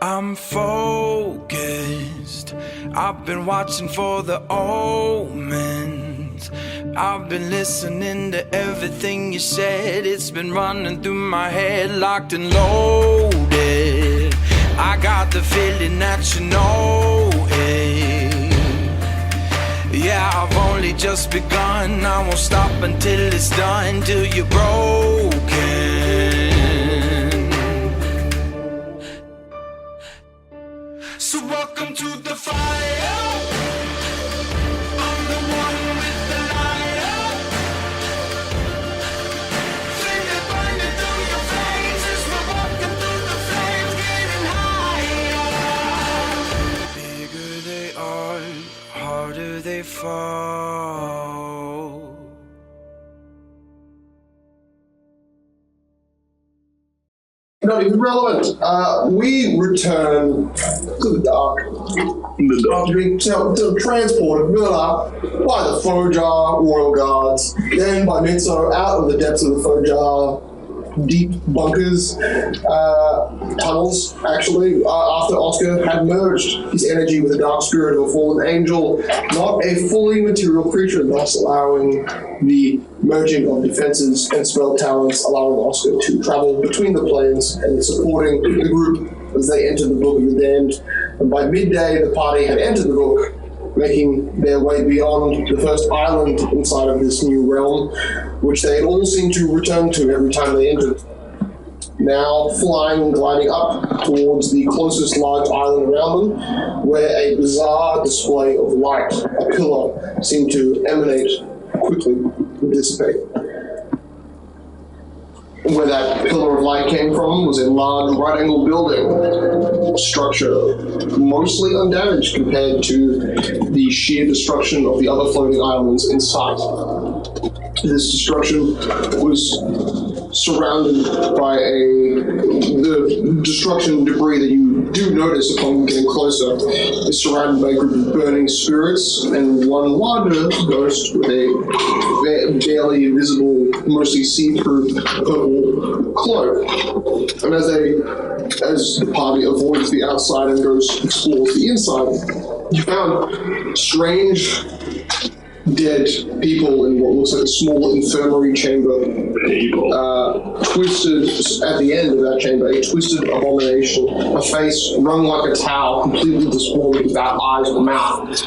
I'm focused. I've been watching for the omens. I've been listening to everything you said. It's been running through my head, locked and loaded. I got the feeling that you know it. Yeah, I've only just begun. I won't stop until it's done, till you're broken. So welcome to the fire. I'm the one with the lighter. Feel it burning through your veins as we're walking through the flames, getting higher. Bigger they are, harder they fall. Not even relevant. We return to the dark. After being transported by the Fojar Royal Guards, then by Mitso out of the depths of the Fojar deep bunkers, tunnels, actually, after Oscar had merged his energy with the dark spirit of a fallen angel, not a fully material creature, thus allowing the merging of defenses and spell talents, allowing Oscar to travel between the planes and supporting the group as they entered the Book of the Damned. And by midday, the party had entered the book, making their way beyond the first island inside of this new realm, which they had all seemed to return to every time they entered. Now flying and gliding up towards the closest large island around them, where a bizarre display of light, a pillar, seemed to emanate quickly and dissipate. Where that pillar of light came from was a large right-angled building structure, mostly undamaged compared to the sheer destruction of the other floating islands in sight. This destruction was surrounded by the destruction debris that you do notice upon getting closer is surrounded by a group of burning spirits and one larger ghost with a barely visible, mostly see-through purple cloak. And as the party avoids the outside and explores the inside, you found strange dead people in what looks like a small infirmary chamber. Twisted at the end of that chamber, a twisted abomination, a face wrung like a towel, completely distorted without eyes or mouth,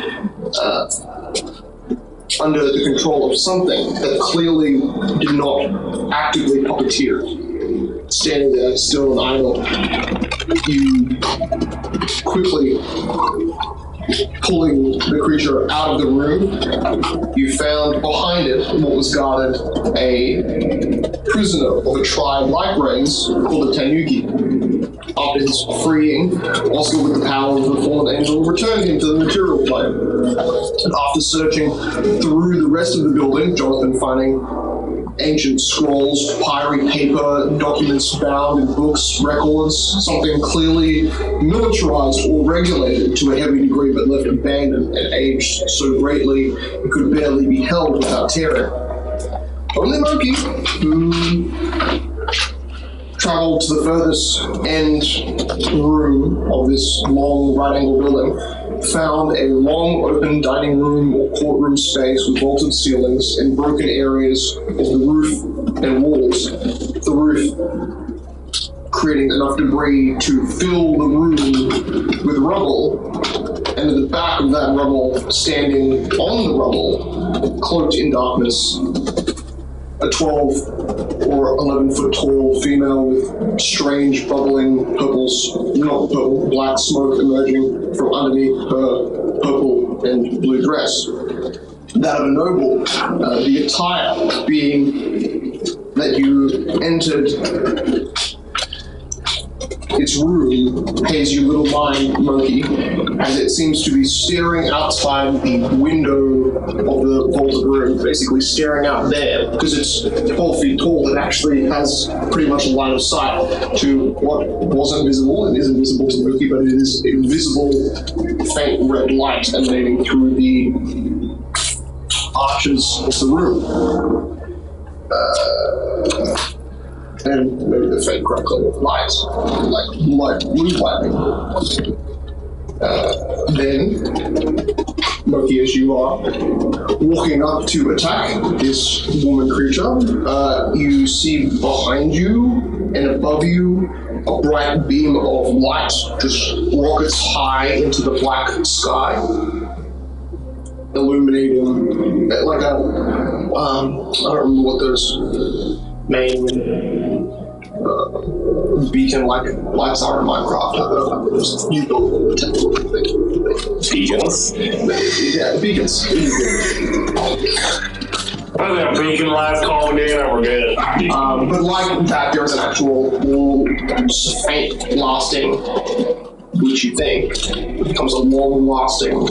under the control of something that clearly did not actively puppeteer. Standing there, still and idle, you quickly pulling the creature out of the room, you found behind it what was guarded a prisoner of a tribe like Reigns called a Tanuki. After his freeing, Oscar, with the power of the fallen angel, returned him to the material plane. And after searching through the rest of the building, Jonathan finding ancient scrolls, pirate paper, documents bound in books, records, something clearly militarized or regulated to a heavy degree but left abandoned and aged so greatly it could barely be held without tearing. Only Monkey, who traveled to the furthest end room of this long right-angle building, found a long open dining room or courtroom space with vaulted ceilings and broken areas of the roof and walls. The roof creating enough debris to fill the room with rubble, and at the back of that rubble, standing on the rubble, cloaked in darkness, a 12 or 11 foot tall female with strange bubbling black smoke emerging from underneath her purple and blue dress. That of a noble, the attire being that you entered its room pays you little mind, Monkey, as it seems to be staring outside the window of the vaulted room, basically staring out there, because it's 12 feet tall. It actually has pretty much a line of sight to what was invisible and is invisible to Monkey, but it is invisible faint red light emanating through the arches of the room. and maybe the faint crackling of light, like blue lightning. Then, Moki, as you are walking up to attack this woman creature, you see behind you and above you a bright beam of light just rockets high into the black sky, illuminating like a I don't remember what those main beacon-like lights are in Minecraft. I don't know if there's you build the technical thing. Beacons? Yeah, beacons. I think a beacon lights calling in and we're good. But like that, there's an actual faint, lasting, which you think becomes a long-lasting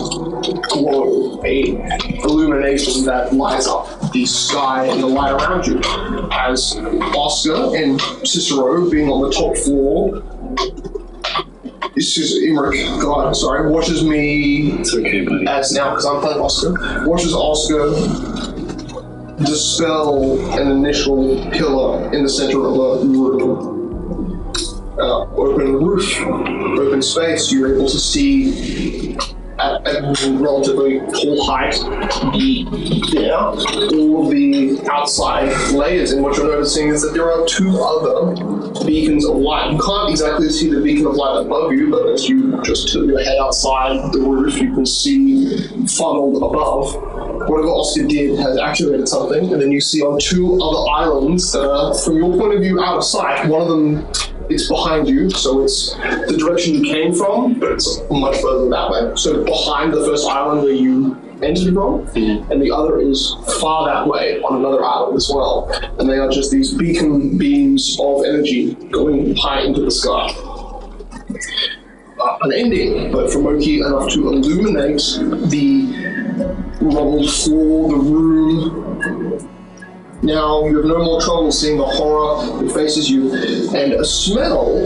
glow, a illumination that lights up the sky and the light around you. As Oscar and Cicero, being on the top floor, Imric, God, sorry, watches me It's okay, buddy. as now, because I'm playing Oscar, watches Oscar dispel an initial pillar in the center of a room. Open roof, open space, you're able to see at a relatively tall height all of the outside layers, and what you're noticing is that there are two other beacons of light. You can't exactly see the beacon of light above you, but as you just tilt your head outside the roof, you can see funneled above. Whatever Oscar did has activated something, and then you see on two other islands that are, from your point of view, out of sight. One of them, it's behind you, so it's the direction you came from, but it's much further that way. So behind the first island where you entered from, and the other is far that way on another island as well. And they are just these beacon beams of energy going high into the sky. An ending, but for Moki enough to illuminate the rubbled floor, the room. Now you have no more trouble seeing the horror that faces you, and a smell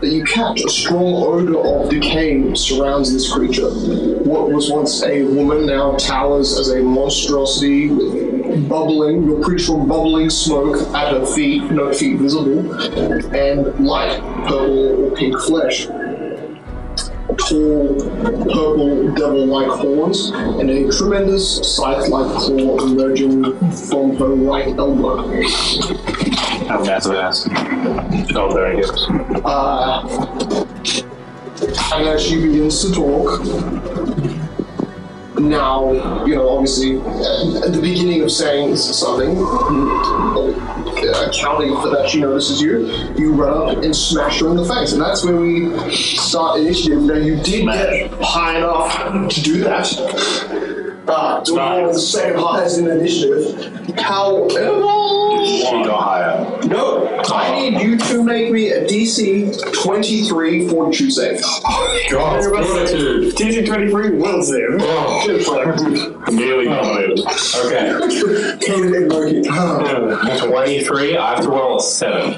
that you catch, a strong odor of decay surrounds this creature. What was once a woman now towers as a monstrosity with bubbling, you're pretty sure bubbling smoke at her feet, no feet visible, and light purple or pink flesh. Tall, purple, devil-like horns, and a tremendous scythe-like claw emerging from her right elbow. How massive ass. Oh, there it goes. And as she begins to talk, now, obviously, at the beginning of saying something, accounting for that she notices you, you run up and smash her in the face. And that's where we start initiative. Now, you did get high enough to do that. To roll the second highest in the initiative. However... She got higher. No, I need you to make me a DC 23 fortitude save. God, fortitude. DC 23 will save. Oh. Nearly nominated. Okay. 23, I have to roll a 7.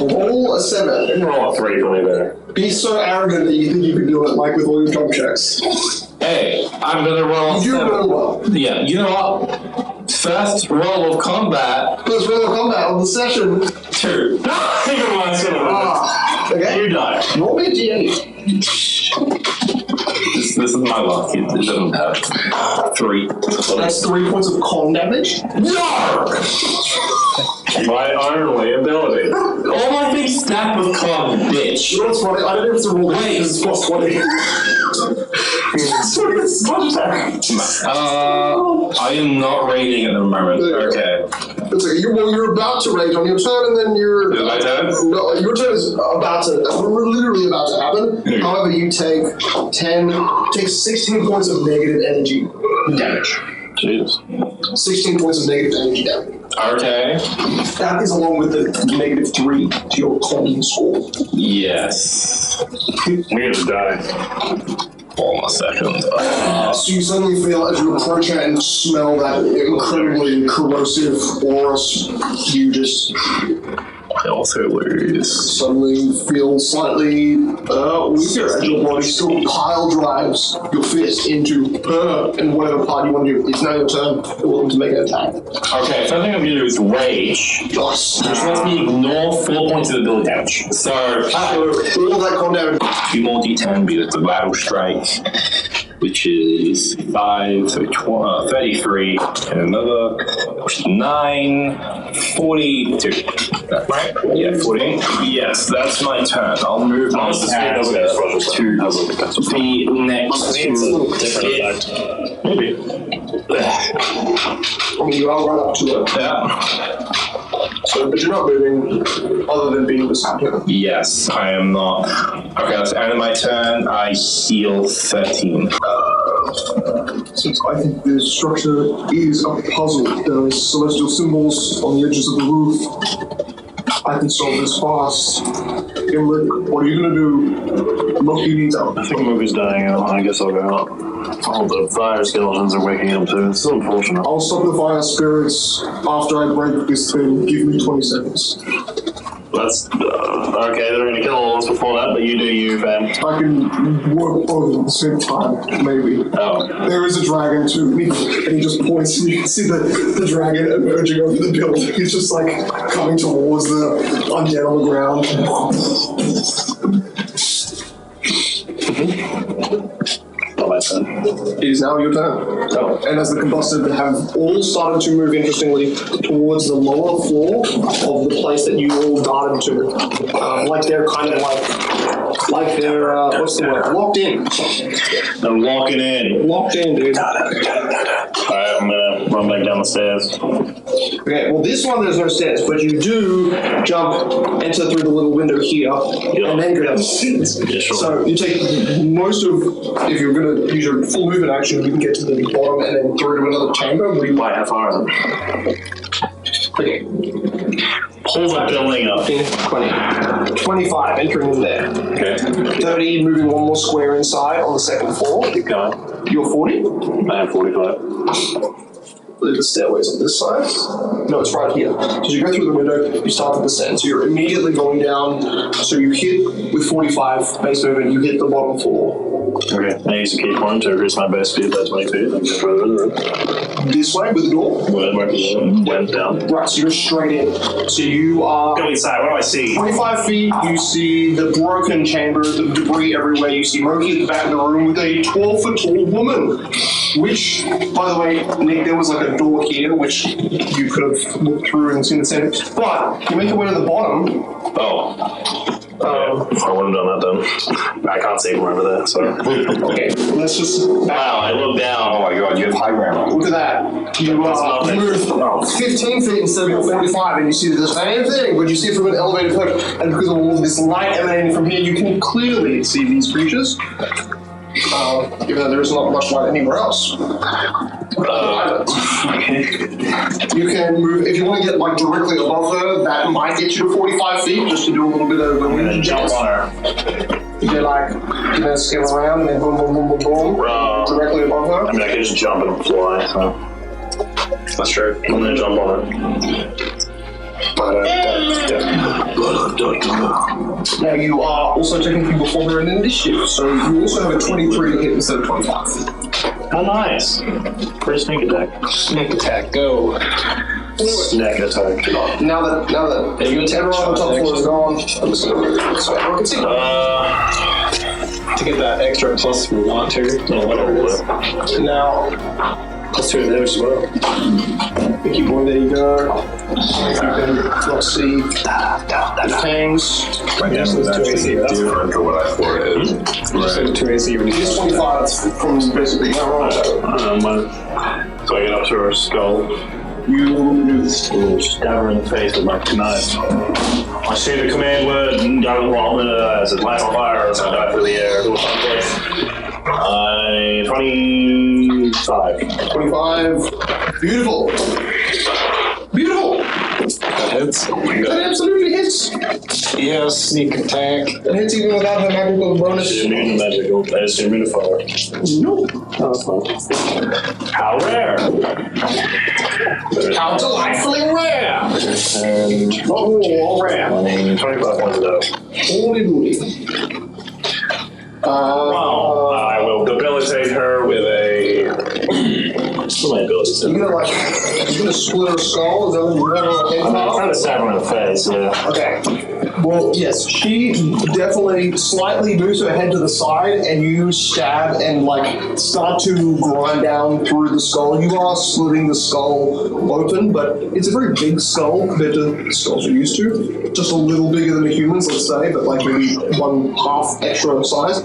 Roll a 7. Roll a 3 for me there. Be so arrogant that you think you can do it, like with all your jump checks. Hey, I'm gonna roll a 7. You do roll well. Yeah, you know what? First roll of combat. First roll of combat of the session. 2. Okay. You die. Roll me a D8. This is my luck. It doesn't have 3. That's 3 points of con damage. My only ability. All my things stacked with con, bitch. You know what's funny? I don't have to roll it because it's plus 20. So it's sponge attack. I am not raging at the moment. Okay. It's okay. You're about to rage on your turn, and then you're... Is my turn? No, your turn is about to... We're literally about to happen. However, you take 16 points of negative energy damage. Jesus. 16 points of negative energy damage. Okay. That is along with the negative 3 to your con score. Yes. I'm gonna die. Hold on a second. So you suddenly feel, as you approach it and smell that incredibly corrosive aura, you just... Health. hilarious. Suddenly feel slightly weaker as your body still pile drives your fist into her and whatever part you want to do. It's now your turn. You're welcome to make an attack. Okay, first thing I'm going to do is rage. Yes. Which lets me ignore 4 points of ability damage. So, All of that calm down. 2 more d10 because the battle strike, which is 5, so 33, and another, which is 9, 42. Right? Yeah, 14. Yes, that's my turn. I'll move my attack to the next two. Maybe. I mean, you are right up to it. Yeah. So, but you're not moving other than being beside her. Yes, I am not. Okay, that's the end of my turn. I heal 13. Since I think the structure is a puzzle, there are celestial symbols on the edges of the roof. I can solve this fast. Gimlet, what are you gonna do? Loki needs out. I think Mookie's dying out. I guess I'll go out. All the fire skeletons are waking up too. It's so unfortunate. I'll stop the fire spirits after I break this thing. Give me 20 seconds. That's okay. They're gonna kill all of us before that, but you do you, fam. I can work both at the same time, maybe. Oh. There is a dragon too, and he just points, and you can see the dragon emerging over the building. He's just like coming towards the undead on the ground. Not my turn. It is now your turn. Oh. And as the combusted have all started to move, interestingly, towards the lower floor of the place that you all darted to. Like they're kind of like they're, what's the word? Locked in. I'm locking in. Locked in, dude. Alright, I'm gonna run back down the stairs. Okay, well this one there's no stairs, but you do enter through the little window here, and then go down the stairs. Yeah, sure. So you take most of, if you're going to use your full movement action, you can get to the bottom and then through to another chamber where you might have fire. Okay. Pull the building up. 20. 25, entering in there. Okay. 30, moving one more square inside on the second floor. Keep going. You're 40? I am 45. The stairways on this side. No, it's right here. So you go through the window, you start to descend. So you're immediately going down. So you hit with 45 base movement, you hit the bottom floor. Okay. I use a key point to increase my base speed by 20 feet. This way with the door? Went down. Right, so you're straight in. So you are Go inside. What do I see? 25 feet, you see the broken chamber, the debris everywhere. You see Moki at the back of the room with a 12-foot tall woman. Which, by the way, Nick, there was like a door here, which you could have looked through and seen the same. But you make your way to the bottom. Oh. I would have done that then. I can't see from over there, so. Okay, let's just. Wow, I look down. Oh my god, you have high ground. Look at that. You move 15 feet instead of 45, and you see the same thing, but you see it from an elevated perch. And because of all of this light emanating from here, you can clearly see these creatures. Even though there is not much light anywhere else. You can move, if you want to get like directly above her, that might get you to 45 feet, just to do a little bit of a Jump on her. You get like, you know, skim around and then boom, boom, boom, boom, boom, directly above her. I mean, I could just jump and fly, so. That's true. I'm gonna jump on her. Now you are also technically before her in initiative, so you also have a 23 to hit instead of 25. Oh, nice. Pretty sneak attack. Sneak attack, go. Snack attack. Now that everyone on the top floor is gone, I'm just gonna move this way. I can see To get that extra plus if we want to. Oh, whatever. now. Plus 2 of those as well. Thank you, boy. There you go. You can, let's see, the fangs. Right now, it's actually different for what I thought it is. Right. 2 AC, but It's 25, that's from basically, so I get up to her skull. you Stab her in the face with my knife. I say the command word, as it lights on fire, as I dive through the air. 25. 25. Beautiful. Beautiful. That hits. That absolutely hits. Yes, sneak attack. It hits even without her magical bonus. It's immune to magical. It's immune to fire. Nope. Oh, that's fine. How rare. How delightfully rare! And Oh, rare. 25 points of damage. Holy moly. I will debilitate her with a. What's my abilities? You're gonna split her skull? Is that what you're I'm trying to stab her in the face, yeah. Okay. Well, yes, she definitely slightly moves her head to the side, and you stab and start to grind down through the skull. You are splitting the skull open, but it's a very big skull compared to the skulls you're used to. Just a little bigger than the humans, let's say, but maybe 1/2 extra size.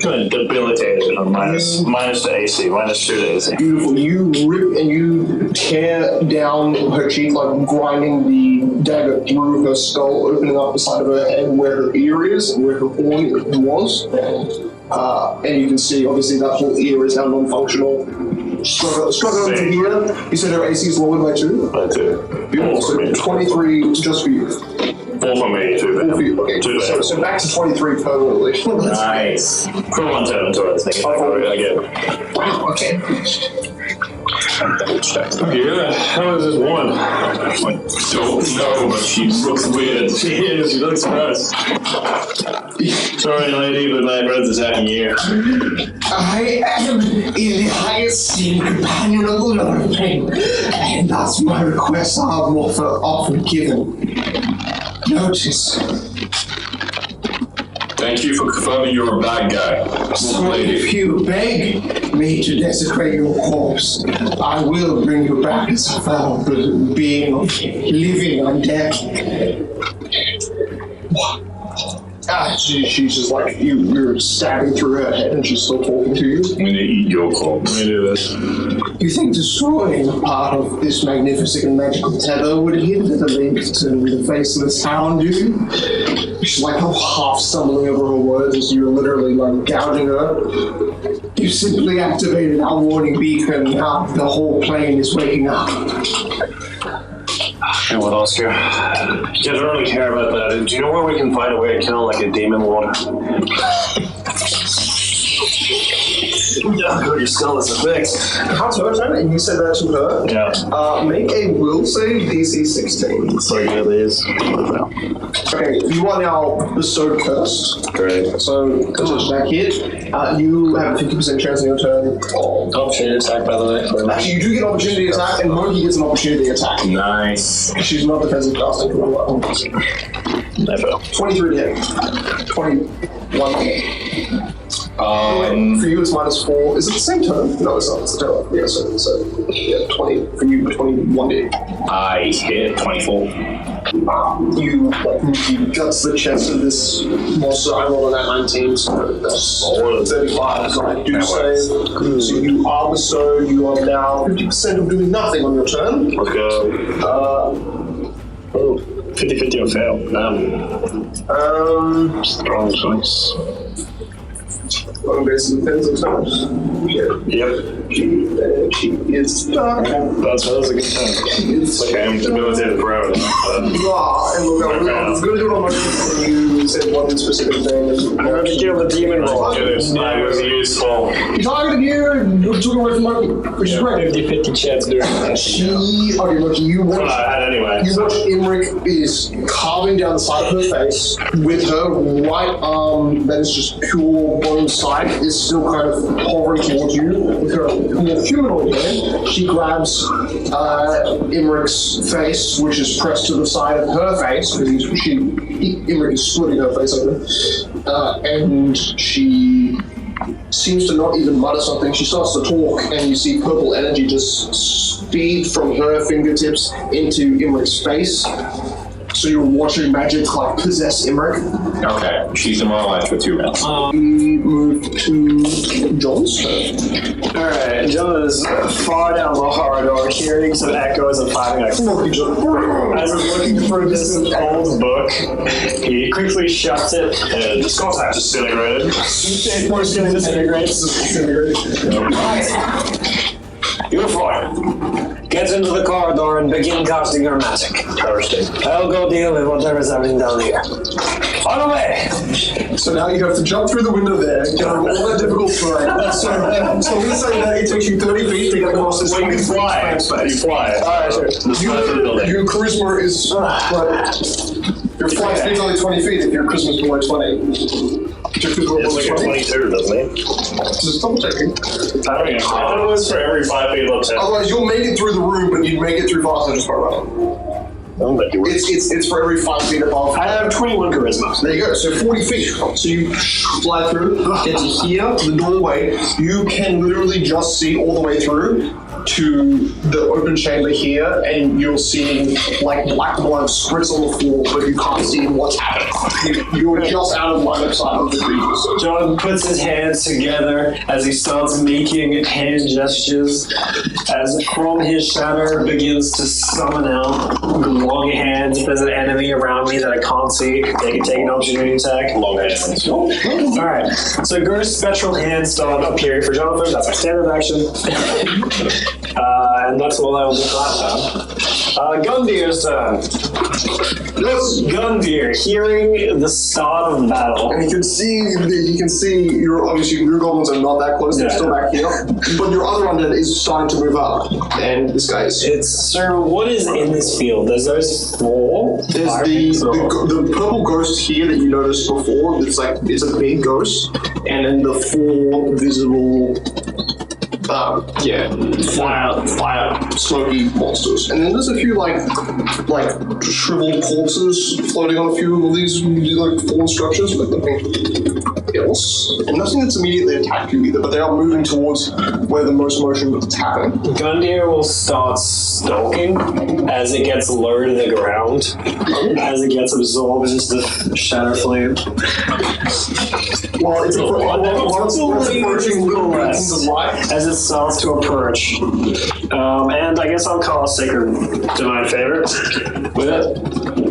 Kind of debilitated on minus to AC, minus 2 to AC. Beautiful. You rip and you tear down her cheek, grinding the dagger through her skull, opening up the side of her head where her ear is and where her horn was. And you can see, obviously, that whole ear is now non-functional. Struggling to hear. You said her AC is lowered by 2? By 2. Beautiful. So 23 just for you. 4 for me, 2 for him. Okay, 2 for him. so back to 23 permanently. Nice. For 1 turn, so I was thinking, I get it. Wow, okay. Yeah, how is this one? I don't know, but she looks weird. She is, she looks gross. Sorry, lady, but my friend's attacking you. I am in the highest esteemed companion of the Lord of Pain, and that's my request I have often given. Notice. Thank you for confirming you're a bad guy. So if you beg me to desecrate your corpse, I will bring you back as a foul being of living undead. She's just you're stabbing through her head and she's still talking to you. I'm gonna eat your corpse. Let me do this. You think destroying a part of this magnificent and magical tether would hinder the link to the faceless hound, do you? She's half stumbling over her words as you're literally gouging her. You simply activated our warning beacon, now the whole plane is waking up. And what else here? You don't really care about that. Do you know where we can find a way to kill a demon water? Yeah, your skull is a fix. How's her turn? And you said that to her? Yeah. Make a will save DC 16. So good it is. Okay, you are now bestowed cursed. Great. So, touch that hit. You have a 50% chance in your turn. Opportunity attack, by the way. Actually, you do get opportunity attack, and Monkey gets an opportunity attack. Nice. She's not defensive casting for a while. Never. 23 to hit. 21 to hit. For you, it's -4. Is it the same turn? No, it's not. It's the turn. Yeah, so 20. For you, 21 to hit. I hit 24. You guts the chest of this monster. I rolled on that 19, so that's 35. So I do say. So you are bestowed. You are now 50% of doing nothing on your turn. Let's go. 50-50 or fail. Strong choice. On basically defensive times. Yep. She is stuck. That was a good time. It's like I'm debilitated forever. And look, I was going to do it on my phone. You said one specific thing. I'm going to kill the demon roll. It was useful. He targeted you and took away from Monkey, which is great. 50-50 chance doing that. Okay, look, you watch. I had anyway. You watch Imric is carving down the side of her face with her right arm that is just pure bone side is still kind of hovering towards you. With her more humanoid hand, she grabs Imric's face, which is pressed to the side of her face, because Imric is splitting her face open, and she seems to not even mutter something. She starts to talk, and you see purple energy just speed from her fingertips into Imric's face. So you're watching magic possess Imric. Okay, she's demoralized for 2 rounds. We move to John's turn. Alright, John is far down the corridor, hearing some echoes and finding as he's looking for this old book, he quickly shuts it and This contact disintegrated. Force getting disintegrates. You're fine. Get into the corridor and begin casting your magic. Thirsty. I'll go deal with whatever's happening down here. On the way! So So now you have to jump through the window there, get over all that difficult terrain. So we say that it takes you 30 feet to get across this. Well, you can fly. You fly. Alright, sure. Your charisma is your flight speed's only 20 feet if your charisma's below 20. It's like a 22, doesn't it? Just double checking. I don't know. I thought it was for every 5 feet above 10. Otherwise, you'll make it through the room, but you'd make it through faster just by running. It's for every 5 feet above. I have 21 charisma. There you go. So 40 feet. So you fly through, get to here, the doorway. You can literally just see all the way through to the open chamber here, and you'll see like black blood spritz on the floor, but you can't see what's happening. You're just out of line of sight of the creatures. John puts his hands together as he starts making hand gestures, as from his shadow begins to summon out long hands. If there's an enemy around me that I can't see, they can take an opportunity attack. Long hands. Alright, so ghost spectral hands start appearing for Jonathan. That's my standard action. And that's all I will do that time. Gundir's turn. Yes, Gundir, hearing the start of the battle. And you can see your obviously your goblins are not that close, they're still back here. But your other undead is starting to move up. And this guy is So what is in this field? There's those 4. There's the purple ghost here that you noticed before. It's a big ghost, and then the 4 visible, fire, smoky monsters. And then there's a few like shriveled corpses floating on a few of these like fallen structures, but nothing else. And nothing that's immediately attacked you either. But they are moving towards where the most motion is happening. Gundir will start stalking as it gets lower to the ground, as it gets absorbed into the shadow flame. Well, it's approaching little beacons of light. As it starts to approach. And I guess I'll call a Sacred Divine Favor with it.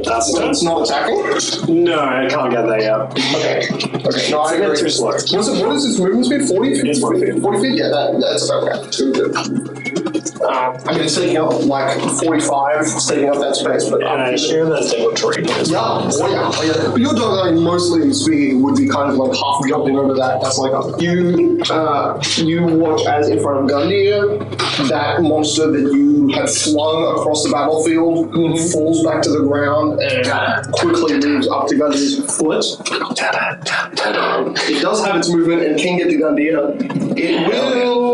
It's not attacking? No, I can't get that yet. Okay. No, I It's a bit agree. too slow. What is its movement speed? 40 feet? It's 40 feet. 40 feet? Yeah, that's about right. Too good. I mean, it's taking up like 45, it's taking up that space, but And I assume that's territorial. yeah. But your dog, I mean, mostly speaking, would be kind of like half jumping over that. That's like you watch as in front of Gundir, that monster that you had flung across the battlefield falls back to the ground and quickly moves up to Gundir's foot. It does have its movement and can get to Gundir. It will.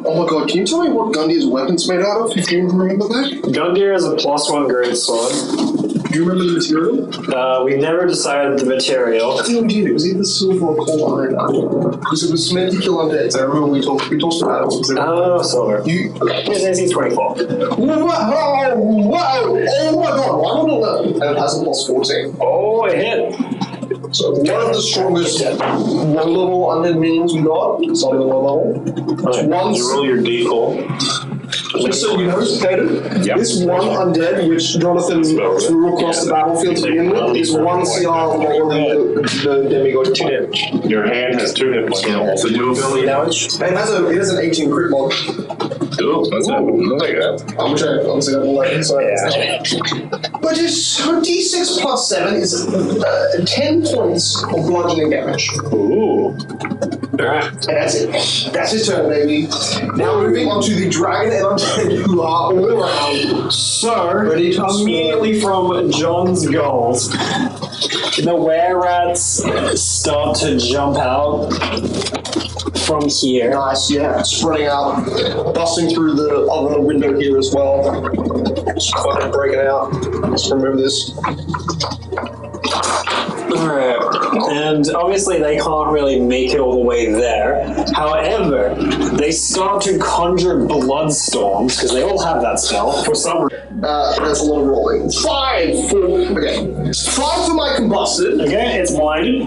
Oh my god! Can you tell me what Gundir's weapon's made out of? If you remember that. Gundir has a +1 great sword. Do you remember the material? We never decided the material. I think we did. It was either silver or coal iron. Because it was meant to kill undeads. I remember we talked about it. Oh, silver. His AC 24. Wow! Oh my god! Why not 11? And it has a +14. Oh, it hit. So one of the strongest low-level undead minions we got. It's not even low level. You roll your D4. Just so you know, Keter, Yep. this one undead, which Jonathan threw across the battlefield to begin with, is 1 CR lower than the demigod. 2 damage. Your hand has 2 hit points. So do ability damage. It has an 18 crit mod. Ooh, that's it. I'll take that. Which I obviously got 11, so But it's D6 plus 7 is 10 points of bludgeoning damage. Ooh. Alright. And that's it. That's his turn, baby. Now moving on to the dragon and undead who are all around. So, Ready to immediately from John's goals, the were-rats start to jump out from here. Nice, yeah. Spreading out, busting through the other window here as well. Just fucking breaking out. Let's remove this. Alright, and obviously they can't really make it all the way there. However, they start to conjure bloodstorms, because they all have that spell, for some reason. That's a lot of rolling. 5 for... Okay. 5 for my combusted. Okay, it's blinded.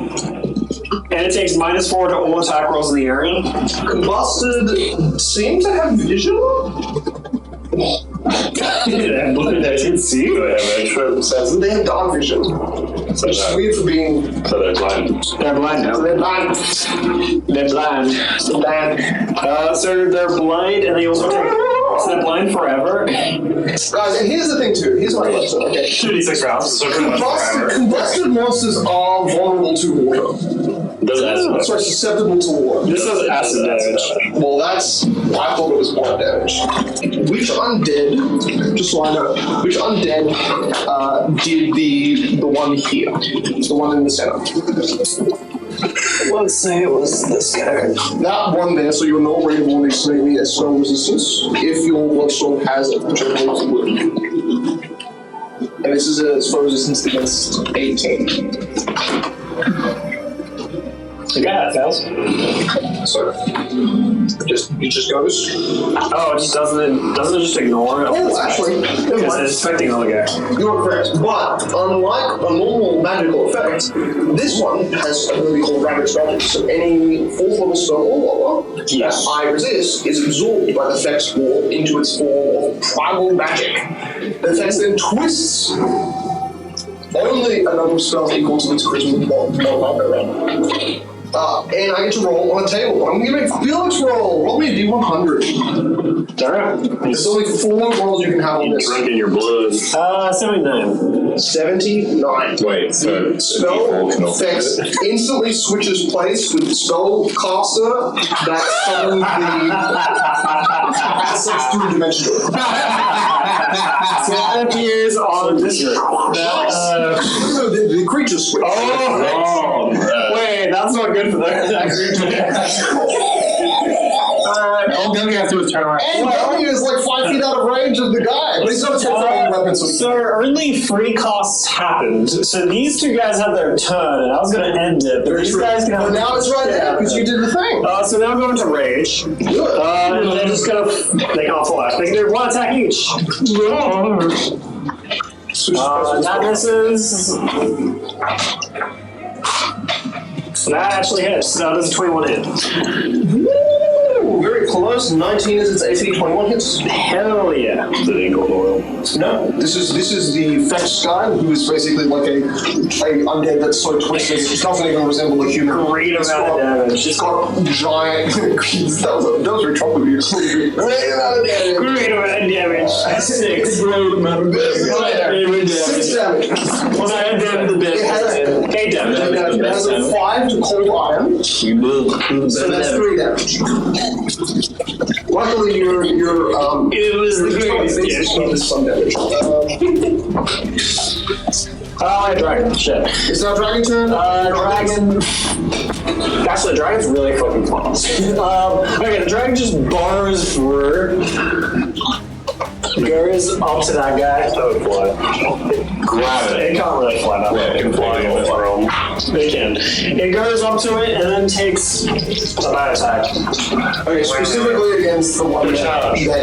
And it takes -4 to all attack rolls in the area. Combusted seem to have vision? They can see. Do they have extra senses? They have dark vision. So Which is weird for being... So they're blind. They're blind now. So they're blind. They're blind. So bad. So they're blind, and they also take... So they're blind forever. Guys, and here's the thing too. Here's my question. Okay. 2d6 rounds, so pretty much forever. Combusted monsters are vulnerable to water. Does acid. Sorry, susceptible to water. This does acid damage. Well, that's. I thought it was water damage. Which undead, just so I know, which undead did the one here? The one in the center. Let's say it was this guy. That one there, so your null rainbow needs to make me a spell resistance if your bloodstone has it, which I believe it would. And this is a spell resistance against 18. The guy that fails. So, it just goes. Oh, it just doesn't it just ignore it? Oh, actually, Because it's affecting another guy. you're correct. But unlike a normal magical effect, this one has a ability called Ravage Magic. So any 4th level spell or lower that I resist is absorbed by the effect's wall into its form of primal magic. The effect then twists only a number of spells equal to its charisma modifier. And I get to roll on a table. I'm going to make Felix roll. Roll me a D100. Alright. There's only 4 rolls you can have on this. Drunk in your blood. 79. 79. Wait, so Spell effects instantly switches place with the spell caster that summons the assets through dimension. So that appears on this The creature switch. Oh, wait, that's not good for that creature. All Gunny has to do is turn around. And Gunny is like 5 feet out of range of the guy. But he's got a throwing weapon, so So only free costs happened. So these two guys had their turn, and I was going to end it, but these guys can have. But now it's right there because you did the thing. So now I'm going to rage. Good. And they're just going to. They can't flash. They can do 1 attack each. That misses. That actually hits. That is a 21 hit. Ooh, very close. 19 is its AC. 21 hits. Hell yeah. The Eagle Oil. No, this is the fetch guy who is basically like a undead that's so twisted it doesn't even resemble a human. Great amount of damage. It's got giant. that was very troubling of you. Great amount of damage. Great amount of damage. 6. Great amount of damage. 6 damage. Well, I had the bit. It has 8 damage. it has a 5 to cold iron. So that's 3 damage. Luckily, your It was the greatest is some damage. Oh, dragon. Shit. It's now dragon turn. Dragon. Actually, the dragon's really fucking close. Okay, the dragon just bars through. Goes up to that guy. That would fly. grab It it. can't really fly that way. It can fly in the room. It can. It goes up to it and then takes a bite attack. Okay, specifically against the one that,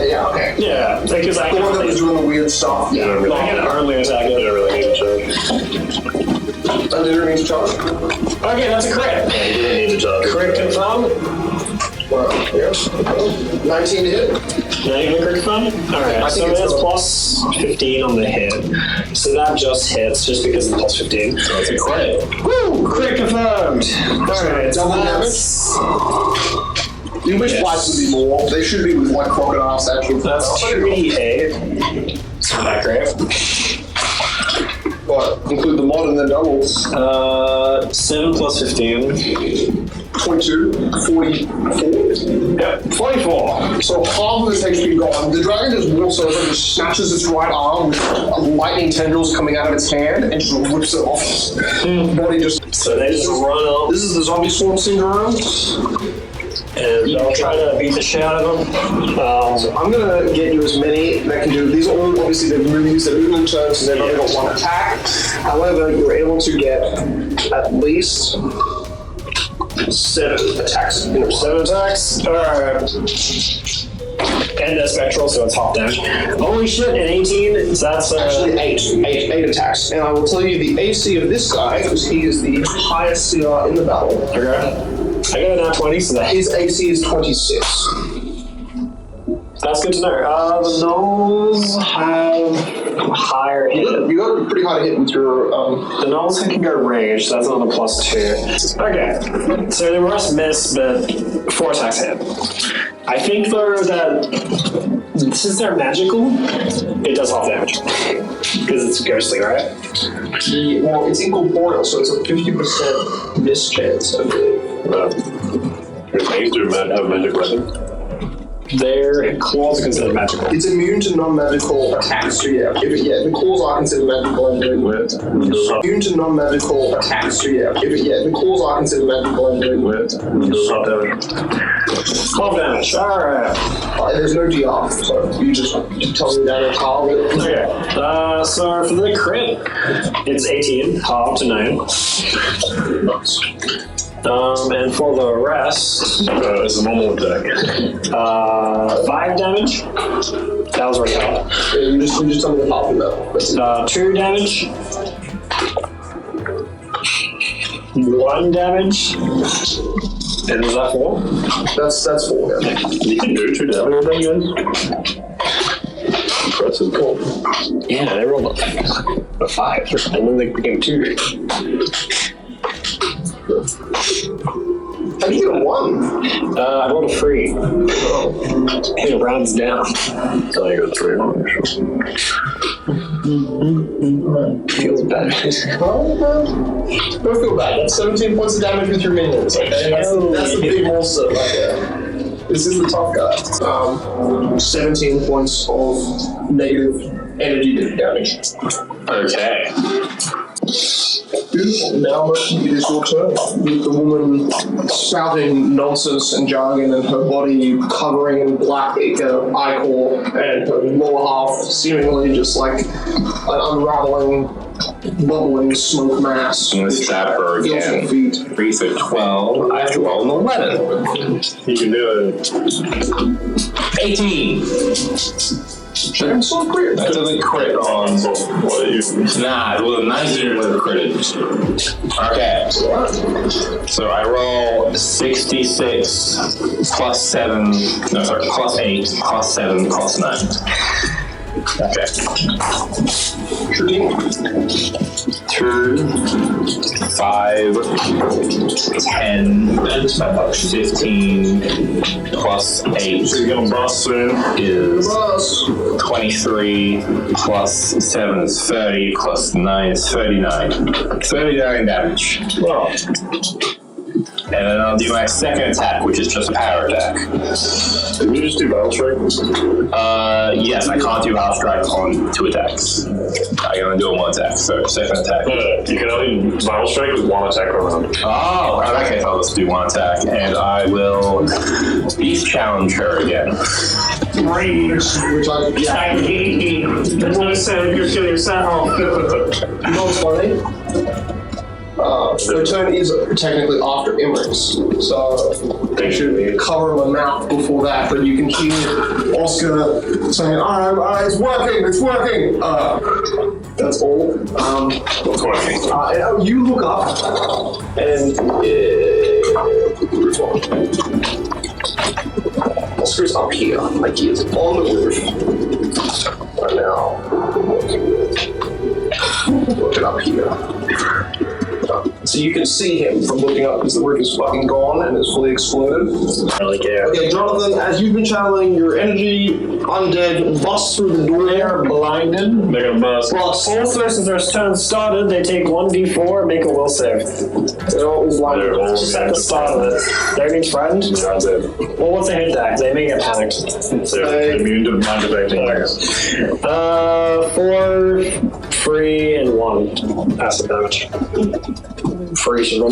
yeah, okay. Yeah, because I The one that was doing the weird stuff. I can only attack it. I don't really need to charge. And it remains charged. Okay, that's a crit. You didn't need to charge. Crit confirmed. Well, yes. 19 to hit. Not even crit confirmed? Alright, I so think it's that's a- plus 15 on the hit. So that just hits just because of the plus 15. So it's a crit. Woo! Crit confirmed! Alright, so Double that's... You wish twice would be more. They should be with like crocodile statues. That's 2d8. It's not that great. But include the mod and then double. 7 plus 15. 22, 44. Yep, 44. So half of its HP gone. The dragon just walks over and just snatches its right arm with lightning tendrils coming out of its hand and just rips it off. Body just. So they just run up This is the zombie swarm syndrome. and they'll try to beat the shit out of them. I'm gonna get you as many that can do. These are all obviously they've used their movement turns, so they've only got one attack. However, you're able to get at least 7 attacks. 7 attacks. Alright. And a spectral, so it's half damage. Holy shit, an 18. So that's Actually, 8 attacks. And I will tell you the AC of this guy, because he is the highest CR in the battle. Okay. I got a nat 20, so that His AC is 26. that's good to know. The gnolls have higher hit. You got a pretty hard hit with your. The gnolls can go range, so that's another plus 2. Okay. So the rest miss, but 4 attacks hit. I think though that since they're magical, it does half damage. Because it's ghostly, right? Well, it's incorporeal, so it's a 50% miss chance, I believe. Remains do have magic weapons. Their claws are considered magical. It's immune to non-magical attacks, so yeah. The claws are considered magical and doing With immune to non-magical attacks, so yeah. The claws are considered magical and doing 12 damage. Alright. There's no DR, so you just tell me that it's half it. Okay. So for the crit, it's 18, half to 9. And for the rest, it's a normal attack. 5 damage. That was already half. Yeah, you just tell me the half of that. 2 damage. 1 damage. And is that 4? That's 4, yeah. You can do 2 damage, I guess. Impressive. Cool. Yeah, they rolled a 5, and then they became 2. How do you get a 1? I rolled a 3. It rounds down. So I got 3 on it. Feels bad. Don't feel bad. That's 17 points of damage with your minions, okay? That's the big monster right there. This is the tough guy. 17 points of negative energy damage. Okay. Beautiful. Now it is your turn. With the woman spouting nonsense and jargon and her body covering in black ichor and her lower half seemingly just like an unraveling, bubbling smoke mass. I'm going to stab her Feels again. your feet. 3 for 12. I have to roll an 11. You can do it. 18. I'm so clear. That doesn't crit on. What are you? Nah, well, 19 would have critted. Okay. So I roll 66 plus 7. No, sorry, plus 8, plus 7, plus 9. Okay. 2, 5, 10, 15, plus 8 So you're gonna bust soon. is 23, plus 7 is 30, plus 9 is 39. 39 damage. Wow. And then I'll do my second attack, which is just a power attack. Did you just do battle strike? Yes, I can't do Battle Strike on 2 attacks. I can only do it 1 attack, so second attack. You can only battle strike with 1 attack per round. Oh, in that case I'll just do 1 attack, and I will Beast Challenge her again. Which I You're killing yourself. not funny. The turn is technically after Emmerich's, so they should cover my mouth before that, but you can hear Oscar saying, alright, it's working! That's all. What's working? You look up, and Oscar's up here, like he is on the roof. Right now, looking up here. So you can see him from looking up because the roof is fucking gone and it's fully exploded. Really care. Okay, Jonathan, as you've been channeling your energy, undead busts through the door. They're blinded. They're gonna bust. Also, since their turn started, they take 1d4 and make a will save. They're always blinded. They're all Just at the start of it. They're being frightened. Yeah, I'm dead. Well, what's a hit die? They may get panicked. They're immune to mind affecting things. 4, 3, and 1 acid damage. For each of them.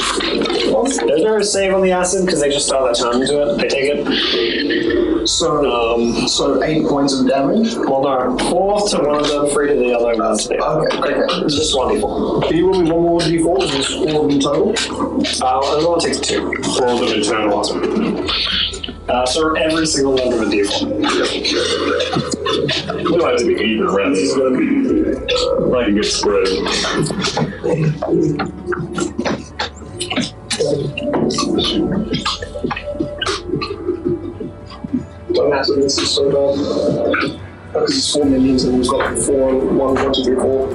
There's no save on the acid because they just start their turn into it. They take it. So 8 points of damage. Well, no, 4 to one of them, 3 to the other, and 1 to the other. Okay. It's just 1d4. Can you roll me 1 more d4, which is 4 of them total? Everyone takes 2. 4 of them internal. So every single one of a d4. We like to be even around. This is gonna be like a good spread. Don't ask me, this is so dumb. Because it's 4 minions and we've got 4 and 1, 2, 3, 4.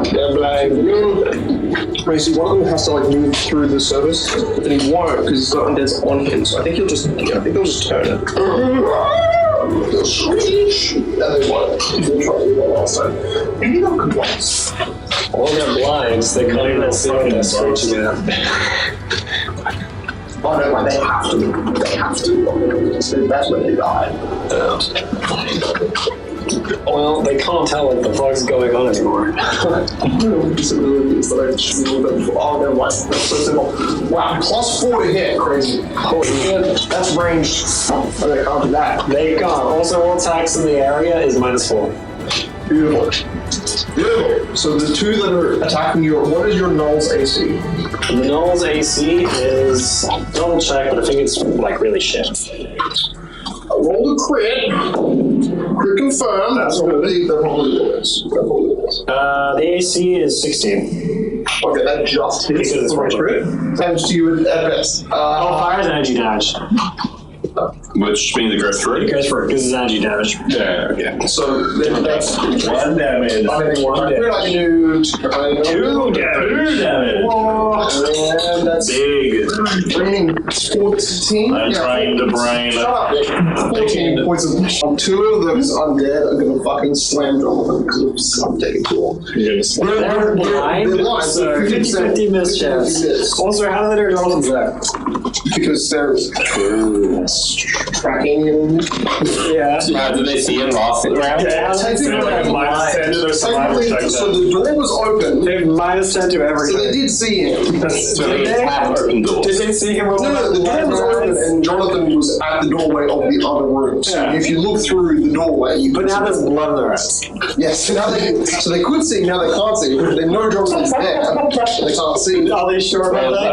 They're blind. Right, see, one of them has to like move through the service, but he won't because he's got undeads on him. So I think he'll just turn it. they'll screech, and they won't. They'll try to do that last time. Any other complaints? All their blinds, they can't even see what they're screeching at. Oh no, they have to. They have to. So that's when they die. Well, they can't tell what the fuck's going on anymore. Disabilities that I just knew them for all their life. That's so simple. Wow, +4 to hit. Crazy. Holy shit. That's ranged. Oh, they can't do that. They can't. Also, all attacks in the area is -4. Beautiful. Beautiful. So the two that are attacking you, what is your null's AC? The null's AC is double check, but I think it's like really shit. Roll the crit. Crit confirmed. That's probably is. The AC is 16. Okay, that just hits Because it's the crit. Damage to you at best. Fire is energy damage. Which means it goes through. It goes for it because it's energy damage. Yeah, okay. So that's 1 damage. Crit I can do 2 damage. And that's Big. draining 14. I'm trying to brain. Shut up, Nick. 14 points of. Two of those undead are gonna fucking slam Jonathan because I'm taking too long. They're blind, so 50-50 miss chance. Also, how did their dolphins there? Because there's tracking and Yeah. Did they see him last round? Yeah, technically, so the door was open. They have -10 to So everything. they did see him. So they have open doors. Did they see him? No, the door was open and Jonathan was at the doorway of the other room. So Yeah. if you look through the doorway, you But could now see there's blood in their eyes. yes, so they could see, now they can't see. They know Jonathan's there, but they can't see. Are they sure about that?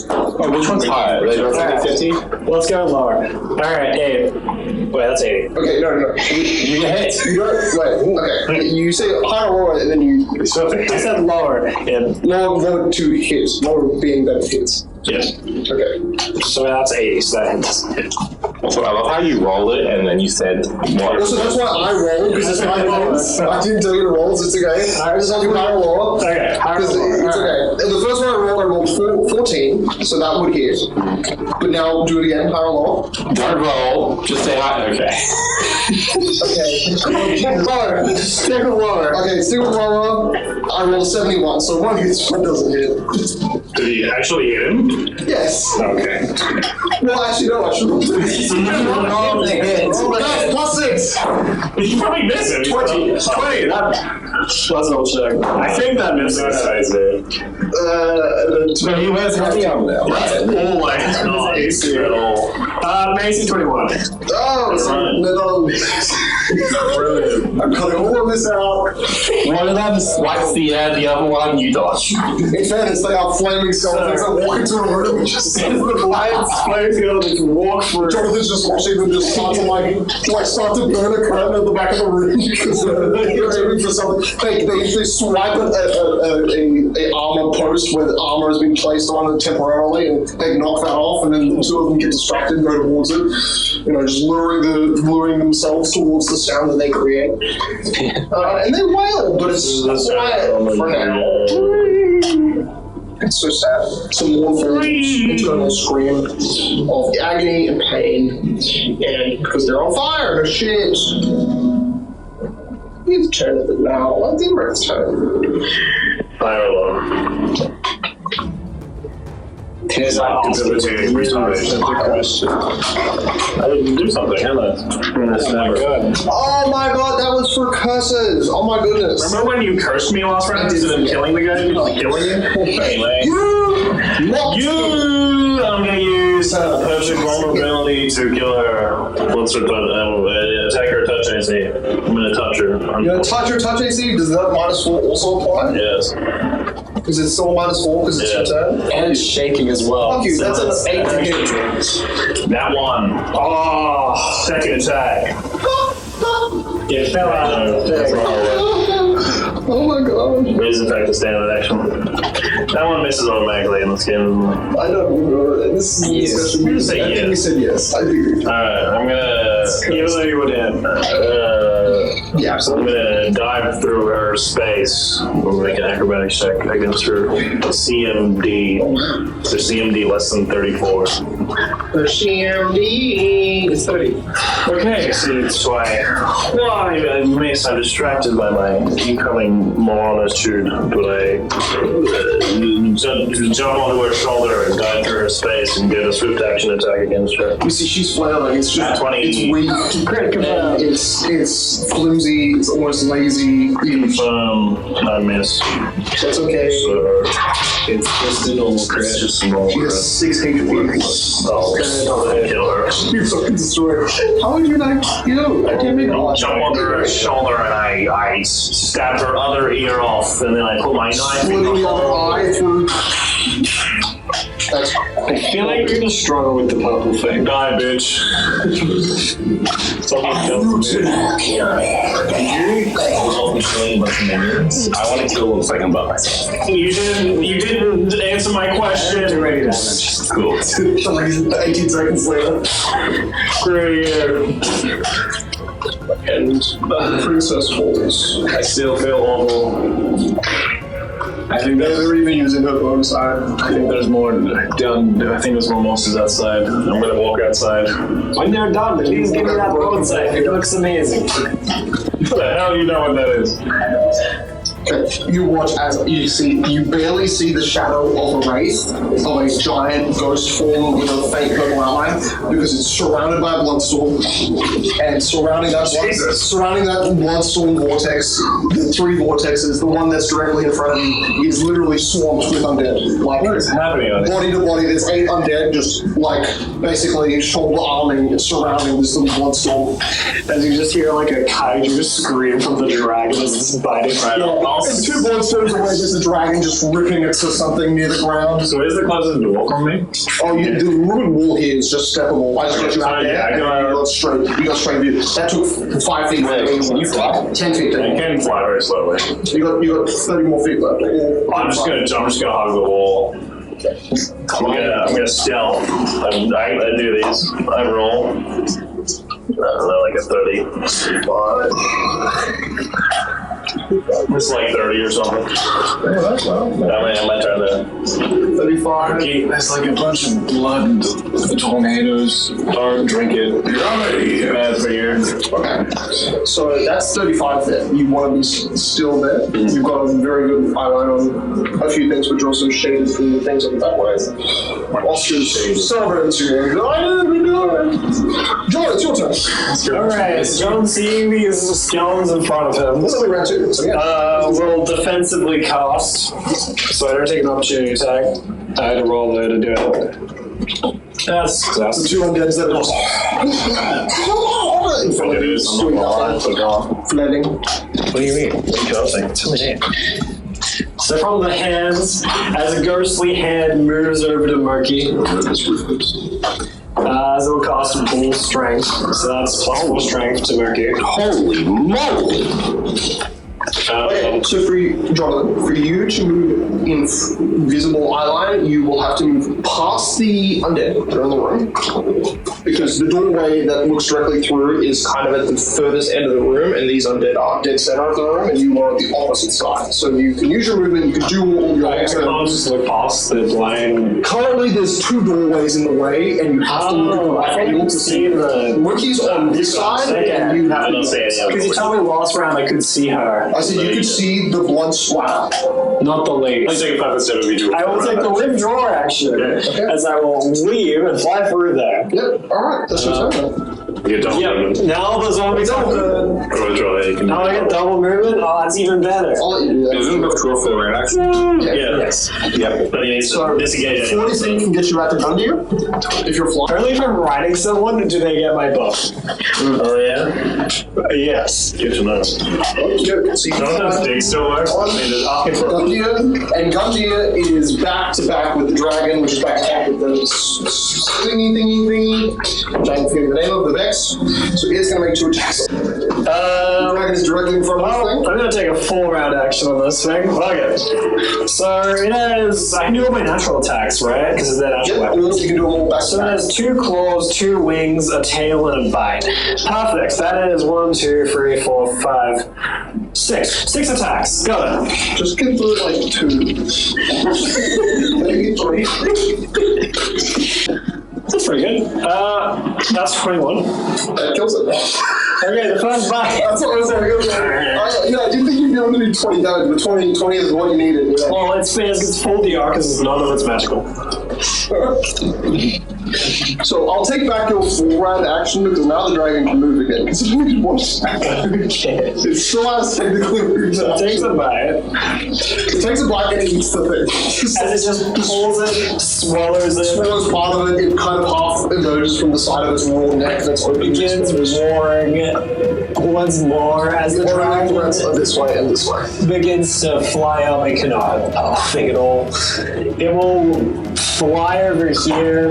Oh, which one's higher? Are they Alright. 50? Let's go lower. Alright, 8. Wait, that's 80. Okay, no. You get hit. You don't, wait, okay. You say higher or lower, and then you... I said lower. And Lower to hit, lower being that hits. Yes. Okay. so that's 80, so that doesn't hit. Also, I love how you rolled it and then you said what? Also, that's why I rolled, because it's my rolls. I didn't tell you to roll, so it's okay. I just have you higher or lower. Okay, higher Because or it's lower. okay. And the first one I rolled 14, so that would hit. But now we'll do it again, higher or lower. Don't roll, just say hi. Okay. Okay. Lower. Stick with lower. Okay, stick with lower. I rolled 71, so one hits, one doesn't hit. Did he actually hit him? Yes. Okay. Well, actually, no, I should roll +6. You probably miss him. 20. 20. Let's double check. I think that misses. So he wears heavy armor now. Oh my god. AC at all. AC 21. Oh, no. I'm cutting all of this out. One of them swipes the air, the other one you dodge. In fairness, they are flaming skeletons that walk into a room and just sees the blind flaming skeletons walk through. Jonathan's just watching them just start to start to burn a curtain at the back of the room because they're aiming for something. They swipe at a armor post where the armor has been placed on it temporarily, and they knock that off, and then the two of them get distracted and go towards it. Just luring themselves towards the sound that they create. And they wail, but it's quiet for now. It's so sad. It's a mournful internal scream of agony and pain, and because they're on fire, no shit. It's turn of it now. I think it's turn. Fire alarm. His Debilitating retardation. I didn't do something, am I? Oh my god. Oh my god, that was for curses. Oh my goodness. Remember when you cursed me last round instead of killing the guy who's killing you? Anyway. I'm gonna use perfect vulnerability to kill her. What's her attack her touch AC. I'm gonna touch her. You know, touch AC, does that -4 also apply? Yes. Is it still -4 because it's your turn? And it's shaking as well. Fuck you, that's an 8 to hit. That one. Oh, second attack. It fell out of the That's thing. not all Oh my god. Raise effect to standard action. That one misses automatically in the skin. I don't remember. This is Yes. discussion. I'm gonna say I think we yes. said yes. I do. Alright, I'm gonna. Even though you would hit. Yeah, So I'm gonna dive through her space. We'll make an acrobatics check against her CMD. So CMD less than 34. The CMD is 30. Okay, so I may sound distracted by my incoming monitude, but I jump onto her shoulder and dive through her space and get a swift action attack against her. You see, she's flailing. It's just 20. it's weak. And it's flimsy. It's almost lazy. I miss. That's okay. So It's just a normal crit. it's just a normal She crit. has 6 HP. I'll kill her. You fucking destroyed. How would you like? I can't make it. Jump onto her shoulder and I stab her other ear off, and then I put my knife in Splitting the other eye through. That's I feel like you're gonna struggle with the purple thing. Die, bitch. Someone kills me. I want to kill the second boss. You didn't answer my question. Already damage. Cool. 18 seconds later. Great. And the princess falls. I still feel awful. I think They're even using her bonus eye. I think there's more down. I think there's more monsters outside. I'm gonna walk outside. when they're done, please give me that roadside. It looks amazing. What the hell you know what that is? You watch as you barely see the shadow of a wraith, of a giant ghost form with a faint purple outline, because it's surrounded by a bloodstorm, and surrounding that bloodstorm vortex, the 3 vortexes, the one that's directly in front of you is literally swamped with undead. Like, What is happening on it? body to body, there's 8 undead just like basically shoulder arming surrounding this little bloodstorm. As you just hear like a kaiju scream from the dragon as it's biting. And 2 bloodstorms away, there's a dragon just ripping it to something near the ground. So where's the closest door from me? Oh, the ruined wall here is just steppable. I just got you out there. Yeah, I and go out. you got straight view. That took 5 feet. Can you fly? 10 feet. I can fly very slowly. You got 30 more feet left. I'm just gonna hug the wall. I'm gonna stealth. I do these. I roll. I don't know, like a 30. It's like 30 or something. My turn then. 35. There's like a bunch of blood. The tornadoes. Don't drink it. Bad for you. Okay. So that's 35 there. You want to be still there. You've got a very good eyeline on a few things, which are also shaded from the things on that way. Oscar's celebrating to you. I didn't do it. Joy, it's your turn. Alright, John seeing these skeletons in front of him. What's up, round 2? So yeah. Will defensively cast. So I don't take an opportunity attack. I had to roll there to do it. That's The 2 undeads that are just in front of you, doing nothing. Flaring. What do you mean? What are you casting? Tell me. So from the hands, as a ghostly hand moves over to Murky, as it will cost full strength. So that's plus 4 strength to Murky. Holy moly! Okay, so for you, Jonathan, for you to move in visible eyeline, you will have to move past the undead that are in the room, because the doorway that looks directly through is kind of at the furthest end of the room, and these undead are dead center of the room, and you are at the opposite side. So you can use your movement, you can do all your I can't just look past the blind. Currently, there's 2 doorways in the way, and you have to look at the right angle to see the Wookiees on this side, and you have I don't see any other Because you told me last round I could see her. I said you could see the blood splatter. Not the lady. Let's take a 5 instead of we do. I will take the withdraw action, Okay. as I will leave and fly through there. Yep, alright, that's your turn. You don't Yep, now the zombies are good. Now I get double movement? Oh, that's even better. I'll let you do that. Isn't the draw for an action? Yeah. Yes. Yep. But he needs to disengage. 40 feet can get you out to Gundyr if you're flying. Only if I'm riding someone do they get my buff. Oh yeah? Yes. Good to know. Good. So you Don't those can sticks still work? I mean, just asking for Gundyr, and Gundyr is back to back with the dragon, which is back to back with the thingy, which I can figure the name of the bear. next. So it's going to make 2 attacks. The dragon is directly in front of this thing. I'm going to take a full round action on this thing. Fuck it. So it has... I can do all my natural attacks, right? Because it's that natural Yeah, weapon. or you can do them all back to So it back. has 2 claws, 2 wings, a tail, and a bite. Perfect. That is 1, 2, 3, 4, 5, 6. 6 attacks. Got it. Just get through it like 2. Maybe 3. That's pretty good. That's 21. That kills it. Okay, the first bite. That's what I was saying. I do think you'd be able to do 20 damage, but 20 is what you needed. You know? Well, it's full DR because none of it's magical. So I'll take back your full round action because now the dragon can move again. Because it moved once. It still has technically moved. It takes a bite. It takes a bite and it eats the thing. As it just pulls it, swallows it. Swallows part of it, it kind of half emerges from the side of its raw neck that's open. Begins roaring once more as the dragon this way and this way. begins to fly up. It cannot think at all. It will fly over here.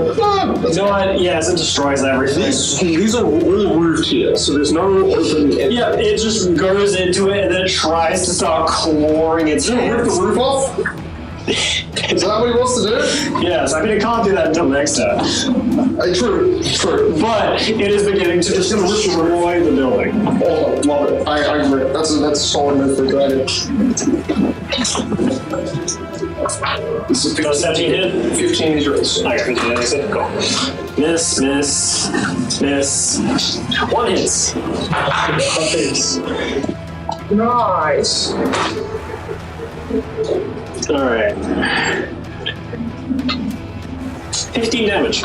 You know what? Yes, it destroys everything. These are all roofed here, so there's no open end. Yeah, it just goes into it and then it tries to start clawing its Rip hands. the roof off? Is that what he wants to do? Yes, I mean, it can't do that until next time. True. But it is beginning to destroy the building. Oh, love it. I agree. That's a solid move for dragon. This is 15 hit? 15 is yours. I got 15 hits. Cool. Miss. 1 hits. Nice. Alright. 15 damage.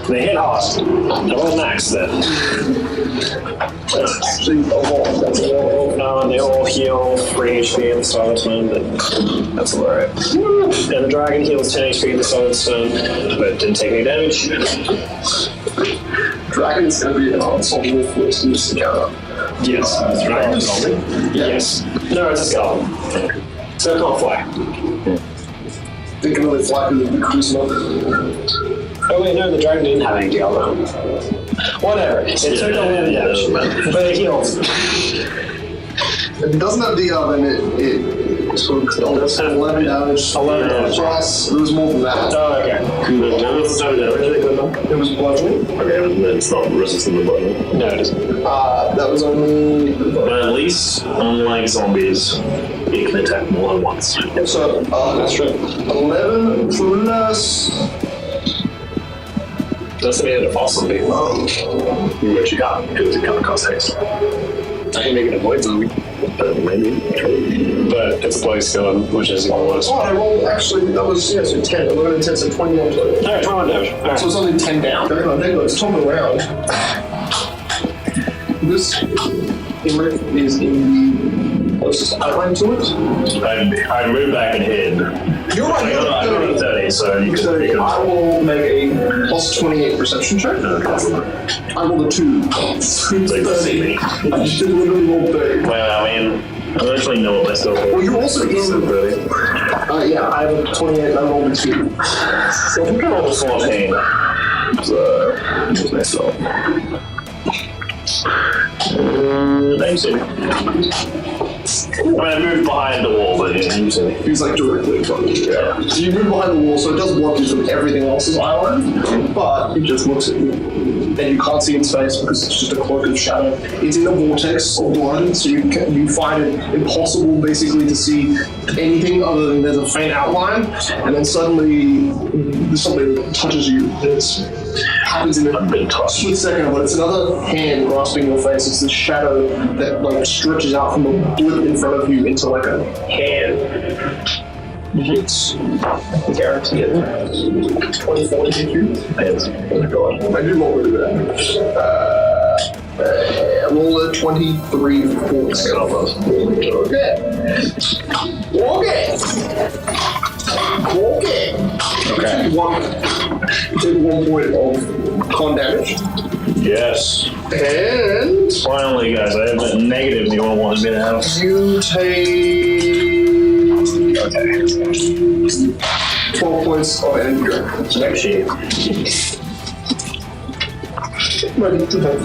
They hit hard. They're all max then. No, and they all heal 3 HP at the start of the turn, but that's alright. And the dragon heals 10 HP at the start of the turn, but didn't take any damage. Dragon's gonna be an ensemble force in this encounter. Yes. Dragon zombie? Yes. No, it's a skeleton. So it can't fly. They can only fly because of the cruise mode. Oh wait, no, the dragon didn't have any deal though. Whatever. It took a little damage, but it heals. If it doesn't have DL, then it sort of 11 damage. 11 damage. Plus, there was more than that. Oh, okay. What was the type of damage they got done? It was bludgeoning. Okay, then it's not resistant to bludgeoning. No, it isn't. That was only. But at least, unlike zombies, it can attack more than once. So, that's true. 11 plus. Doesn't mean it fast zombie. You actually can't, because it can't cast haste. I can make it a void zombie. But maybe. But it's a bloody skeleton, which is even worse. Oh, I rolled actually, that was, yeah, so 10. 11 and 10, so 21 total. Alright, 21 damage. Alright. So it's only 10 down. Hang on, it's top of the round. This is in the closest outline to it. I move back and hid. You're right, I got a 30, so you So can. I will make a plus 28 perception check. I rolled a 2. They can see me. I just did literally roll 30. Well, I mean, I don't actually know what my stuff is. Well, you're also in. Yeah, I have a 28. I rolled a 2. So I think I rolled a 14. So, just myself. Thanks, Amy. I mean, I moved behind the wall, but yeah, you see. He's like directly in front of you. Yeah. So you move behind the wall, so it does block you from everything else's island, but it just looks at you. And you can't see its face because it's just a cloak of shadow. It's in a vortex of blood, so you find it impossible basically to see anything other than there's a faint outline, and then suddenly there's something that touches you. It happens in a split second, but it's another hand grasping your face. It's this shadow that like stretches out from the blip in front of you into like a hand. It's guaranteed it. 24 to hit you. Yes. Oh my god. I do roll really bad. Roll a 23 for Okay. You take 1 point of con damage. Yes. And Finally, guys, I have that negative you all wanted me to have. you take 12 points of energy. Next sheet. Ready to help.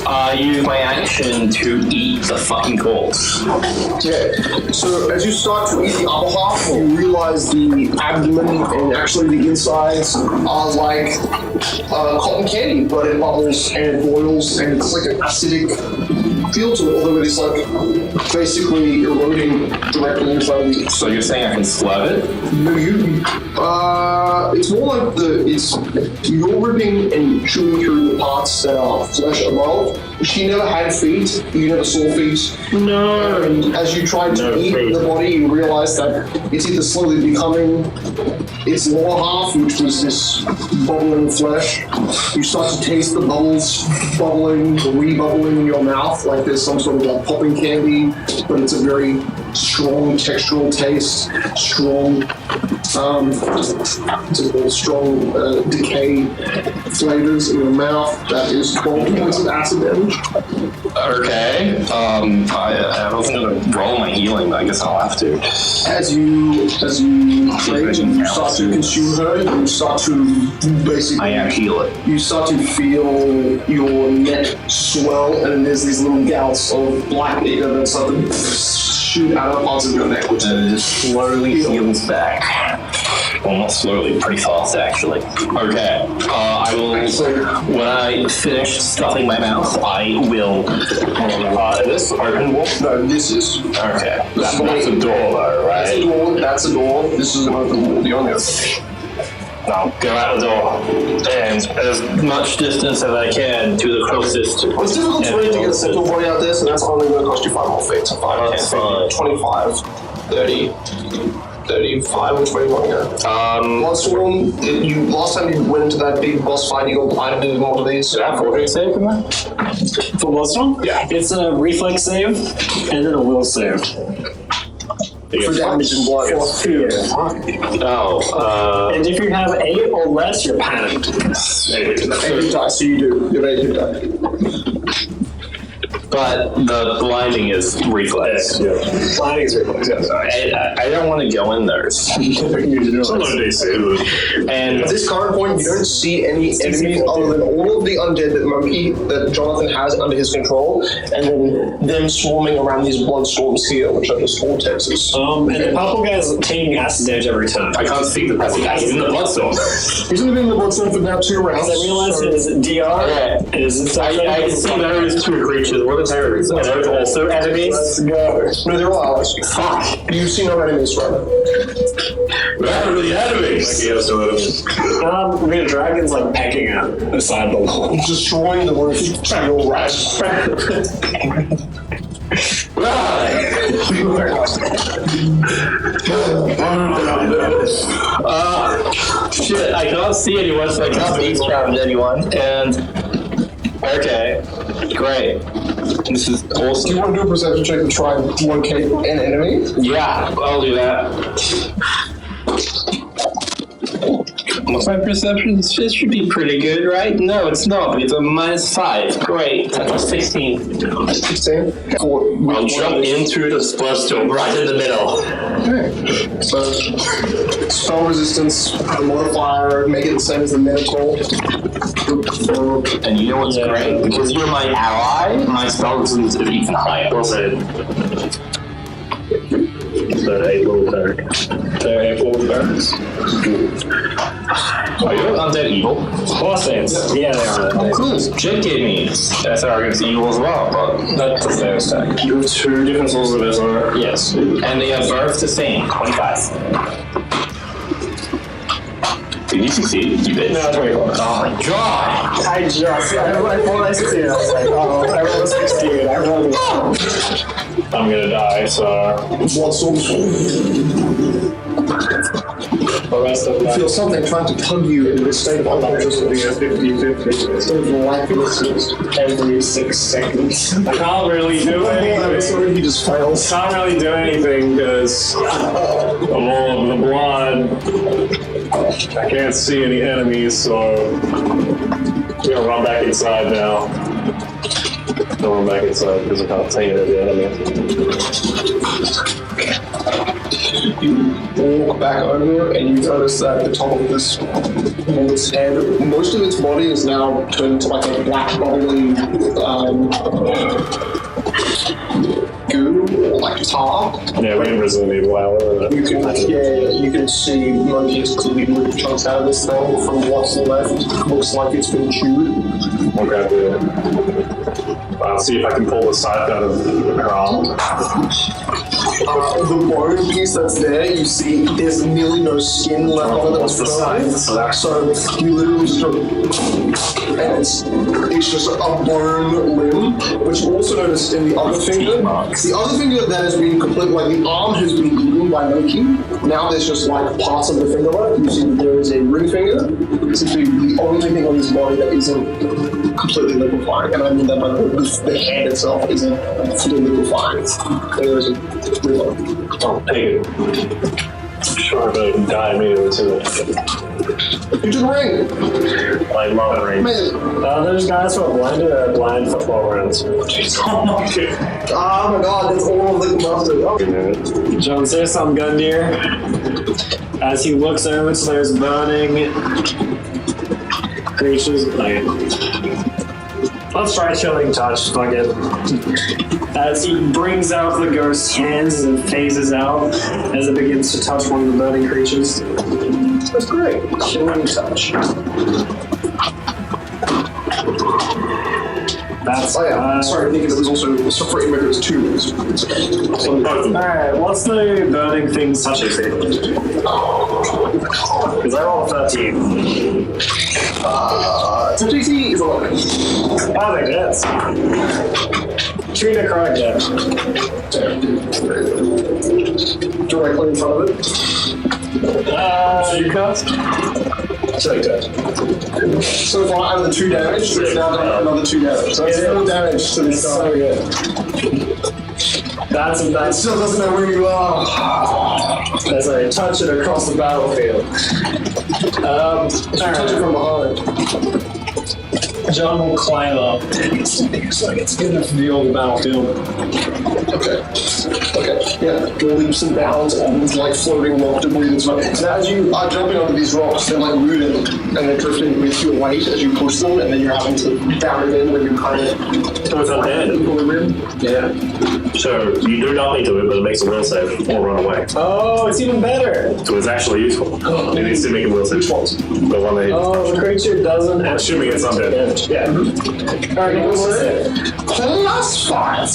I use my action to eat the fucking corpse. Okay, so as you start to eat the upper half, you realize the abdomen and actually the insides are like cotton candy, but it bubbles and it boils and it's like an acidic feel to it, although it is like basically eroding directly inside of you. So you're saying I can slurp it? No, it's more like you're ripping and chewing through the parts that are flesh above. She never had feet, you never saw feet. No. And as you try to eat the body, you realize that it's either slowly becoming its lower half, which was this bubbling flesh. You start to taste the bubbles bubbling, re-bubbling in your mouth, like there's some sort of like popping candy, but it's a very strong textural taste, strong decay flavors in your mouth. That is 12 points of acid damage. Okay. I was gonna roll my healing, but I guess I'll have to. As you rage and you start to consume her, you start to basically heal it. you start to feel your neck swell, and there's these little gouts of black ether that start to shoot out of parts of your neck, which And it just slowly heals back. Well, not slowly, pretty fast actually. Okay. I will. When I finish stuffing my mouth, I will. This open wall? no, this is Okay. That's a door, though, that's a right? door. That's a door. This is an open wall. The only Now go out the door and as much distance as I can to the closest. It's difficult to get a central body out there, so that's only going to cost you 5 more feet. So 5, 10, 15, 25, 30, 35, which way do you want to go? Bloodstorm, last time you went into that big boss fight, you got blinded in one of these. Yeah, 40 save from that? For Bloodstorm? Yeah. It's a reflex save and then a will save. For damage and blood. For fear. Oh, And if you have 8 or less, you're panicked. 8 die, so you do. You have 8 die. but the blinding is reflex. Blinding is reflex, yes. I don't want to go in there. And At this current point, you don't see any enemies other than all of the undead that Jonathan has under his control, and then them swarming around these bloodstorms here, which are just vortexes. And the purple guy is taking acid damage every turn. I can't see the purple guy. He's in the bloodstorm. He's only been in the bloodstorm for now 2 rounds. I realize his DR is I see those 2 creatures. What are those? Are those also enemies? Let's go. No, they're all allies. Fuck. You see no enemies right now. They're really enemies. the dragon's like pecking at the side of the wall. Destroying the roof to your right. Shit, I can't see anyone, so I can't eavesdrop anyone. And okay, great. This is Do awesome. you want to do a perception check to try and locate an enemy? Yeah, I'll do that. What's my perception? This should be pretty good, right? No, it's not. It's a -5. Great. That's a 16. 16. I'll jump into the bloodstorm right in the middle. Okay. So, spell resistance, the modifier, make it the same as the Minotaur. And you know what's great? Because you're my ally, my spell resistance is even higher. Well said. So 8 little turrets. They're 8 little turrets. Are you undead evil? Horse ants. Yeah, they are. Cool. Jake gave me SR against evil as well, but that's a fair stack. You have 2 different sources of SR. Yes. And they have birth to same, 25. Did you succeed? You bitch. No, 24. Oh my god! I rolled a 16. I was like, oh, I rolled a 16. I rolled a I'm gonna die, so. Bloodstorm. The rest of You feel something trying to tug you into this state of unconsciousness. 50-50. Sort of lifelessness every 6 seconds. I can't really do anything. So he just fails. Can't really do anything because of all of the blood. I can't see any enemies, so I'm gonna run back inside now. I'll run back inside because I can't see any of the enemies. You walk back over and you notice that at the top of this woman's head, most of its body is now turned into like a black bubbly goo, or like tar. Yeah, we can Resident Evil hour. You can see Mobius clearly ripped chunks out of this thing from what's left. Looks like it's been chewed. I'll grab it. I'll see if I can pull the scythe out of her arm. The bone piece that's there, you see there's nearly no skin left on it. What's the size? So you literally just and it's just a bone limb, which you also notice in the other finger. The other finger that has been completely, like the arm has been glued by making. Now there's just like parts of the finger left. You see that there is a ring finger. It's the only thing on his body that isn't completely liquefying. And I mean that by the hand itself isn't fully liquefying. There is a reload. I'll take it. I'm sure I'm going to die immediately too. You just ring. I love ring. There's guys who are blind for 12 rounds. Oh my god, that's all of the mustard. Oh. John says some Gundyr as he looks over to those burning creatures. Let's try chilling touch. Fuck it. As he brings out the ghost's hands and phases out as it begins to touch one of the burning creatures. That's great. Chilling touch. That's sorry, I think it was also for immigrants too. Alright, what's the burning thing's touching thing? Because I rolled a 13. So DC is 11. I think that's treat it correct then. Directly in front of it. You cut? Take that. So far, out of the 2 damage, it's now done another 2 damage. So it's 4 damage to this guy. So good. That still doesn't know where you are. as I touch it across the battlefield. Touch it from behind. John will climb up. It's like it's good enough to be on the battlefield. Okay. Yeah. Leaps and bounds on these like floating rock debris. So as you are jumping onto these rocks, they're like rooted and they're drifting with your weight as you push them, and then you're having to down it in when you kind of. So it's undead. Yeah. So you do not need to move, but it makes a will save or run away. Oh, it's even better. So it's actually useful. It needs to make a will save. Which ones? The one that The creature doesn't have assuming it's undead. damage. Yeah. Alright, what's it? Plus 5.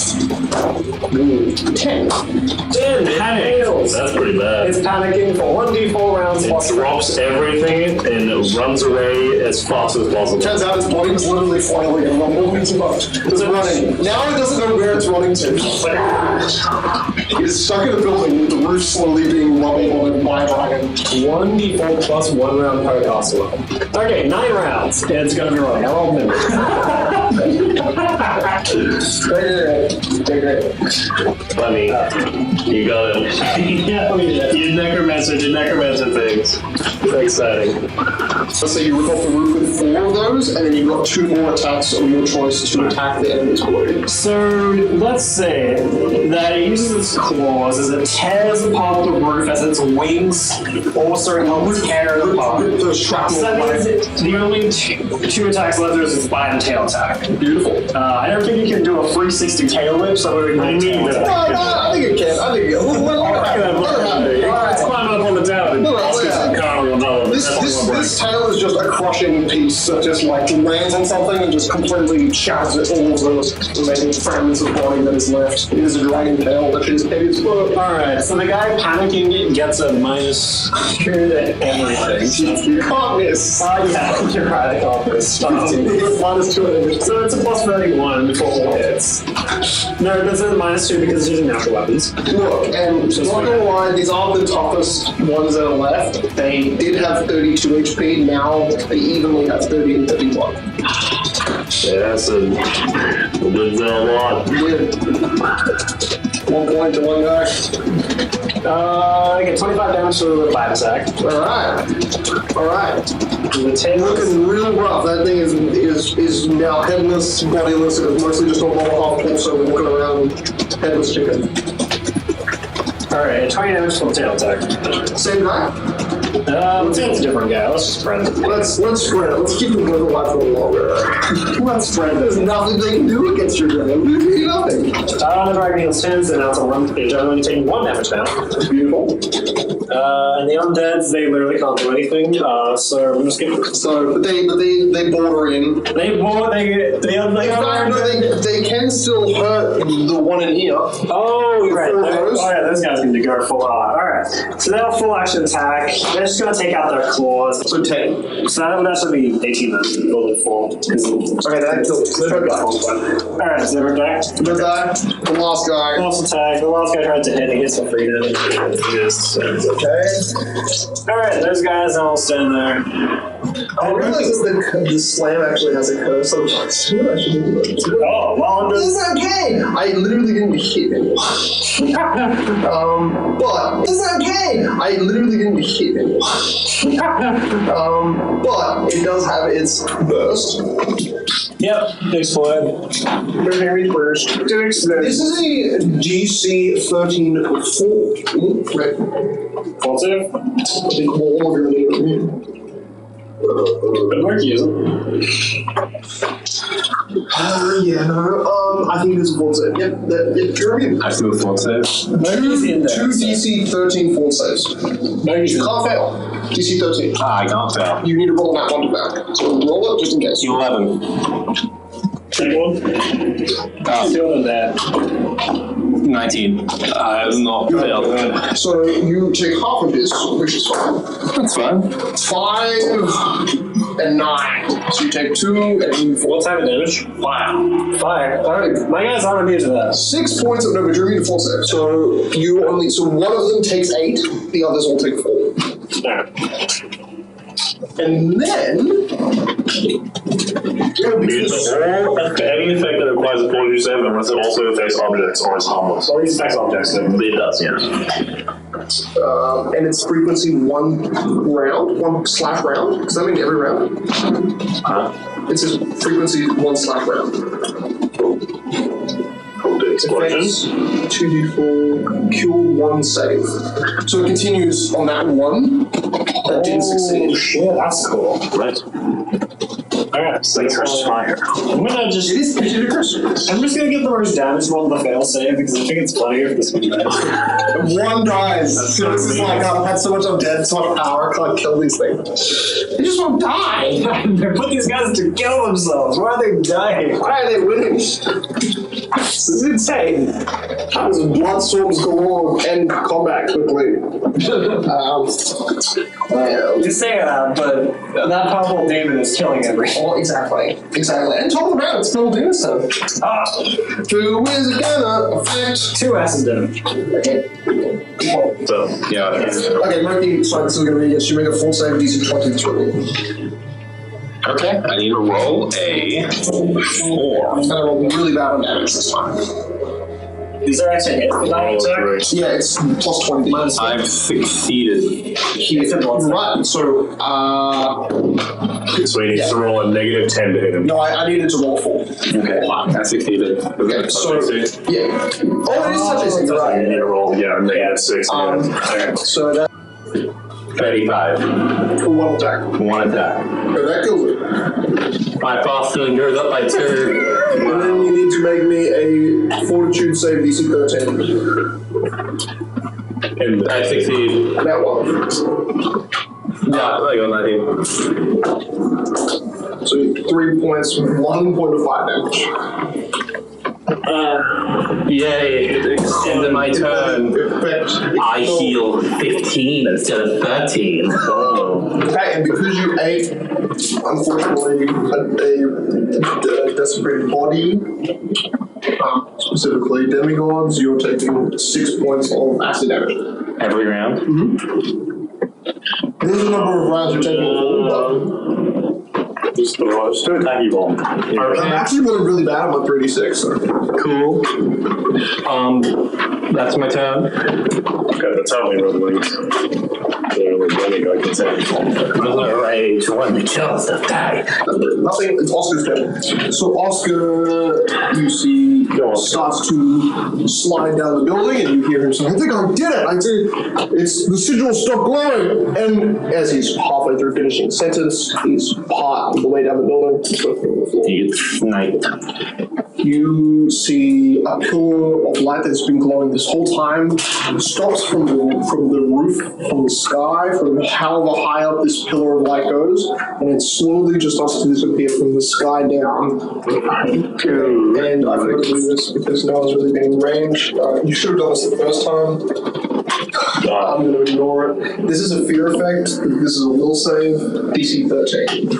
10. 10 fails. That's pretty bad. It's panicking for 1d4 rounds It plus drops everything and it runs away as fast as possible. Turns out its body was literally flailing and rumbling too much. It's running. Now it doesn't know where it's running to. It's stuck in a building with the roof slowly being rumbled on it by a dragon. 1d4 plus 1 round per castle. Okay, 9 rounds. Yeah, it's gonna be rolling. How long minutes? Great. Funny. You got it. Yeah, You necromancer things. Exciting. So you rip off the roof with 4 of those, and then you've got 2 more attacks of your choice to attack the enemy's body. So let's say that it uses its claws as it tears apart the roof as its wings also help tear it apart. Rip the shrapnel So that away. means the only 2 attacks left is its bite and tail attack. Beautiful. I don't think you can do a 360 tail whip, so we're going to tail attack. I think it can. Let's climb up on the tower. This tail is just a crushing piece that just like lands on something and just completely shatters all of those remaining fragments of body that is left. It is a dragon tail that is heavy as fuck. Alright, so the guy panicking gets a -2 to everything. You can't miss. Yeah, you're right, I got this. Minus 2 damage. So it's a plus 31 before all hits. No, this is -2 because it's using natural weapons. Look, and not gonna lie, these aren't the toughest ones that are left. They did have 32 HP, now they evenly have 30 and 31. Yeah, that's a lot. Weird. 1 point to one guy. I get 25 damage to the 5 attack. Alright. The 10 Looking real rough. That thing is now headless, bodiless. It was mostly just a roll off torso walking around headless chicken. Alright, 20 damage from tail attack. Same guy? Let's say it's a different guy. Let's just spread it. Let's spread it. Let's keep them living life a little longer. Let's spread it. There's nothing they can do against your dragon. Nothing. The dragon heals 10, so now it's a 1. You're only taking 1 damage now. Beautiful. And the undeads, they literally can't do anything. So we're just gonna. So, but they border in. They can still hurt the one in here. Oh, you're right. Those. Oh, yeah, those guys can go full on. Alright. So they'll full action attack. They're just gonna take out their claws. So 10. So that would actually be 18 then. Build it full. Okay, that kills. Alright, so they're back. The guy, the last guy. Last attack. The last guy tried to hit. He gets some free damage. Okay. Alright, those guys all stand there. I realize that the slam actually has a curse. So what I should do? Oh, well, This is okay. I literally didn't hit anyone. But this is okay. I literally didn't hit anyone. But it does have its burst. Yep, explode. Very burst. This is a DC 13 4. Right. Full save? I think all of your Good work, use it. yeah, no. I think it's a full save. Yep, you're right. I still full save. Two DC 13 full saves. No, you can't fail. DC 13. I can't fail. You need to roll that one to back. So roll it just in case. 11. Anyone? Still in that. 19. I have not failed. So you take half of this, which is fine. That's fine. 5 and 9. So you take 2 and 4. What type of damage? Fire. Alright, my guys aren't immune to that. 6 points of damage. You're immune to full save. So one of them takes 8. The others will take 4. Alright. And then Any effect that requires a fortitude save, unless it also affects objects or is harmless. Well, these affects objects, then. It does, yeah. and its frequency 1 round, 1 slash round. Does that mean every round? It's its frequency 1 slash round. Explosions. 2d4, cure 1 save. So it continues on that 1 that didn't succeed. Oh, shit, that's cool. Right. Alright, so Curse fire. I'm gonna just. It is ludicrous. I'm just gonna give the most damage roll to the fail save because I think it's funnier if this one dies. 1 dies. So this is like, I've had so much undead, so much power, I can't kill these things. They just won't die. They put these guys to kill themselves. Why are they dying? Why are they winning? This is insane. There's blood storms galore and combat quickly. You say that, but that powerful demon is killing everyone. Oh, exactly. And top of the round, it's still doing so. Who is gonna affect? 2 acid damage. Okay. So, yeah. Okay, Murphy, sorry, this is gonna be yes, you make a full save DC 23. Okay, I need to roll a 4. And I rolled really bad on damage this time. Is there actually a hit for that attack? Yeah, it's plus 20. I've succeeded. Right, so, So he needs to roll a negative 10 to hit him. no, I needed to roll 4. Okay, I succeeded. Okay, so, yeah. Oh, it is such a thing, You right? need to roll, yeah, negative 6. So that, 35. for 1 attack. 1 attack. Okay, that kills it. My Boston goes up by 2. And then you need to make me a fortitude save DC 13. And I succeed. That one. Yeah, I got 19. So 3 points, 1 point of 5 damage. Yay, it extended my turn. I heal 15 instead of 13. Oh. Okay, and because you ate, unfortunately, a desecrated body, specifically demigods, you're taking 6 points of acid damage. Every round? There's a number of rounds you're taking before, Just 2 attack you roll. but I'm actually rolling really bad on my 3d6. So. Cool. That's my turn. Okay, that's how many rollings. The only demigod can say. Rage when the kills the die. Nothing, it's Oscar's turn. So Oscar, you see starts to slide down the building, and you hear him saying, I think I did it! The sigil stopped glowing! And as he's halfway through finishing the sentence, he's part of the way down the building. He gets sniped. You see a pillar of light that's been glowing this whole time. It stops from the roof, from the sky, from however high up this pillar of light goes, and it slowly just starts to disappear from the sky down. And I forgot to do this because no one's really been in range. You should have done this the first time. I'm going to ignore it. This is a fear effect. This is a will save. DC 13.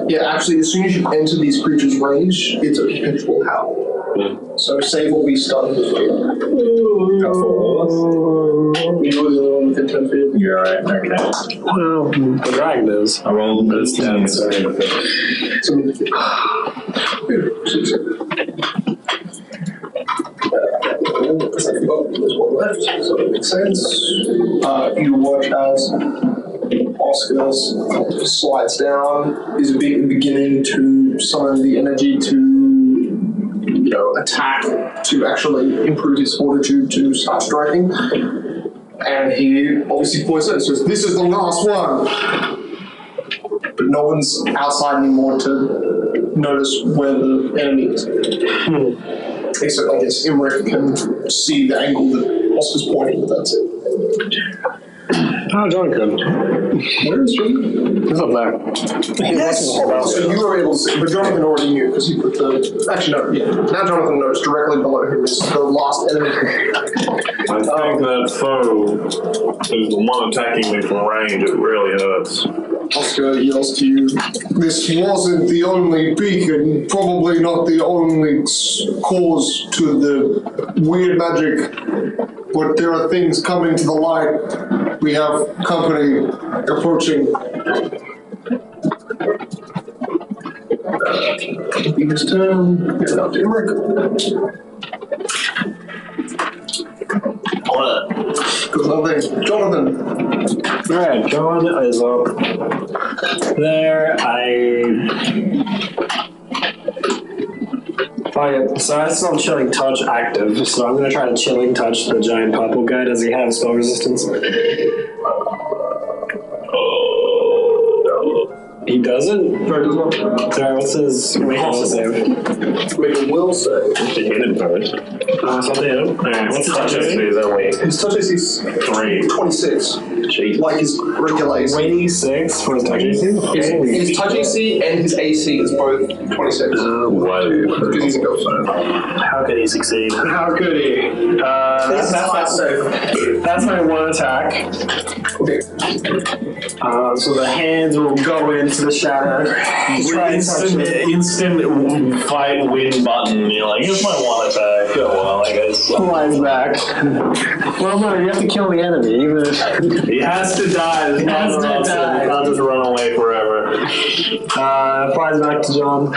Yeah, actually, as soon as you enter these creatures' range, it's a perpetual howl. So save will be stunned as well. You're the only one within 10 feet. You're right, okay. Well, the dragon is. I rolled this down. So there's one left, so it makes sense. You watch as Oscar slides down, is beginning to summon the energy to, attack, to actually improve his fortitude to start striking. And he obviously points out and says, this is the last one! But no one's outside anymore to notice where the enemy is. Except, I guess, Imric can see the angle that Oscar's pointing, but that's it. Oh, John could. Where is he? He's up there. Yes! So you were able to see, but Jonathan already knew because he put the. Actually, no, yeah. Now Jonathan knows directly below him is the last enemy. I think that foe is the one attacking me from range. It really hurts. Oscar yells to you, this wasn't the only beacon, probably not the only cause to the weird magic, but there are things coming to the light. We have company approaching. His turn. Get out to Imric. What? Good nothing. Jonathan. Alright, John is up there. So I still have Chilling Touch active, so I'm going to try to Chilling Touch the giant purple guy. Does he have spell resistance? He doesn't? No, he does not. Sorry, what's his will save? Make a will save. To hit him first. So I'll hit him. Alright, what's his touch AC? Is only His touch AC is 26. Jeez. Like his regular AC. 26 for his touch AC? His touch AC and his AC is both 26. Whoa. Because he's a ghost. How could he succeed? How could he? That's my one attack. Okay. So the hands will go into the shadow. Instant fight win button. You're like, here's my one attack. Oh, well, I guess. Flies back. Well, no, you have to kill the enemy. Even if He has to die. He has to die. He can't just run away forever. flies back to John.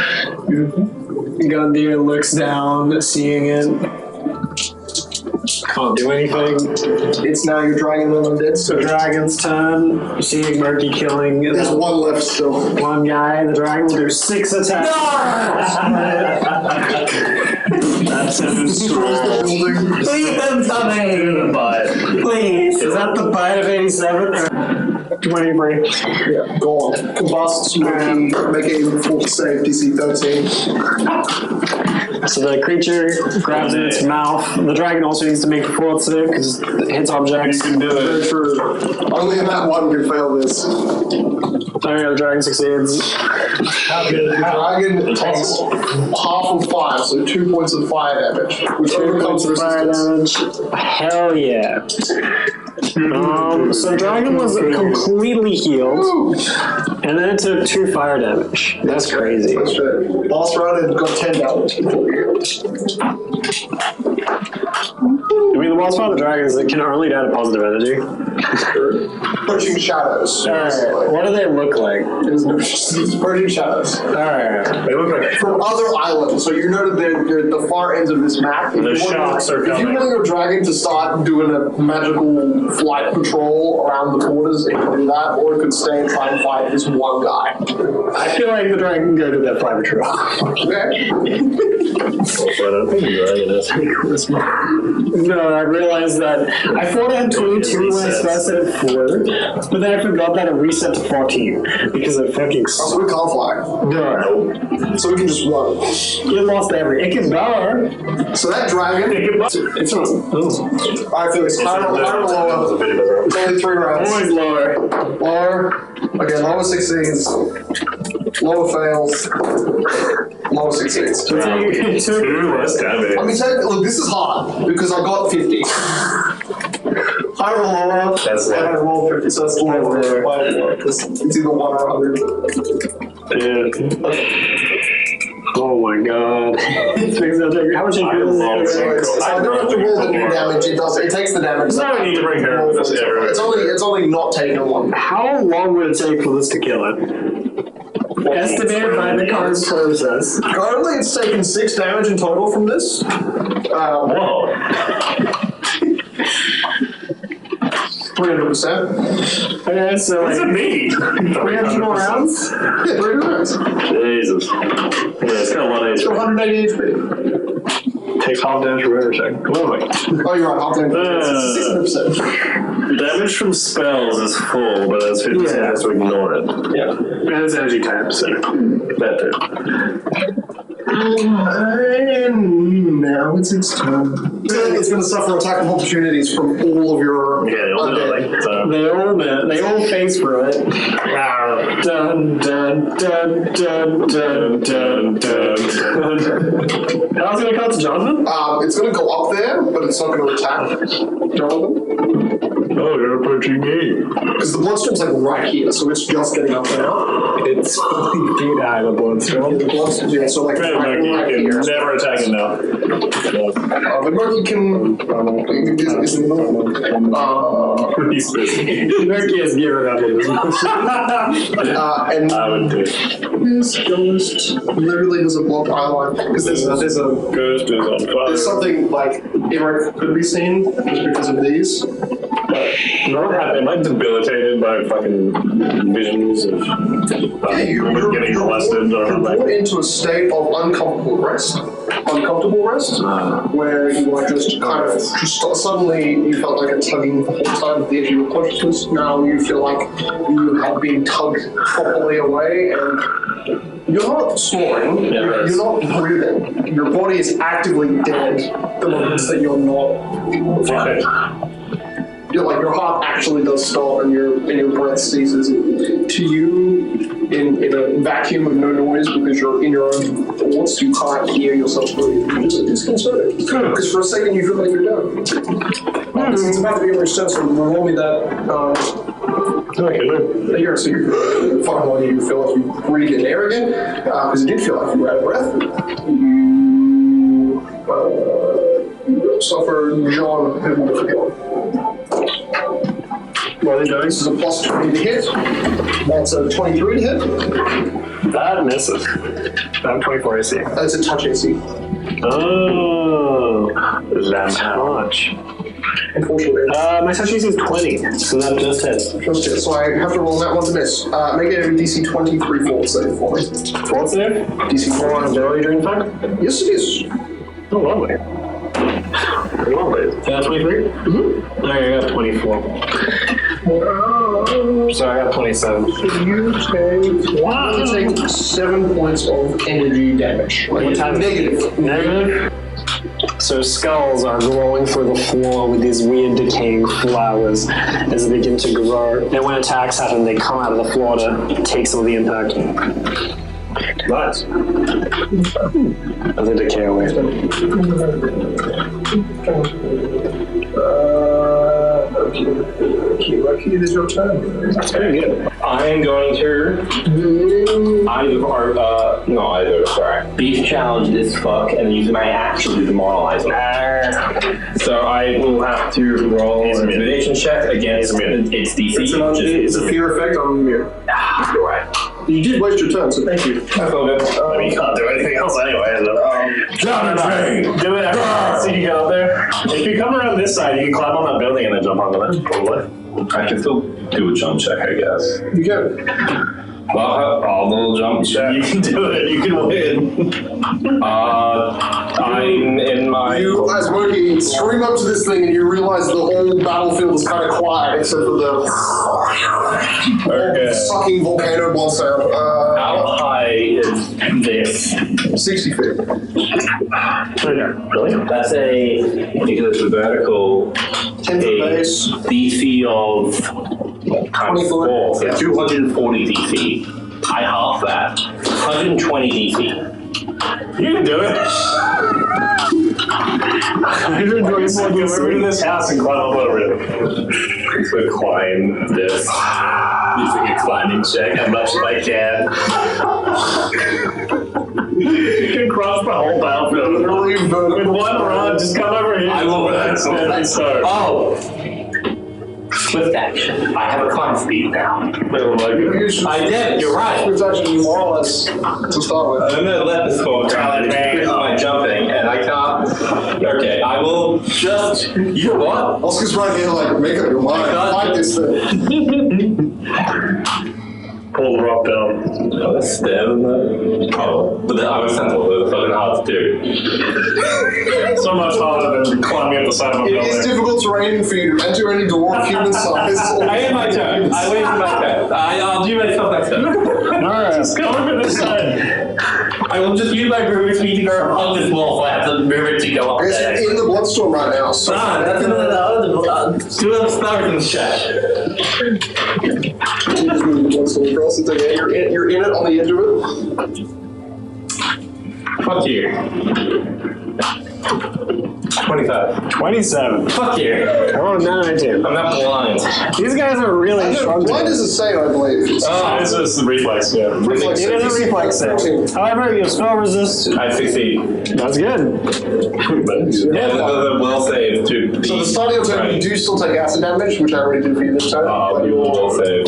Gundir looks down, seeing it. Can't do anything. It's now your dragon and undead. So dragon's turn. Seeing Murky killing There's one left still. one guy. The dragon will do 6 attacks. That's him strong. Please, something. Please. Is that the bite of 87? 23. Yeah, go on. Combusts, make a full save, DC 13. So the creature grabs in its mouth. The dragon also needs to make a forward save because it hits objects. You can do Very it. true. Only in that one can fail this. Alright, the dragon succeeds. The dragon takes half of 5, so 2 points of fire damage, which 2 overcomes points of fire resistance. damage. Hell yeah. So the dragon was completely healed, and then it took 2 fire damage. That's crazy. That's fair. Last round it got 10 damage. It mean, the worst part of the dragon is it can only down to positive energy. Approaching shadows. Alright, what do they look like? It's approaching shadows. Alright. They look like From other islands. So you noted they're the far ends of this map. The sharks are If you coming. want your dragon to start doing a magical flight patrol around the borders, it can do that, or it could stay and try and fight this one guy. I feel like the dragon can go to that fly patrol. Okay. I don't think the dragon is charisma. No, I realized that I thought I had 22 when I first said it 4, but then I forgot that it reset to 14 because it fucking So we can't fly. no. So we can just run. It lost every. It can bar. So that dragon. It's not. I feel it's higher or lower. It's only 3 rounds. Always lower. Lower. Okay, lower succeeds. Lower fails. Lower succeeds. Two less damage. I mean, look, this is hard because I got 50. Higher or lower. That's and I rolled 50, so it's lower. It's either 1 or 100. Yeah. Oh my god. How much So I don't have to roll the new damage. It takes the damage. No need to bring her up. It's only not taken long. How long would it take for this to kill it? Estimated by the card's process. Currently, it's taken 6 damage in total from this. Whoa. 300%. Okay, so What's it mean? 300 more rounds? Yeah, 300 rounds. Jesus. Yeah, it's got a lot of It's HP. 180 HP. Takes half damage for every check. Oh, you're right. Half damage. 600%. Damage from spells is full, but it's 50 cents to ignore it. Yeah. And it's energy type, so. That too. And now it's its turn. It's going to suffer attack of opportunities from all of your. Yeah, they all do it. So. They all face through it. Dun dun dun dun dun dun dun. How's it gonna come to Jonathan? It's going to go up there, but it's not going to attack Jonathan. Oh, you're approaching me. Because the bloodstream's like right here, so it's just getting up there. It's 50 feet high, the bloodstream. The bloodstream, yeah, so like right here. Never attacking now. The monkey can. He's busy. Murky is giving up his. And I would do. this ghost literally has a blocked eye line because there's Ghost is on fire. there's something like Eric could be seen just because of these. Not happy. Am I debilitated by fucking visions of You're getting molested or you're brought something? into a state of uncomfortable rest. Uncomfortable rest, where you are just kind of suddenly you felt like a tugging the whole time at the edge of your consciousness. Now you feel like you have been tugged properly away, and you're not snoring. Yeah, you're not breathing. Your body is actively dead the moments that you're not. Right. You're like your heart actually does stop and your breath ceases. To you, in a vacuum of no noise because you're in your own thoughts, you can't hear yourself breathe. It's disconcerting. Because for a second you feel like you're done. It's about to be your turn, so roll me that. Yeah, so you fucking well, you feel like you breathed in air again, because it did feel like you were out of breath. You suffer John and what are they doing? This is a plus 20 to hit. That's a 23 to hit. That misses. I'm 24 AC. That's a touch AC. Oh, that's touch. Unfortunately. My touch AC is 20, so that just hits. Just hit. So I have to roll that one to miss. Make it a DC 23 forward save for me. What's there? DC 4 On ability during time? Yes, it is. Oh, lovely. Lovely. 23? Mm-hmm. I got 24. So I got 27. You take 7 points of energy damage. What time? Negative. Negative? So skulls are glowing through the floor with these weird decaying flowers as they begin to grow. And when attacks happen, they come out of the floor to take some of the impact. Nice. As they decay away. Okay, Lucky, it is your turn. That's pretty good. I am going to beef challenge this fuck and use my action to demoralize him. So I will have to roll an intimidation check against its DC. It's a fear effect on you. You're right. You did waste your turn, so thank you. I feel good. I mean, you can't do anything else anyway. Jonathan! Do it. See you get up there. If you come around this side, you can climb on that building and then jump onto it. Probably. I can still do a jump check, I guess. You can. Well, I'll little jump check. You can do it. You can win. I'm in my... You, as Moki, stream up to this thing and you realize the whole battlefield is kind of quiet except for the sucking volcano blood sound. How high is this? 60 feet. Really? That's because it's a vertical, 10 foot base. DC of 20 foot. 4, so 240 DC. I half that. 120 DC. You can do it. You're doing something. Come over to this house and climb up over it. So climb this. Using a climbing check as much as I can. You can cross the whole battlefield with one run. Just come over here. I will run. Oh! Swift action. I have a climb speed now. Oh my God. I did, you're right. It's actually more or less to start with. I'm gonna let this go down my jumping, and I can't. Okay, I will just. You know what? Oscar's right here, like, make up your mind. Fight this thing. Pull the rock down. Oh, that's dead, isn't it? Oh, but then I'm a sentinel, so it's fucking hard to do. So much harder than climbing up the side of a It building. is difficult terrain for you to enter any door of human size. I had my turn. I waited for my turn. I'll do myself next time. Alright, just come over this side. I will just use my movement speed to go on this wall, so I have to move it to go up It's there. in the bloodstorm right now. So That's another do a Spartans check. It's like, you're in it on the edge of it. Fuck you. 25. 27. Fuck you. Oh, 19. I'm not blind. These guys are really strong. Blind is a save, I believe. This is the reflex, yeah. Reflex You get a save. reflex save. However, your spell resist. I succeed. That's good. Yeah, the will save too. So the start of your turn, you do still take acid damage, which I already did for you this time. You will save.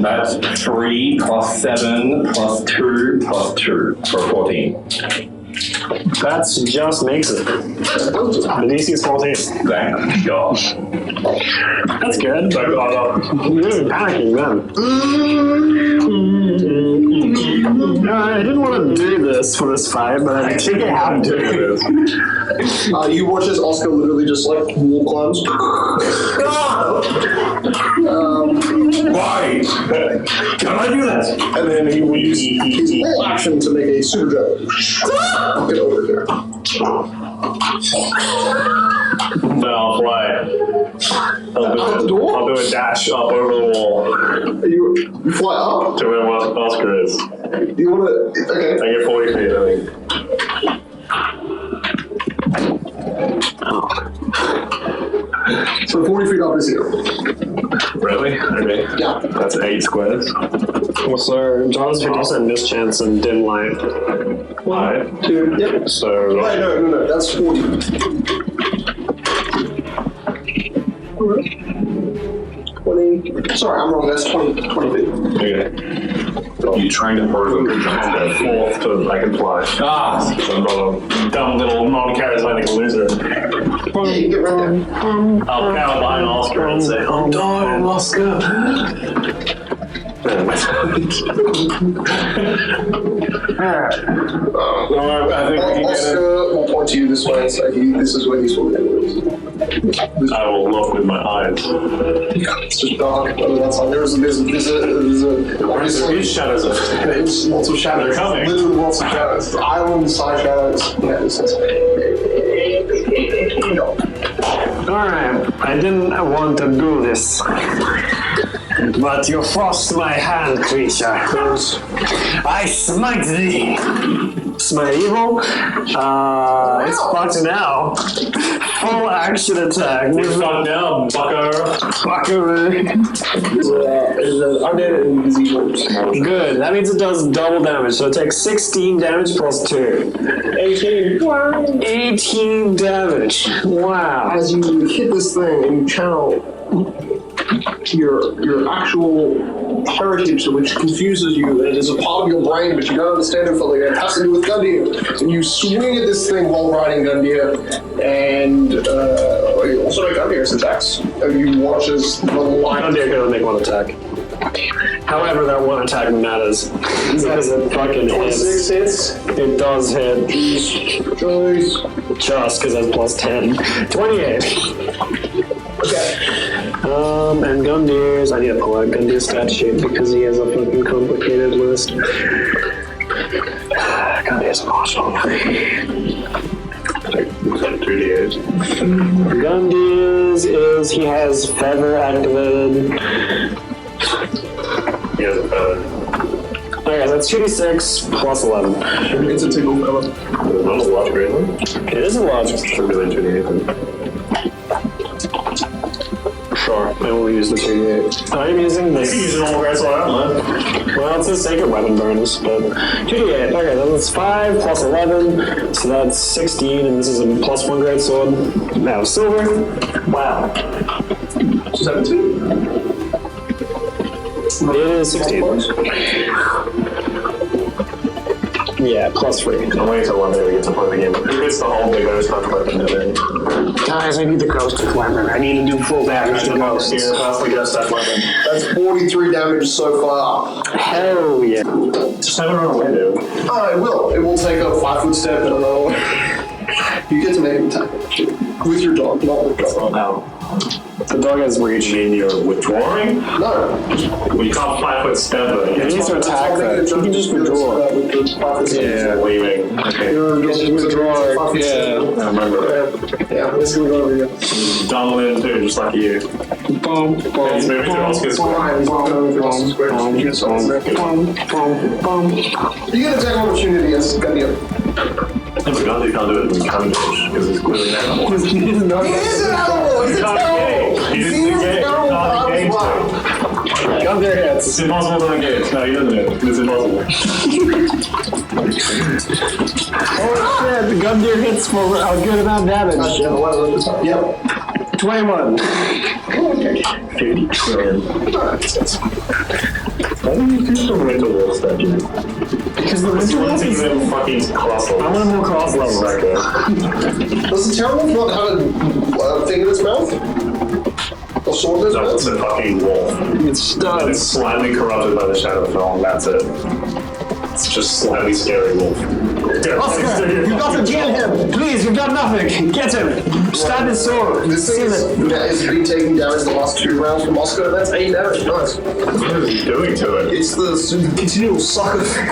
That's 3 plus 7 plus 2 plus 2 for 14. That just makes it. The DC is 14. Thank God. That's good. You're really panicking then. I didn't want to do this for this fight, but I think I have to do this. You watch as Oscar literally just like wall climbs. Why? Can I do that? And then he will use his full action to make a super jump. Get over here. Then I'll fly. Out the door? I'll do a dash up over the wall You fly up? to where Oscar is. You wanna, okay. I get 40 feet, I think. So 40 feet up is here. Really? Okay. Yeah. That's 8 squares. Well, so John's 50% mischance and dim light. 1, 2. Yep. So. Wait, no, that's 40. 20. Sorry, I'm wrong. That's 20 feet. Okay. You trying to hurt them? Fourth to I can fly. Ah! I'm a dumb little non-charismatic loser. Yeah, you can get right there. I'll cower behind Oscar and say, "Oh, darn, Oscar." I think we can get it. Oscar will point to you this way and say, this is where he's swimming. I will look with my eyes. It's just dark. That's like, there's These shadows are. There's lots of shadows. They're coming. Literally lots of shadows. Island side shadows. Yeah, this is. Alright, I didn't want to do this. But you forced my hand, creature. I smite thee. Smite evil. It's fucked now. Full action attack. We're fucked now, bucko. Good. That means it does double damage. So it takes 16 damage plus 2. 18. 18 damage. Wow. As you hit this thing and you channel your actual heritage, which confuses you, it is a part of your brain, but you don't understand it fully. It has to do with Gundyr. And you swing at this thing while riding Gundyr, and also make Gundyr's attacks. And you watch as the line. Gundyr can only make one attack. However, that one attack matters. Because it fucking hits. It does hit. Just because that's plus 10. 28. Okay. And Gundyr's, I need to pull out Gundyr's stat sheet because he has a fucking complicated list. Gundyr's awesome. Gundyr's is, he has Feather activated. He has a feather. Okay, that's 2d6 plus 11. It's a tickle feather. Not a large grade one. It is a large. Should be like 2d8. Sure, I will use the 2d8. I'm using this. You can use a normal great sword, man. Well, it's a sacred weapon bonus, but 2d8. Okay, that's 5 plus 11, so that's 16, and this is a plus 1 great sword. Now silver. Wow. 17. It is 16. Yeah, plus 3. I'm waiting till one day we get to play the game. Who gets the whole big ghost hunter weapon today? Guys, I need the ghost weapon. I need to do full damage to the ghost. Here, pass the ghost that weapon. That's 43 damage so far. Hell yeah. Just have it run away, dude. Oh, it will. It will take a 5-foot step in another way. You get to make an attack. With your dog, not with your dog. Now, The dog has reach. you mean you're withdrawing? No. Well, you can't 5-foot step it. He needs to attack that. He can just withdraw. Yeah, leaving. Okay. Just withdraw. Yeah, I remember that. Yeah, it's gonna go over here. Donald in too, just like you. Boom, boom, He's moving to Oscar's Fine, square. he's not going to Austin Square. You get an attack opportunity as Gundyr. But Gandhi can't do it in Cavendish because he's clearly an animal. He is an animal! He's a terrible! He's He is a terrible animal! Gundyr hits. It's impossible to engage. No, he doesn't do it. It's impossible. Oh shit, Gundyr hits for a good amount of damage. Yep. 21. 50 trillion. Why do you do some mental wolf stuff, dude? Because the winter wolf is... fucking colossal. I want a more cross level. Does the terrible not have a thing in its mouth? A sword in its No, it's mouth? a fucking wolf. It's And stunned. it's slightly corrupted by the Shadow Film, that's it. It's just slightly scary wolf. Oscar, you've got to kill him! Please, you've got nothing! Get him! Stab his sword! This thing is been taking damage the last 2 rounds from Oscar. That's 8 damage. Nice. What is he doing to it? It's the continual sucker thing.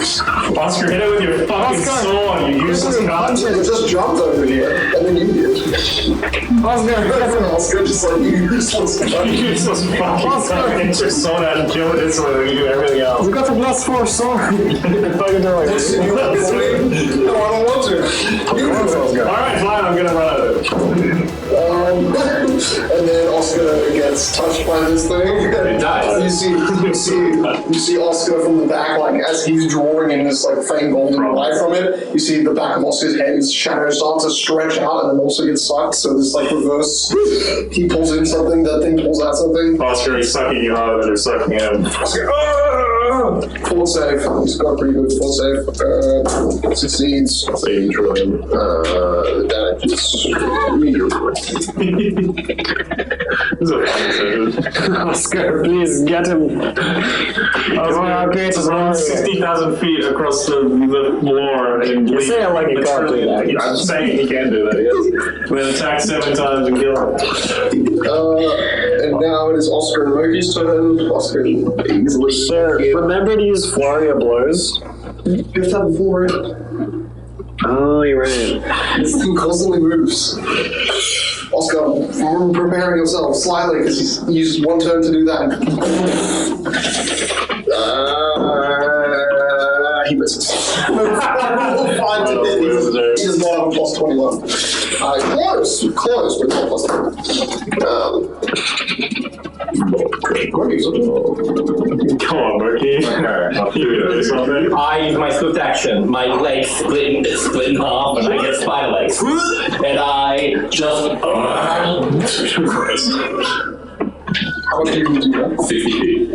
Oscar, hit it with your fucking sword, you useless cunt. It just jumped over here, and then you did. Oscar, Oscar just like, you useless You cunt. useless fucking cunt. Get your sword out and kill it instantly when you do everything else. we've got a plus 4 sword! Fucking do it. Listen, you want to win? No, I don't want to. You want to. Alright, fine, I'm gonna run out of it. And then Oscar gets touched by this thing. It dies. You see Oscar from the back, like as he's drawing in this like faint golden light from it. You see the back of Oscar's head, his shadow starts to stretch out, and then also gets sucked. So this like reverse. He pulls in something, that thing pulls out something. Oscar is sucking you harder than you're sucking him. Oscar, full save. He's got a pretty good full save. Succeeds. That's 80 trillion. The damage is medium. This is a fucking save. Oscar, please, get him! Oscar, run 60,000 feet across the floor and You say it like you can't do that. I'm saying he can do that, yes. Then attack 7 times and kill him. And now it is Oscar and Moki's turn. Oscar easily. Sir, remember to use flurry of blows? You have to have a full round. Oh, you're right. This thing constantly moves. Oscar, preparing yourself slightly because he's used one turn to do that. He misses. 5 to hit. He does not have a plus 21. Close, but not plus 20. Come on, Berkey. I use my swift action. My legs split in half, and I get spider legs. And I just. How much do you do that? 60 feet.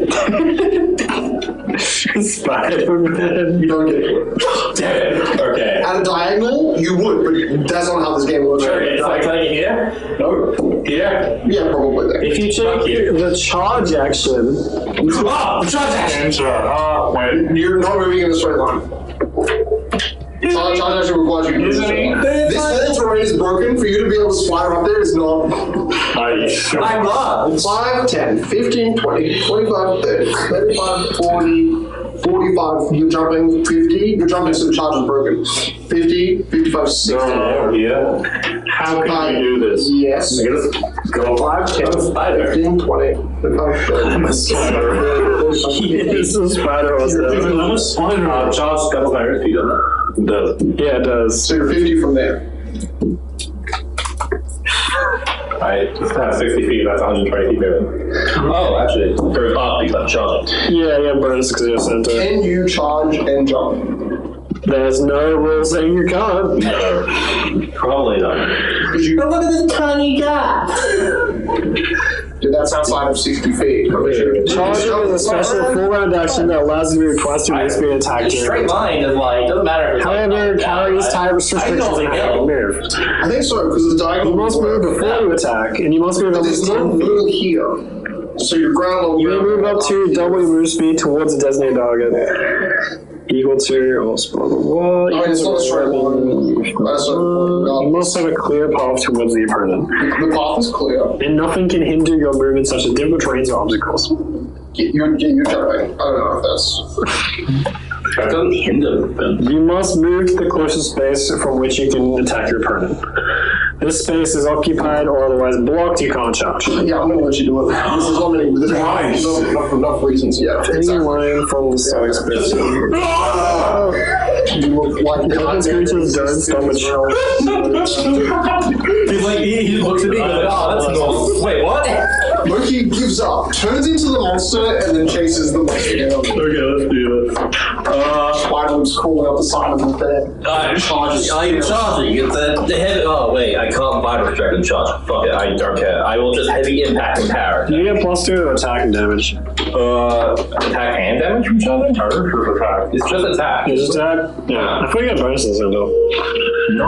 Spider-Man. You don't get it. Damn it. Okay. At a diagonal, you would, but that's not how this game works. Okay, so I can I get here? No. Here? Yeah, probably there. If you check the charge action, Oh, charge action! Wait. You're not moving in a straight line. Charge action requires you to move in a straight line. This whole terrain is broken. For you to be able to spider up there is not. I'm up! 5, 10, 15, 20, 25, 30, 35, 40, 45. You're jumping 50. You're jumping so the charge is broken. 50, 55, 60. Yeah. How can you do this? Yes. Go 5, 10, spider. 15, 20, 25, 30. I'm a spider. it's a spider also. I'm a spider. Charge double fire speed, doesn't it? It does. Yeah, it does. So you're 50 from there. I have 60 feet, that's 120 feet moving. Oh, actually, it goes up because I'm charging. Yeah, yeah, bonus because you're center. Can you charge and jump? There's no rule saying you can't. No. Probably not. But look at this tiny guy! Dude, that's outside of 60 feet. Charging is a special full-round action that allows you to request to use being attacked. Straight line is like, doesn't matter if it's However, like, carries time restrictions and how you move. I think so, because the diagonal. You must move before you attack, and you must move at There's least no 10 feet. middle here. So your ground level. You may move up to double your move speed towards a designated target. Equal to blah, blah, blah. I mean, it's not a straight line. You must have a clear path towards the opponent. The path is clear. And nothing can hinder your movement such as difficult terrains or obstacles. You're jumping. I don't know if that's. That doesn't hinder them. You must move to the closest space from which you can attack your opponent. This space is occupied or otherwise blocked, you can't charge. Yeah, I'm gonna let you do it. This is not many. There's enough reasons. Yeah. Any line from the starting space. You look like These creatures don't stomach. He's like, he looks at me and goes, oh, that's normal. Wait, what? Loki gives up, turns into the monster, and then chases the monster down. Okay, let's do this. Spider-Man's crawling up the side of the bed. I'm charging. It's the heavy. Oh, wait, I can't vital strike and charge. Fuck it, I don't care. I will just heavy impact and power. You get +2 to attack and damage. Attack and damage from charging? Attack. It's just attack. You just attack? Yeah. I thought you got bonuses in though. No.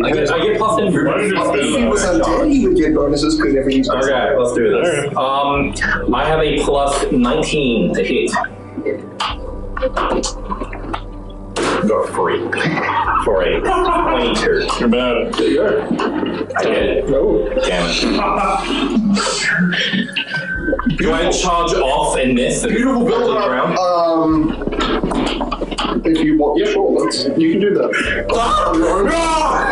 I get +10 for If he was undead, he would get bonuses because everything's Okay, let's do this. I have a +19 to hit. Go free. For a 22. You're bad. There you go. I did it. Oh, damn it. Do I charge off and miss? Beautiful build up. If you want, yeah, sure. You can do that.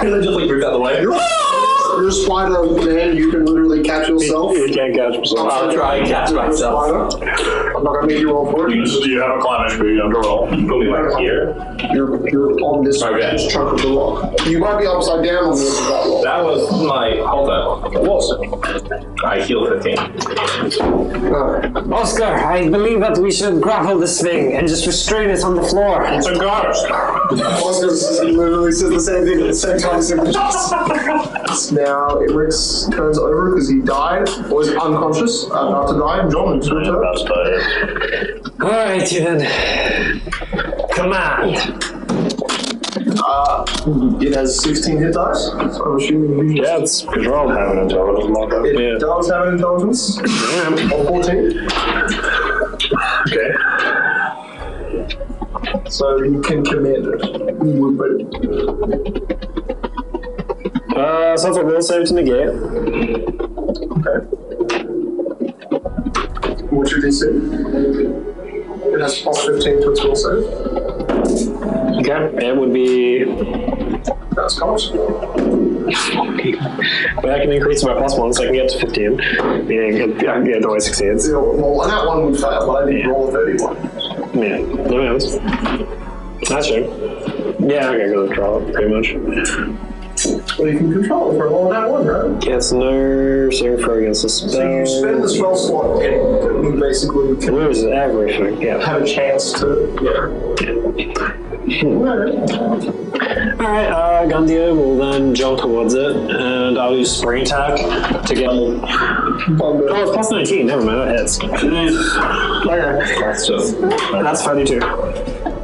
And then just like move out the way. You're a spider man. You can literally catch yourself. You can't catch yourself. I'll try and catch myself. I'm not gonna make you roll for it. You have a climb HP, you have to roll. Put me right here. You're on this Okay. chunk of the rock. You might be upside down on the edge of that rock. That was my. Hold on. It was. I heal 15. Oscar, I believe that we should grapple this thing and just restrain it on the floor. It's a ghost. Oscar literally said the same thing at the same time. Now, Rick's turns over because he died, or was unconscious, about to die. John, it's your turn. That's tired. Alright, then. Command. It has 16 hit dice, so I'm assuming you Yeah, it's controlled having intelligence model. It does have an intelligence. Yeah. Or 14. Okay. So you can command it. So it's a will save to negate. Okay. What's your DC? It has plus 15 to its will save. Okay, it would be. That's close. But I can increase it by +1, so I can get to 15. Meaning it always succeeds. Yeah, well, and that one would fail, but I need to roll a 31. Yeah, no matters. That's true. Yeah, okay, go control it, pretty much. Well, you can control it for all that one, right? Gets no saving throw against the spell. So you spend the spell slot and you basically can lose everything, yeah. have a chance to, Alright, Gandia will then jump towards it, and I'll use spring attack to get. Oh, it's plus 19, never mind, that hits. Okay. That's 32.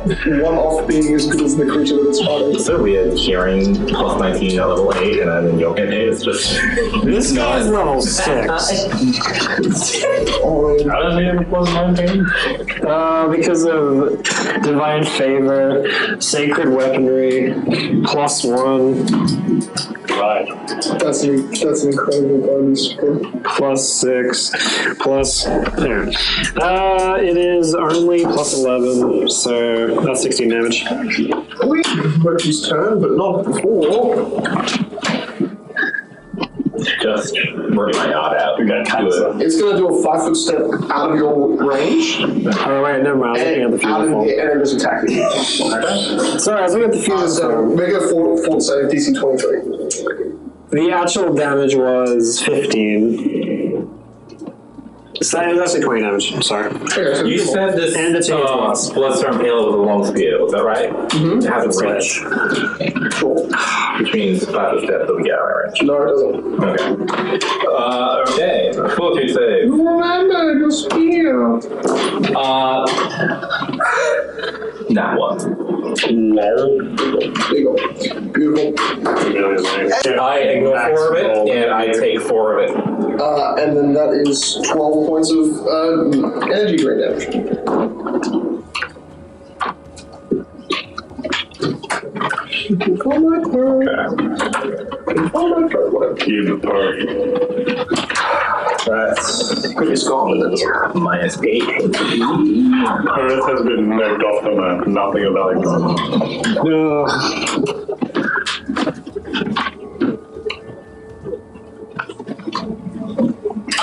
one off being as good as the creature that it's fighting. It's so weird hearing plus 19 at level 8 and then you'll get 8. It's just. This guy's level 6. How does he have plus 19? Because of Divine Favor, Sacred Weaponry, +1. Right. That's an incredible bonus. +6, plus. There. It is only +11, so that's 16 damage. Murphy's turn, but not before. Just work my yard out. We gotta do it. It's going to do a 5-foot step out of your range. Oh, wait, never mind. I was looking at the And out of fusion. the and just attack you. Sorry, I was looking at the fusion. So make a fort save DC 23. The actual damage was 15. So it was actually 20 damage. I'm sorry. Okay, so You said this And the change was. Bloodstorm Hail with a long spear, was that right? Mm-hmm. It has a range. Sure. Which means 5 step that we get our range. No, it doesn't. Okay. Okay. Fortitude save. Remember your spear. That one. There you go. Beautiful. I ignore 4 of it, and I take 4 of it. And then that is 12 points of energy drain damage. Control my turn. Whatever. Keep the party. That's Could be Scotland then as well. -8. Earth has been knocked off the map. Nothing about it.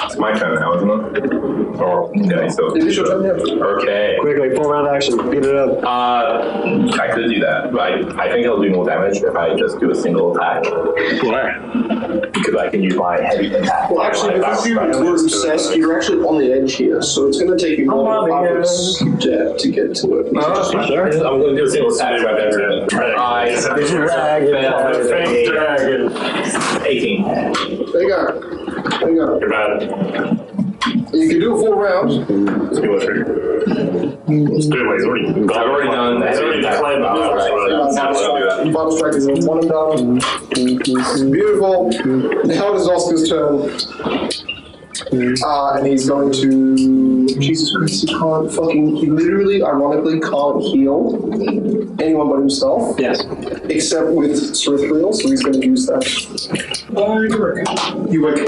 It's my turn now, isn't it? Or, yeah, so. It is your turn now. Okay. Quickly, full round action. Beat it up. I could do that, but I think it'll do more damage if I just do a single attack. Why? Because I can use my heavy attack. Well, actually, because you were obsessed, you're actually on the edge here, so it's going to take you more than 5 foot step to get to it. Sure. I'm going to do a single attack if I better it. Dragon. 18. There you go. There you go. You're bad. You can do a full round. Let's do it. Let's do it. I've already done that. It's already declared that. Vital Strike is a one and done. Beautiful. Now it is Oscar's turn. And he's going to... Jesus Christ, he literally, ironically, can't heal anyone but himself. Yes. Except with Cerestrial, so he's going to use that. You wake.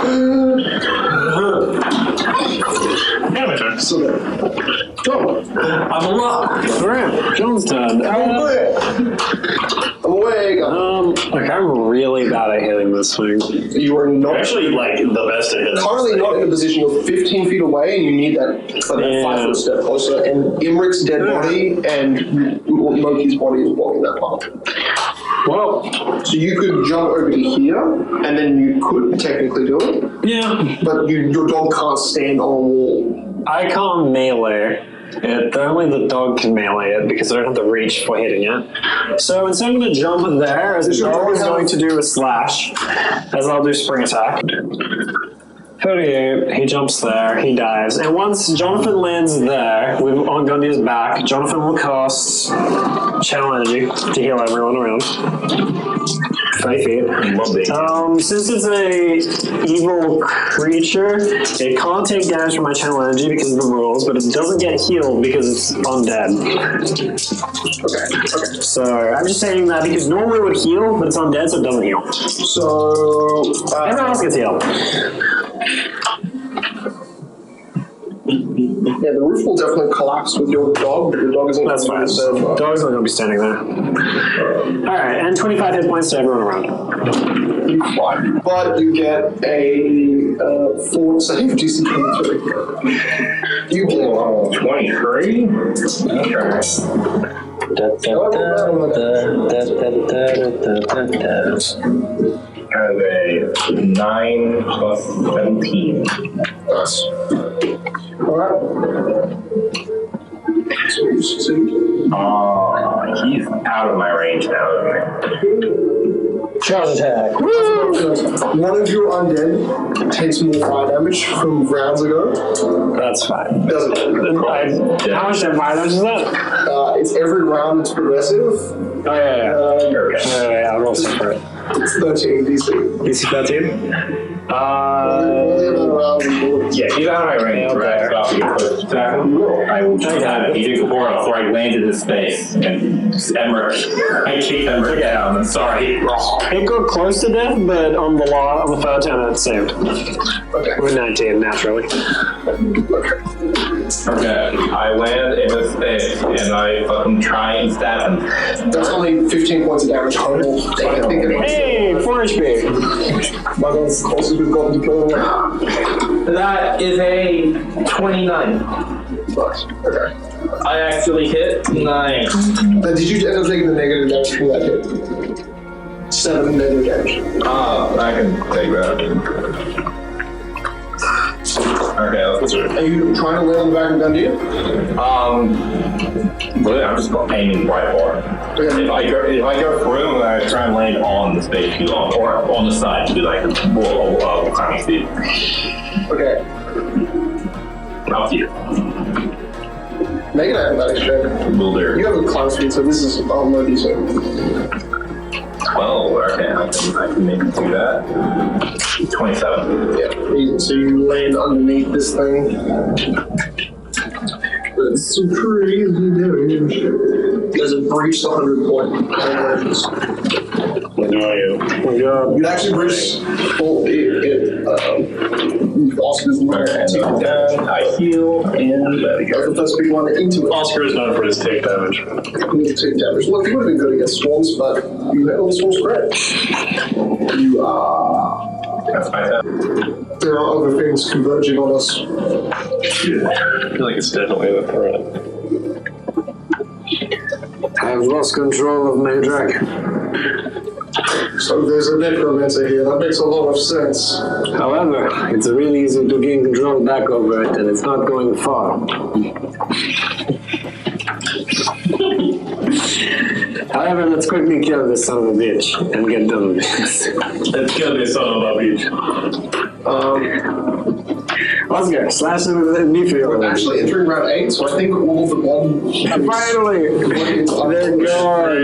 Yeah, my turn. So there. John. I'm alive. Alright, John's turn. I'm away. Like, I'm really bad at hitting this thing. You are not Actually, like, the best at it. currently not in a position. You're 15 feet away, and you need that 5 foot step closer. And Imric's dead body and Loki's body is blocking that path. Well, So you could jump over to here, and then you could technically do it. yeah. But your dog can't stand on a wall. I can't melee it. Only the dog can melee it because I don't have the reach for hitting it. So instead I'm going to jump there as the dog is going to do a slash, as I'll do spring attack. 38, he jumps there, he dives. And once Jonathan lands there, with on Gundy's back, Jonathan will cast Channel Energy to heal everyone around. 5 feet. Since it's a evil creature, it can't take damage from my Channel Energy because of the rules, but it doesn't get healed because it's undead. Okay. So I'm just saying that because normally it would heal, but it's undead, so it doesn't heal. So Everyone else gets healed. yeah, the roof will definitely collapse with your dog, but your dog isn't. That's fine. The dog's not going to be standing there. Alright, and 25 hit points to everyone around. But you get a 4 save DC 23. You get 23? Okay. Have a 9 plus 17. Nice. Alright. He's out of my range now, isn't Charge attack. One of your undead takes more fire damage from rounds ago. That's fine. Doesn't How much fire damage is that? it's every round it's progressive. Oh, yeah. I'll roll separate. It's 13 DC. DC 13? Yeah, he's out of my range. Right, so I'll get close to tackle. I will try that. He took a four before I landed in space. And Emmerich, I kicked Emmerich down. I'm sorry. It got close to death, but on the third turn it saved. Okay. With 19, naturally. Okay, I land in the space and I fucking try and stab him. That's only 15 points of damage total. Hey, 4 HP. My God's the closest we've gotten to killing him. That is a 29. Nice. Okay. I actually hit 9. Then did you end up taking the negative damage from that hit? 7 negative damage. I can take that. Okay, let's do it. Are you trying to land on the back of Gundy? Really, I'm just aiming right for it. Okay. If I go through, I try and land on the space too long, or on the side to be like more climbing speed. Okay. Up to you. Make an acrobatics check. Will do. You have a climb speed, so this is no decent. 12. Okay, I can maybe do that. 27. Yeah, easy. So you land underneath this thing. That's some crazy damage. There's a breach 100 point. You actually breach Oscar's And I heal, and there we go. the first big one into it. Oscar is known for his take damage. Take damage. Look, you would have been good against swarms, but you had all the swarms spread. You are. That's my turn. There are other things converging on us. I feel like it's definitely the threat. I've lost control of my drag. So there's a necromancer here. That makes a lot of sense. However, it's really easy to gain control back over it, and it's not going far. However, let's quickly kill this son of a bitch and get done with this. Let's kill this son of a bitch. Oscar, slash him with me for your Actually entering round 8, so I think all of the blood. Finally! They're gone!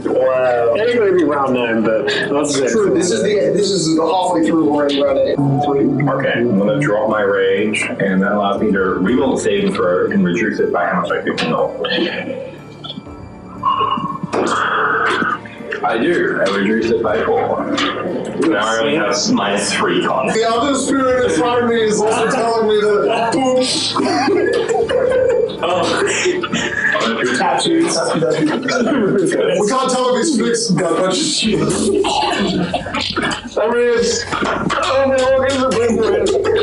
Wow. It's going to be round 9, but let's see. True, this is the halfway through we're in round 8. Okay, I'm gonna drop my rage, and that allows me to reroll the saving throw and reduce it by how much I can roll. I do. I reduce it by 4. Now I only have -3 con. The other spirit in front of me is also telling me that. Tattoos. We can't tell if he's fixed that much shit. There it is! Oh, no,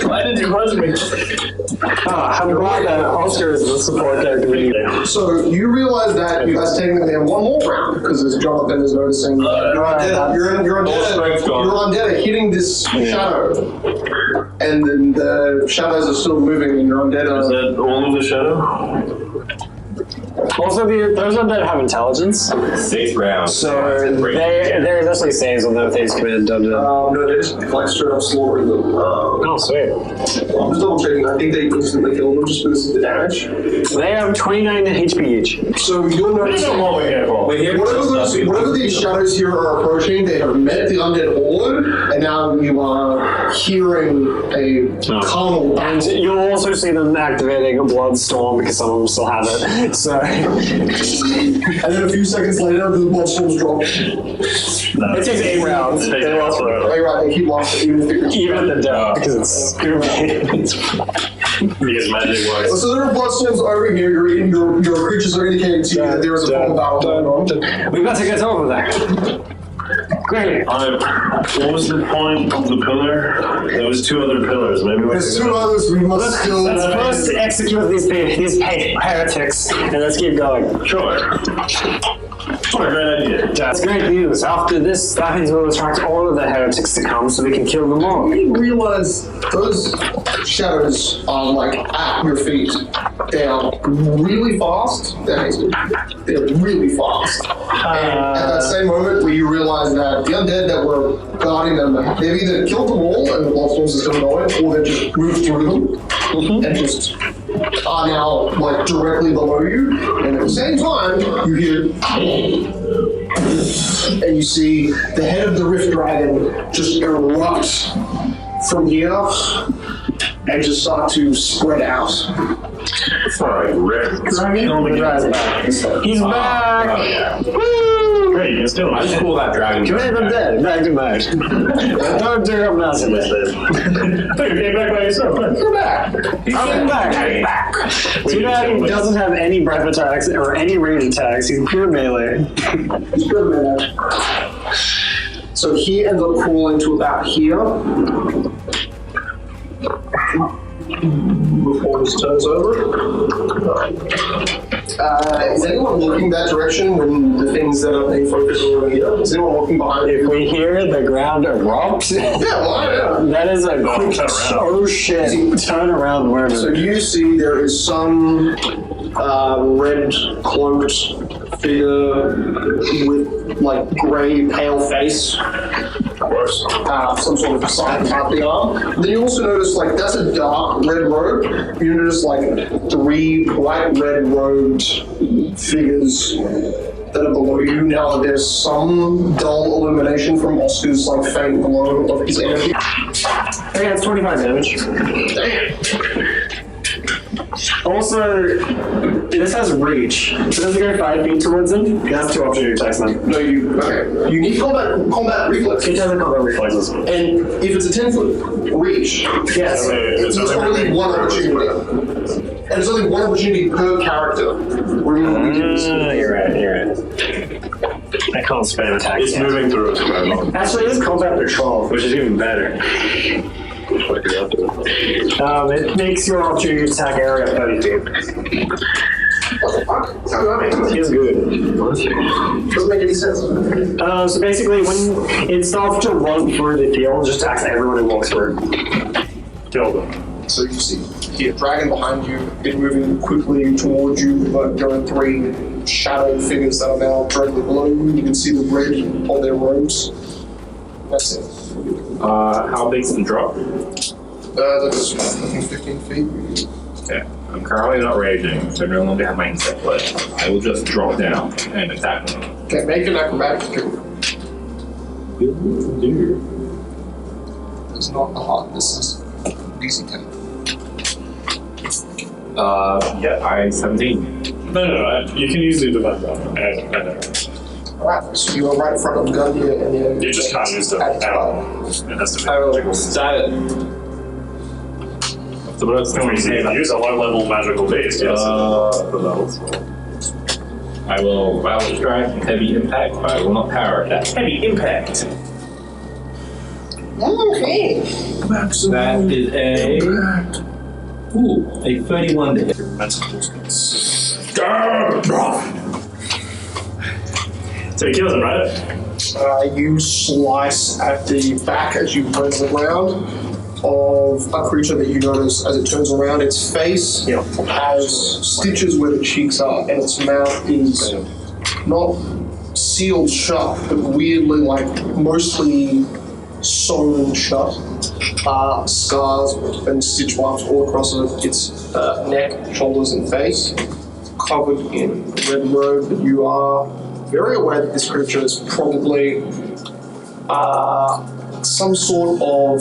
Why did you buzz me? I'm glad that Oscar is the support character we need. So you realize that you guys taking them in one more round because as Jonathan is noticing, you're undead are hitting this shadow, and then the shadows are still moving, and you're undead. Is that all of the shadow? Also, those undead have intelligence, 6 rounds. so they're essentially saves on their things command dungeon. No, they just like straight up slaughtering them. Oh, sweet. I'm just double checking. I think they instantly kill them just because of the damage. They have 29 HP each. So you'll notice whatever these shadows here are approaching, they have met the undead horde, and now you are hearing a carnal And you'll also see them activating a blood storm because some of them still have it. So And then a few seconds later, the bloodstorms drop. It takes 8 rounds. They last forever. Right, they keep lasting Even at the death, because it's Because magic works. So there are bloodstorms over here. Your creatures are indicating to you that there is a full battle going on. We've got to get over there. Great. What was the point of the pillar? There was 2 other pillars. Maybe we There's 2 others we must still. Let's first execute these heretics, and let's keep going. Sure. What a great idea. That's great news. After this, that means we'll attract all of the heretics to come so we can kill them all. You realize those shadows are like at your feet. They are really fast. They're really fast. And at that same moment where you realize that the undead that were guarding them, they've either killed them all and the bloodstorms are still going, or they just moved through them and just are now like directly below you. And at the same time, you hear and you see the head of the Rift Dragon just erupt from here and just start to spread out. For a Rift Dragon? He's back! Woo! Great, you can still. I just call that dragon. Command them dead. Back to back. Don't do up nothing with this. I thought you came back by yourself. Come back! I'm back. Too bad he doesn't have any breath attacks or any range attacks. He's pure melee. He's good, man. So he ends up crawling to about here. Before his turns over. Is anyone looking that direction when the things that are being focused are over here? Is anyone looking behind you? If we hear the ground erupt, Yeah, well, that is a quick oh shit turn around word. So you see there is some red cloaked figure with like grey pale face. Of course. Some sort of sign up the arm. Then you also notice like that's a dark red robe. You notice like 3 bright red robed figures that are below you. Now there's some dull illumination from Oscar's like faint glow of his energy. Okay, that's 25 damage. Damn. Also, this has reach. So does it go 5 feet towards him? You have 2 opportunity attacks then. No, you need combat reflex. It doesn't combat reflexes. And if it's a 10-foot reach, Yes. it's only one opportunity. And it's only one opportunity per character. You're right. I can't spend attack. It's moving through us. Actually, it's combat patrol, which is even better. It makes your opportunity attack area 30 feet. What the fuck? Feels good. Doesn't make any sense. So basically, when it starts to run through the field, it just attacks everyone who walks through. Kill them. So you see a dragon behind you, it's moving quickly towards you, but there are 3 shadow figures that are now directly below you. You can see the red on their robes. That's it. How big's the drop? That's 15 feet. Okay. I'm currently not raging, so I no longer have my insect but I will just drop down and attack them. Okay, make an acrobatics check. It's not a hard, this is DC 10. I 17. No, you can use the divine bomb. I know. Alright, so you are right in front of the gun here, and then You just can't use the arrow. It has to be. I will stat it. So what's the You can use a low-level magical beast, yes. the levels. I will Battle Strike and Heavy Impact, but I will not power attack. Heavy Impact! okay. That is a 31 to hit. So he kills him, right? You slice at the back as you turn around of a creature that you notice as it turns around. Its face has stitches where the cheeks are, and its mouth is not sealed shut, but weirdly like mostly sewn shut. Scars and stitch marks all across its neck, shoulders, and face, covered in red robe. But you are very aware that this creature is probably some sort of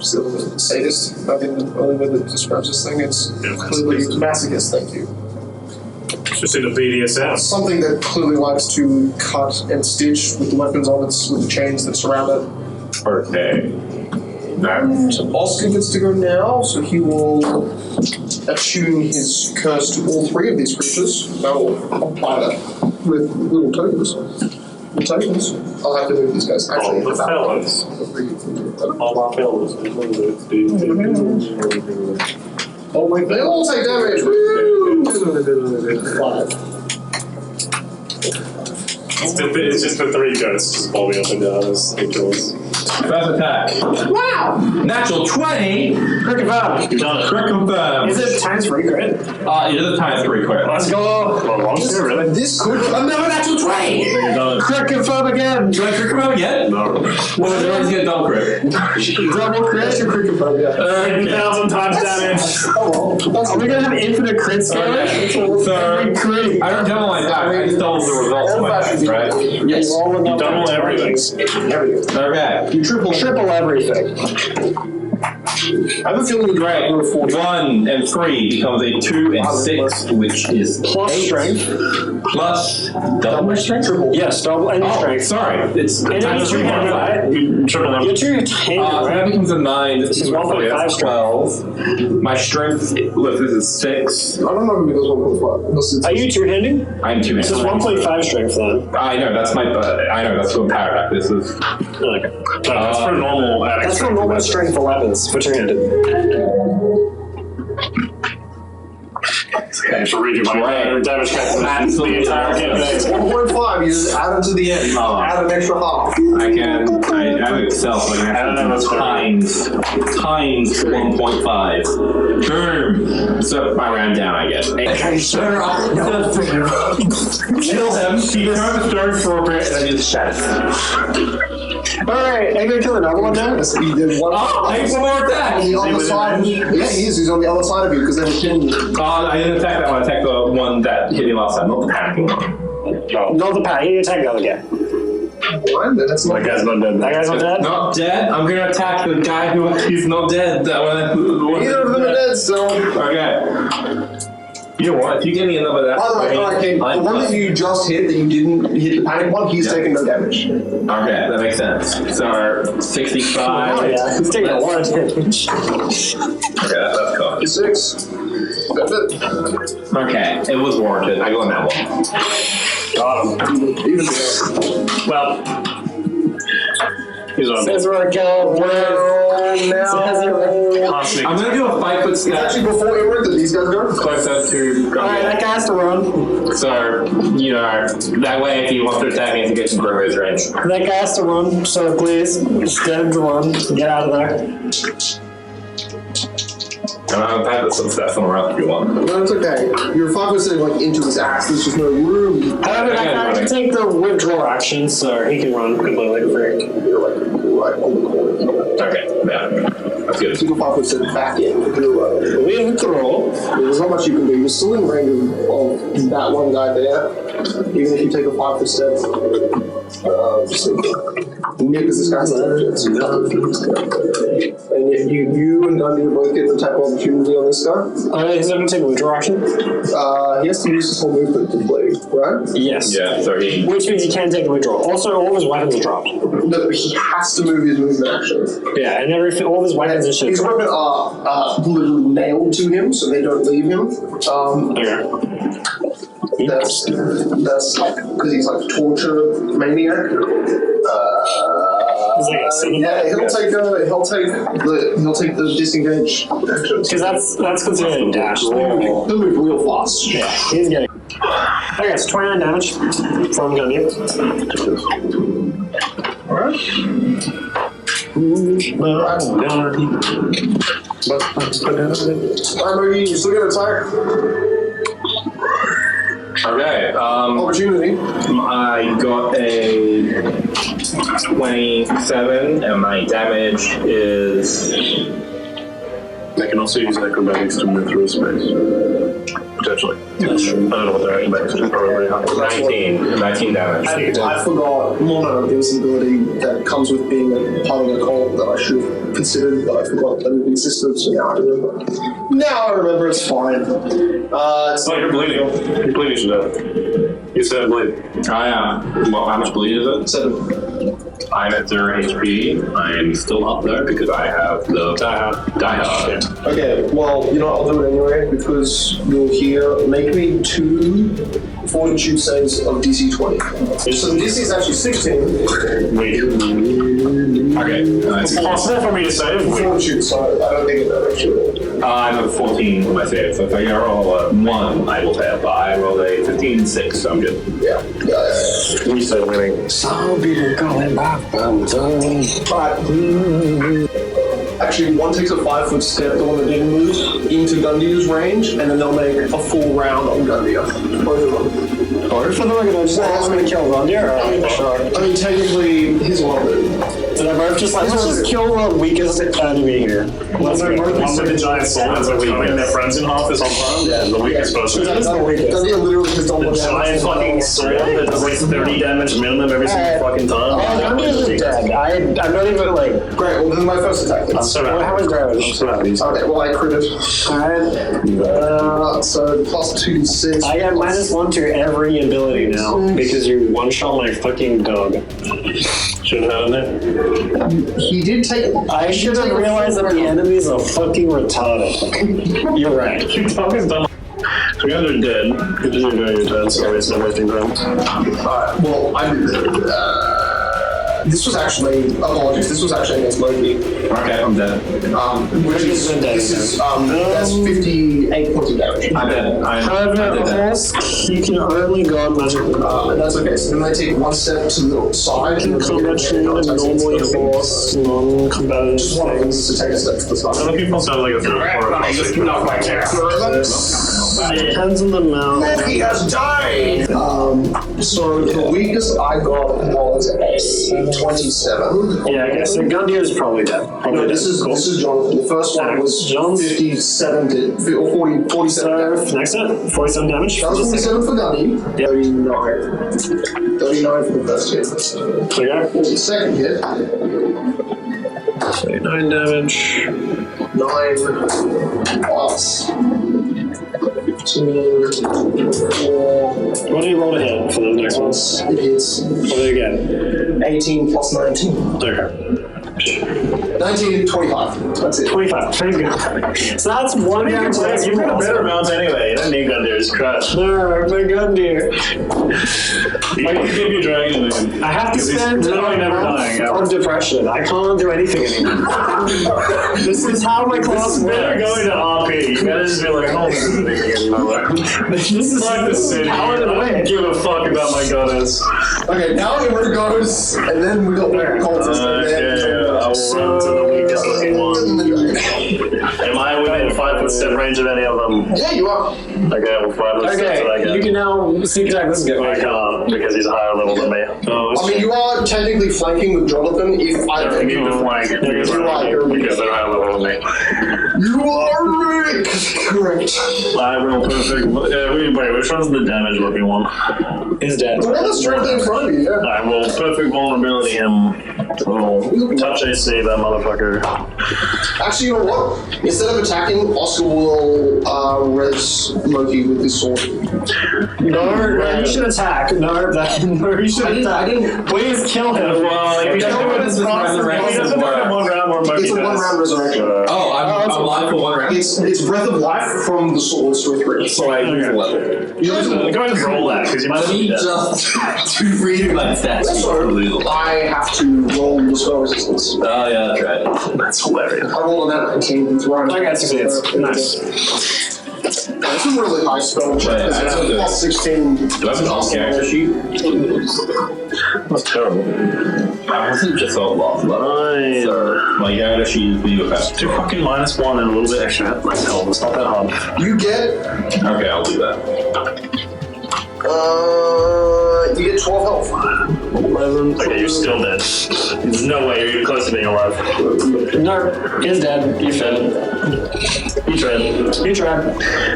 sadist. I think the only way that describes this thing is clearly masochist. Thank you. It's just in the BDSM. Something that clearly likes to cut and stitch with the weapons on it, with the chains that surround it. Okay. Now, So Oscar gets to go now, so he will attune his curse to all three of these creatures. I will apply that with little tokens. I'll have to move these guys. Actually, the fellas. All my fellas. Oh wait, they all take damage. Woo! 5. It's just the 3 ghosts just bobbing up and down as it goes. first attack. Wow! Natural 20. Crit confirmed. You've done it. Crit confirmed. Is it times 3 crit? It is a times 3 crit. Let's go. Yeah, really? This could another natural 20! You've done it. Crit confirm again. Do I crit confirm again? No. Well, then let's get double crit. Double crit. Your crit confirm, yeah. 10,000 times damage. Oh well. Are we gonna have infinite crit scaling? So, Every crit. I don't double my dice. I double the results of my dice, right? Yes. You double everything. Everything. Okay. You triple Everything. I have a feeling you're Great. 1 and 3 becomes a 2 and 6, which is Plus 8. strength. Plus double strength. Yes, double any Oh, strength. sorry. It's And then times you 3 two-handed, modified. right? You triple You're them. two-handed, So that right? becomes a 9. This is 1.5 12. My strength, look, this is 6. I don't know if it goes 1.5. Are you two-handed? I'm 2 This is 1.5 strength then. I know, that's my, I know, that's from power attack. This is, Okay. No, that's for normal adding That's for strength. normal strength for weapons, for two-handed. Okay, so read your damage calculation. The entire campaign. 1.5, you just add it to the end. Add an extra half. I have Excel, so I can actually times 1.5. Boom! So I ran down, I guess. Okay, sir, kill him. He turned the stern appropriate, and then he just shot. Alright, are you gonna kill another one now? Yes, he did one. Oh, I one more attack! On the other side. Yeah, he is. He's on the other side of you because they were pinned. I didn't attack that one. I attacked the one that hit me last time, not the panicking one. Not the pack, you attack the other guy. One, then that's That guy's not dead. That guy's not dead? Not dead? I'm gonna attack the guy who is not dead. That one. Neither of them are dead, so. Okay. You know what? If you give me another that. By the way, okay, the one that you just hit, that you didn't hit the panic one, he's taking no damage. Okay, that makes sense. So 65. Oh yeah, he's taking a lot of damage. Okay, that's cool. 6. That's it. Okay, it was warranted. I go on that one. Got him. Even Well, he's on. Says we're going Constantly. I'm gonna do a 5-foot It's step actually before Eric that these guys go. closer to. Alright, that guy has to run. So, you know, that way if he wants to attack me, he can get some his range. That guy has to run, so please, just get him to run. Get out of there. And I'll have some stuff on around if you want. No, it's okay. You're 5 foot sitting like into his axe. There's just no room. However, that guy can take the withdraw action, so he can run completely free. You're like right on the corner. Okay, yeah. That's good. So you're 5 foot sitting back in. You're Withdraw. There's not much you can do. You're still in range of that one guy there. Even if you take a 5 foot step. Just think. Yeah, because this guy's not object. And if you and Dundee are both getting an attack opportunity on this guy, He's not going to take a withdraw action? he has to use his whole movement to play, right? Yes. Yeah, so he. Which means he can take a withdraw. Also, all of his weapons are dropped. No, he has to move his movement action. Yeah, and all of his weapons and shit. His weapons are literally nailed to him, so they don't leave him. Okay. That's like because he's like a torture maniac. He's like a cinema. Yeah, he'll take the disengage action. Because that's considered a dash. He'll move real fast. Yeah, he's getting. Okay, so 29 damage from Gundy. Alright. Alright, you still get an attack. Okay, Opportunity. I got a 27, and my damage is. They can also use acrobatics to move through a space. Potentially. I don't know what their activation is, probably 19 damage. I forgot. Well, no, there was an ability that comes with being a part of a cult that I should have considered, but I forgot that it existed, so now I remember. Now I remember, it's fine. Oh, you're bleeding. You're bleeding to death. You said bleed. I am. Well, how much bleed is it? 7. I'm at 0 HP. I'm still up there because I have the die hard. Okay, well, you know what, I'll do it anyway, because you're here. Make me 2 fortitude saves of DC 20. So the DC is actually 16. Wait. Okay. It's possible for me to save? Wait. Fortitude, so I don't think it's actually. I have a 14 for my save, so if I roll a 1, I will fail, but I rolled a 15 and 6, so I'm good. Yeah. We said winning. Some people going back from Actually, one takes a 5-foot step, the one that didn't move, into Gundy's range, and then they'll make a full round on Gundy. Both of them. Or for the regular, just ask me to kill Gundy, I mean, technically, his one move. So they're both just like, let's just kill the weakest enemy here. One with the giant sword that's like cutting their friends in half this whole time? Yeah, the weakest person. That is the weakest. Gundy literally just don't The look giant fucking sword that does like 30 damage minimum every single fucking time. Gundy isn't dead. I'm not even like... Great, well, this is my first attack. I'm so happy. How much damage? I'm so happy. Okay, well, I critted. Alright. So, plus 2d6. I got -1 to every ability now because you one-shot my fucking dog. Should have had it. He did take. I should have realized that the enemies are fucking retarded. You're right. Your dog is done. So you guys are dead. Good to see you doing your turn, so it's not wasting time. Well, this was actually, apologies, this was actually against Loki. Okay, I'm dead. Which is, that's 58 points of damage. I'm dead. However, you can only guard magic. And that's okay, so then they take 1 step to the side. And Combat trained and normally horse, non-combative. Just one of them needs to take a step to the I'm side. looking for something like a 3 or a Just knock my character. Depends on the amount. He has died! So the weakest I got was a 27. Yeah, I guess the Gundy is probably dead. No, this is Jonathan. The first one was John's 57 or 47 So, damage. next turn, 47 damage. That was 47 for Gundy. 39. 39 for the first hit. Clear. The second hit, 39 damage. 9 plus 15, 4. What do you roll to hit for the next one? It hits What do you get? 18 plus 19. Okay. 19, 25. That's it. 25. Very good. So that's one round. You've got a better amount anyway. You don't need Gundyrs. Crush. No, my Gundy. I can give you Dragon then. I have to Because he's spend literally never a dying. month of depression. I can't do anything anymore. This is how my class Better works. going to RP. You better just be like, oh, this is getting nowhere. This is Like the city. how I it don't went. give a fuck about my goddess. Okay, now everyone goes, and then we got the cultist. Okay, I will run to the weakest looking one. Am I within 5 foot step range of any of them? Yeah, you are. Okay, well, 5 foot steps that I Okay, get. you can now sneak attack this guy. I can't because he's a higher level than me. Oh, I mean, you are technically flanking with Jonathan if I I need to flank because You're right. they're higher level than me. You are right. Correct. I roll perfect. Wait, which one's the damage looking one? He's dead. The one that's directly in front of you, yeah. I roll perfect vulnerability him. Oh, touch AC, that motherfucker. Actually, you know what? Instead of attacking, Oscar will res Loki with his sword. No, you should attack. No, you should attack. Please kill him. Well, if he doesn't do it as possible, if he doesn't do it in 1 round, more It's a 1-round resurrection. Oh, I'm alive for 1 round. It's breath of life from the sword to 3. So I use 11. You lose Go ahead and roll that, because you might Let me need that. just to read my stats. Also, I have to roll the spell resistance. Oh yeah, that's right. That's hilarious. I rolled on that 19 with Ryan. I got succeeds. Nice. It's a really high spell check. It's a plus 16. Do I have an all character sheet? That's terrible. I wasn't just so lost. Fine. So, my character sheet is the effect. Do fucking -1 and a little bit extra hit myself. It's not that hard. You get, Okay, I'll do that. you get 12 health. doesn't. Okay, you're still dead. There's no way you're even close to being alive. No, he's dead. You fed him. You tried. You tried.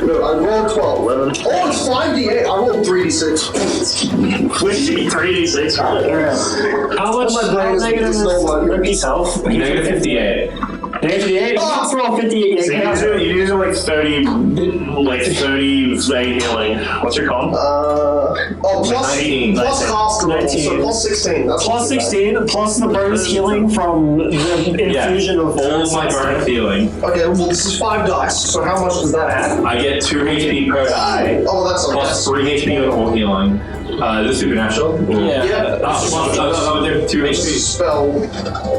No, I rolled 12. 11. Oh, it's 5d8. I rolled 3d6. Which 3d6? How much My brain is negative is so Rippy's health? Negative 58. Negative 58? Let's roll 58. So you're using like 30 healing. What's your con? Plus 19. cast roll, 19. so plus 16. That's Plus 16, plus the bonus healing from the infusion of all my burn healing. Okay, well this is 5 dice, so how much does that add? I get 2 HP per die, Oh, that's okay. plus 3 HP on all healing. Is this supernatural? Yeah. Yeah, They're 2 it's a HP. spell.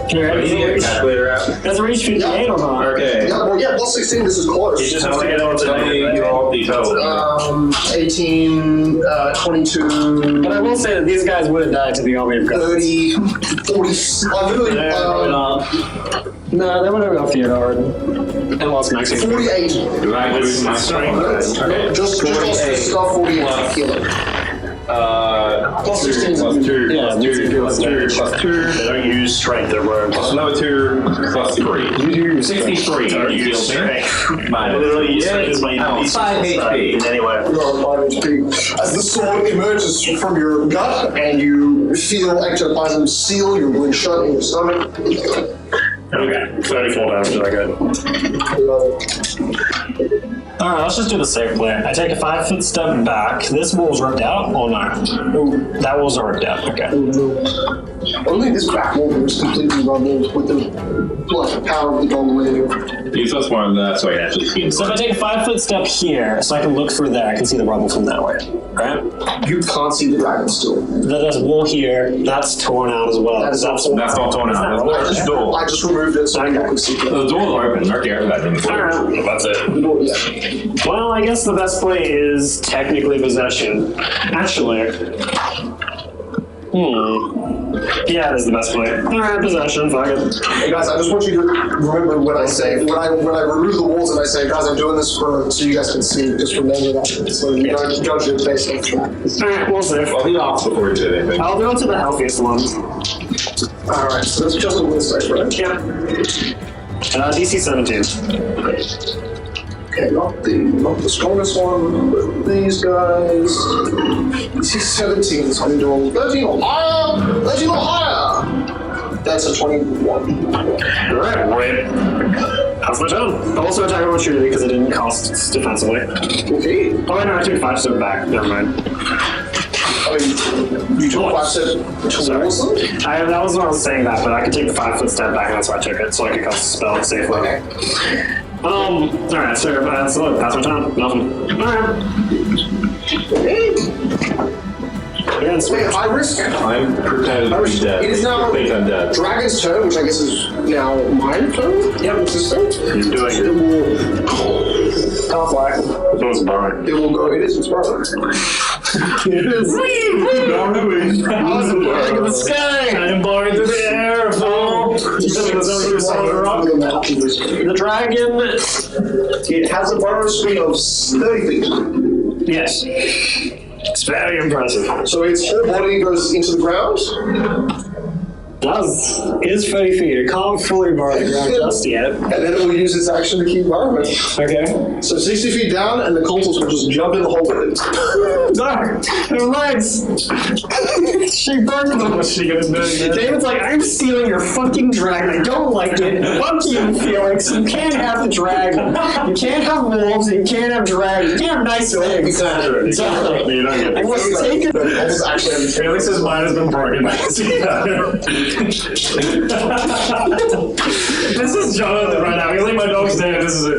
Here, Easy get a calculator out. does it reach 58 or not? Okay. Yeah, well, yeah, plus 16, this is close. You just have to get on to Tell me your details. 18, 22, But I will say that these guys would have died to the army of gods. 30, 40, I literally, Probably not. No, they would have got Theodore and lost Mexico. 48. Do I lose my strength? Just stuff 48 healing. Plus 16. Plus 2. Yeah, Plus 2. Plus 2. Plus 2. They don't use strength, they're rogues. Plus another 2. Plus 3. 63. They don't You use heal me. strength. Minus. Literally use strength as my Oh, 5 HP. in any way. You're on 5 HP. As the sword emerges from your gut and you feel ectoplasm seal your wound shut in your stomach. Okay, 34 damage, I go. Alright, let's just do the safe play. I take a 5-foot step back. This wall's ripped out or no? That wall's not ripped out, okay. Only this back wall was completely rumbled with the power of the golden wave. Use us more of that so I can actually see So if I take a 5-foot step here, so I can look through there, I can see the rubble from that way, right? You can't see the dragon still. There's a wall here, that's torn out as well. That's That's That's not torn out. There's a door. I just removed it so you can see it. The door's open. Mark that thing. Alright. That's it. The door, yeah. Well, I guess the best play is technically possession. Actually, yeah, it is the best play. Alright, possession, fuck it. Hey guys, I just want you to remember when I say, when I remove the walls and I say, guys, I'm doing this so you guys can see, just remember that. So you don't judge it based on that. Alright, we'll see. Well, he lost before he did anything. I'll go to the healthiest one. Alright, so that's just a win save, right? Yeah. DC 17. Okay, not the strongest one, but these guys. DC 17, so I need to roll 13 or higher! 13 or higher! That's a 21. Alright, wait. That's my turn. Also attack of opportunity because it didn't cost defensively. Okay. Oh, wait, no, I took 5 step back. Never mind. I mean, you took 5 steps towards them? That was what I was saying that, but I could take the 5-foot step back and that's why I took it, so I could cast the spell safely. Okay. Alright, so that's my turn. Nothing. Alright. Yeah, it's Wait, high risk? I'm pretending to be dead. It is now I think I'm dead. Dragon's turn, which I guess is now mine turn? Yep. It's his turn? You're doing It it. will... Half-black. So it's burning. It will go... It is, it's brother. It is. I was born in the sky. I am born into the air, fool. The dragon. It has a burrow speed of 30 feet. Yes. It's very impressive. So its whole body goes into the ground. Is 30 feet. It can't fully bar the ground just yet. And then it will use its action to keep movement. Okay. So 60 feet down, and the cultists will just jump in the hole with it. No! Her legs! She burned them. What's she gonna do? David's like, I'm stealing your fucking dragon. I don't like it. Fuck you, Felix. You can't have the dragon. You can't have wolves. You can't have dragons. You can't have nice things. Exactly. Exactly. You don't get I it. was taken. Cultists actually have Felix's mind has been broken by this. This is Jonathan right now. He's like, my dog's dead. This is it.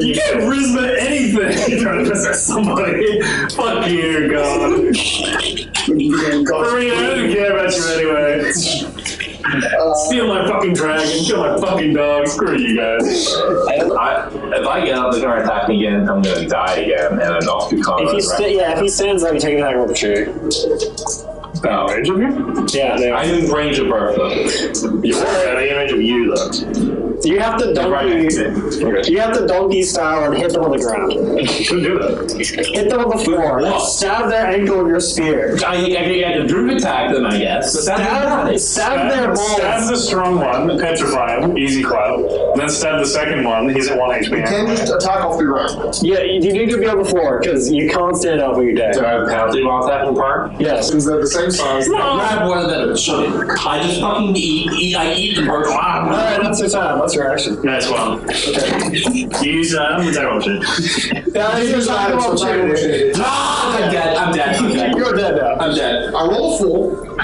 You can't charisma anything. You're trying to possess somebody. Fuck you, God. Marina, I don't care about you anyway. Steal my fucking dragon, kill my fucking dog. Screw you guys. If I get out, they're going to attack me again. I'm going to die again, and I'm not too combat. If he stands up, you take an attack of opportunity. Range of you? Yeah, they are. I'm in range of Bertha. You're in range of you, though. You have to donkey style and hit them on the ground. Shouldn't do that. Hit them on the floor. Stab their ankle with your spear. I can droop attack them, I guess. But Stab their balls. Stab the strong one, petrify him, easy clap. Then stab the second one, he's at 1 HP. You can just attack off the ground. Yeah, you need to be on the floor because you can't stand up when you're dead. Do I have penalty while attacking part? Yes. Because they're the same size. No, I have more than that. Shut it. I just fucking eat. I eat the bird. Alright, that's your time. That's your action. Nice one. Use attack option. Yeah, here's your action. I'm dead. You're dead now. I'm dead. I roll a 4.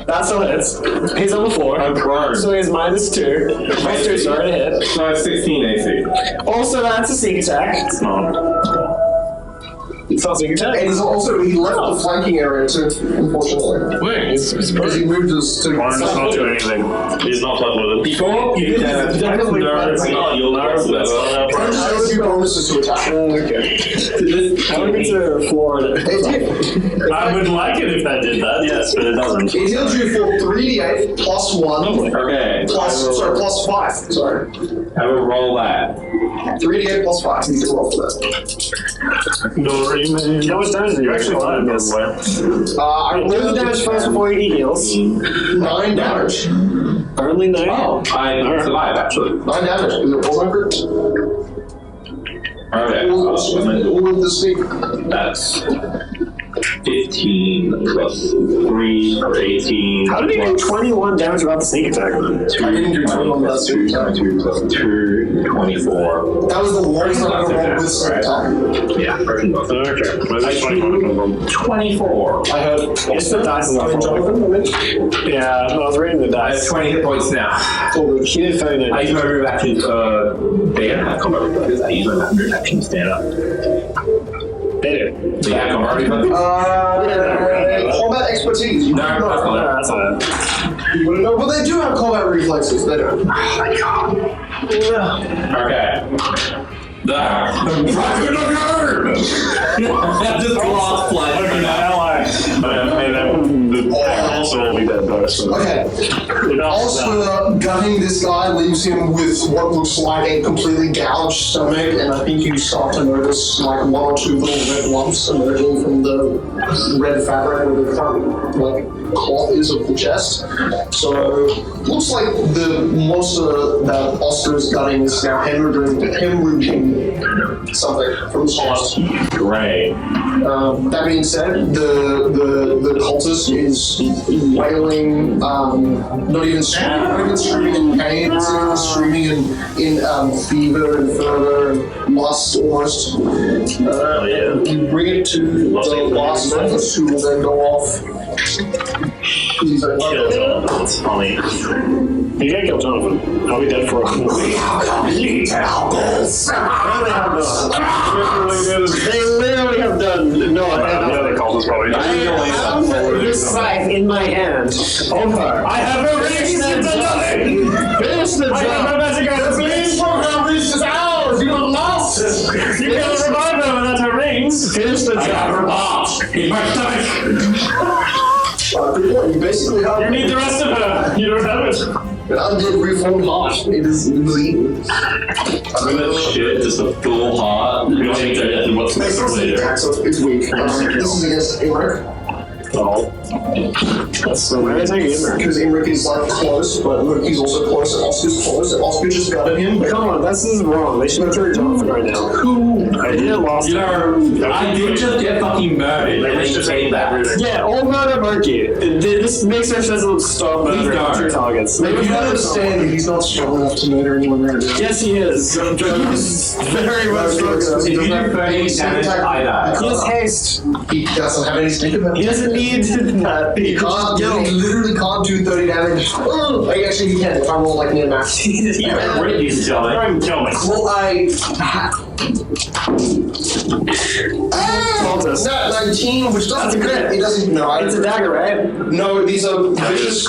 That's all it is. He's on the floor. I'm prone. So he's -2. -2, sorry to hit. So I have 16 AC. Also, that's a sneak attack. It's not. It's not a sneak attack. And he left the flanking area too, unfortunately. Wait, Because he moved us to. Orange does not do anything. He's not touched with it. Before you Definitely you'll learn I would do bonuses to attack. Okay. I would get to 4. I would like it if that did that, yes, but it doesn't. It heals you for 3d8 plus 1. Okay. Plus 5. Sorry. I will roll that. 3d8 plus 5. You can roll for that. How much damage did you Actually, fine, by the way. I roll the damage first before he heals. 9 damage. Only 9? Oh, I survived actually. 9 damage. Is it 400? Okay. All of the sneak. That's 15 plus 3 or 18. How did he do 21 damage without the sneak attack? 2 plus 2 plus 2 plus 2, 24. That was the longest I've ever rolled with sneak attack. Yeah, version both. Okay, maybe 21. 24. I heard. It's the dice is off. Yeah, I was reading the I have dice. 20 hit points now. He did phone it. I use my move action, they don't have combat reflexes. I use my move action to stand up. They do. They have combat reflexes? Combat expertise. You No, that's not it. That's not it. No, but they do have combat reflexes. They don't. Oh my god. Okay. The Dragon just lost flight. Look at my ally. Also will be dead though, so. Okay. Also, gutting this guy leaves him with what looks like a completely gouged stomach, and I think you start to notice like 1 or 2 little red lumps emerging from the red fabric where the front cloth is of the chest. So looks like the monster that Oscar is gutting is now hemorrhaging something from his chest. Great. That being said, the cultist is wailing, not even screaming in pain, it's even screaming in fever and fervor and lust almost. You bring it to the last cultist who will then go off. He's like, That's funny. You can't kill Jonathan. I'll be dead for a while. They literally have done. No, I have Yeah, they called us probably. I have this scythe in my hand. Over. I have a reached the nothing. Finish the job. I have a magic item. Please program reaches ours. You have lost. You can't revive them without her rings. Finish the job. In my stomach! you basically have You need the rest of her. You don't have it. an undead reformed heart. It was eaten. That shit, just a full heart. You don't need to what's It's next later. attack, so it's weak. This is against Imric. Oh. So where is he? Because Imric is like close, but look, he's also close, and Oscar's close, and Oscar just gutted him. Come on, this is wrong. They should go through Jonathan right now. I did lost. I did just get fucking murdered. And then you came back. Yeah, all murder murky. This makes our doesn't stop murdering your targets. Maybe you don't understand that he's not strong enough to murder anyone right now. Yes, he is. He's very much strong. If you do 30 damage, I die. He has haste. He doesn't have any sneak about He doesn't need that. He can't. He literally can't do 30 damage. Like, actually, he can if I roll like near max. Yeah, what did you tell me? Tell me. Well, Not 19, which doesn't crit. It doesn't. No, It's a dagger, right? No, these are vicious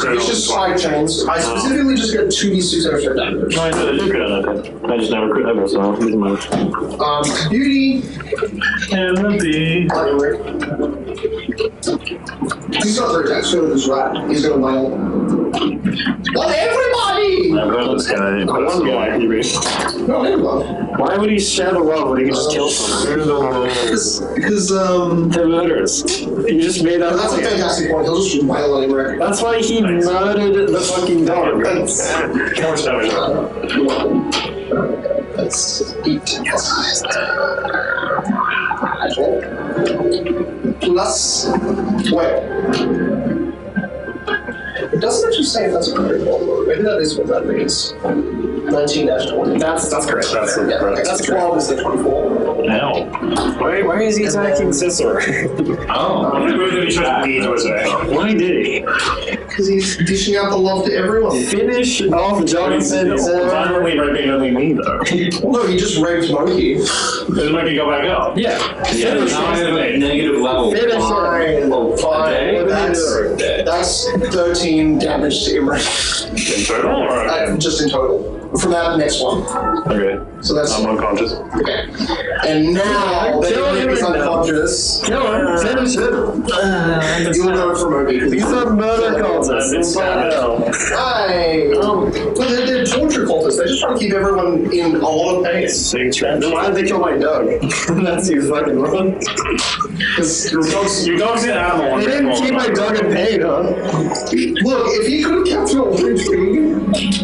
spike chains. I specifically just get 2d6 extra damage. No, I did. I did crit on that. I just never crit ever, so it doesn't matter. Beauty. Empty. He's got 3 attacks. So he's right. He's gonna nail. Well, everybody! I've heard this guy. One guy, maybe. No, never. Why would he share the love when he could just kill someone? Because They're murderers. You just made that that's a point. fantastic point. He'll just wail on him, right? That's why he murdered the fucking dog. How much damage? That's 8 plus. Wait. It doesn't actually say if that's a critical. Maybe that is what that means. 19-20. That's correct. That's 12 is the 24. No. Why is he attacking Cicero? Oh. I'm gonna move that he tries to beat to his way. Why did he? Because he's dishing out the love to everyone. Finish off Jonathan or... Violently raping only me, though. Well, no, he just raped Monkey. Does Monkey go back up? Yeah. Yeah, Finish now I have a him. negative level. Finish him. Fine. That's 13 damage to him. In total, or? Just in total. For that next one. Okay. So that's I'm unconscious. okay. And now that Kill he's him. unconscious, Kill him. Finish him. you'll go for Monkey because He's a murder cultist. It's hell. Hi. Well, they're torture cultists. They just try to keep everyone in a lot of pain. Then why did they kill my dog? That's you fucking wrong. Your dog's an animal. They didn't keep my dog in pain, huh? Look, if he could have kept you on 3 speed,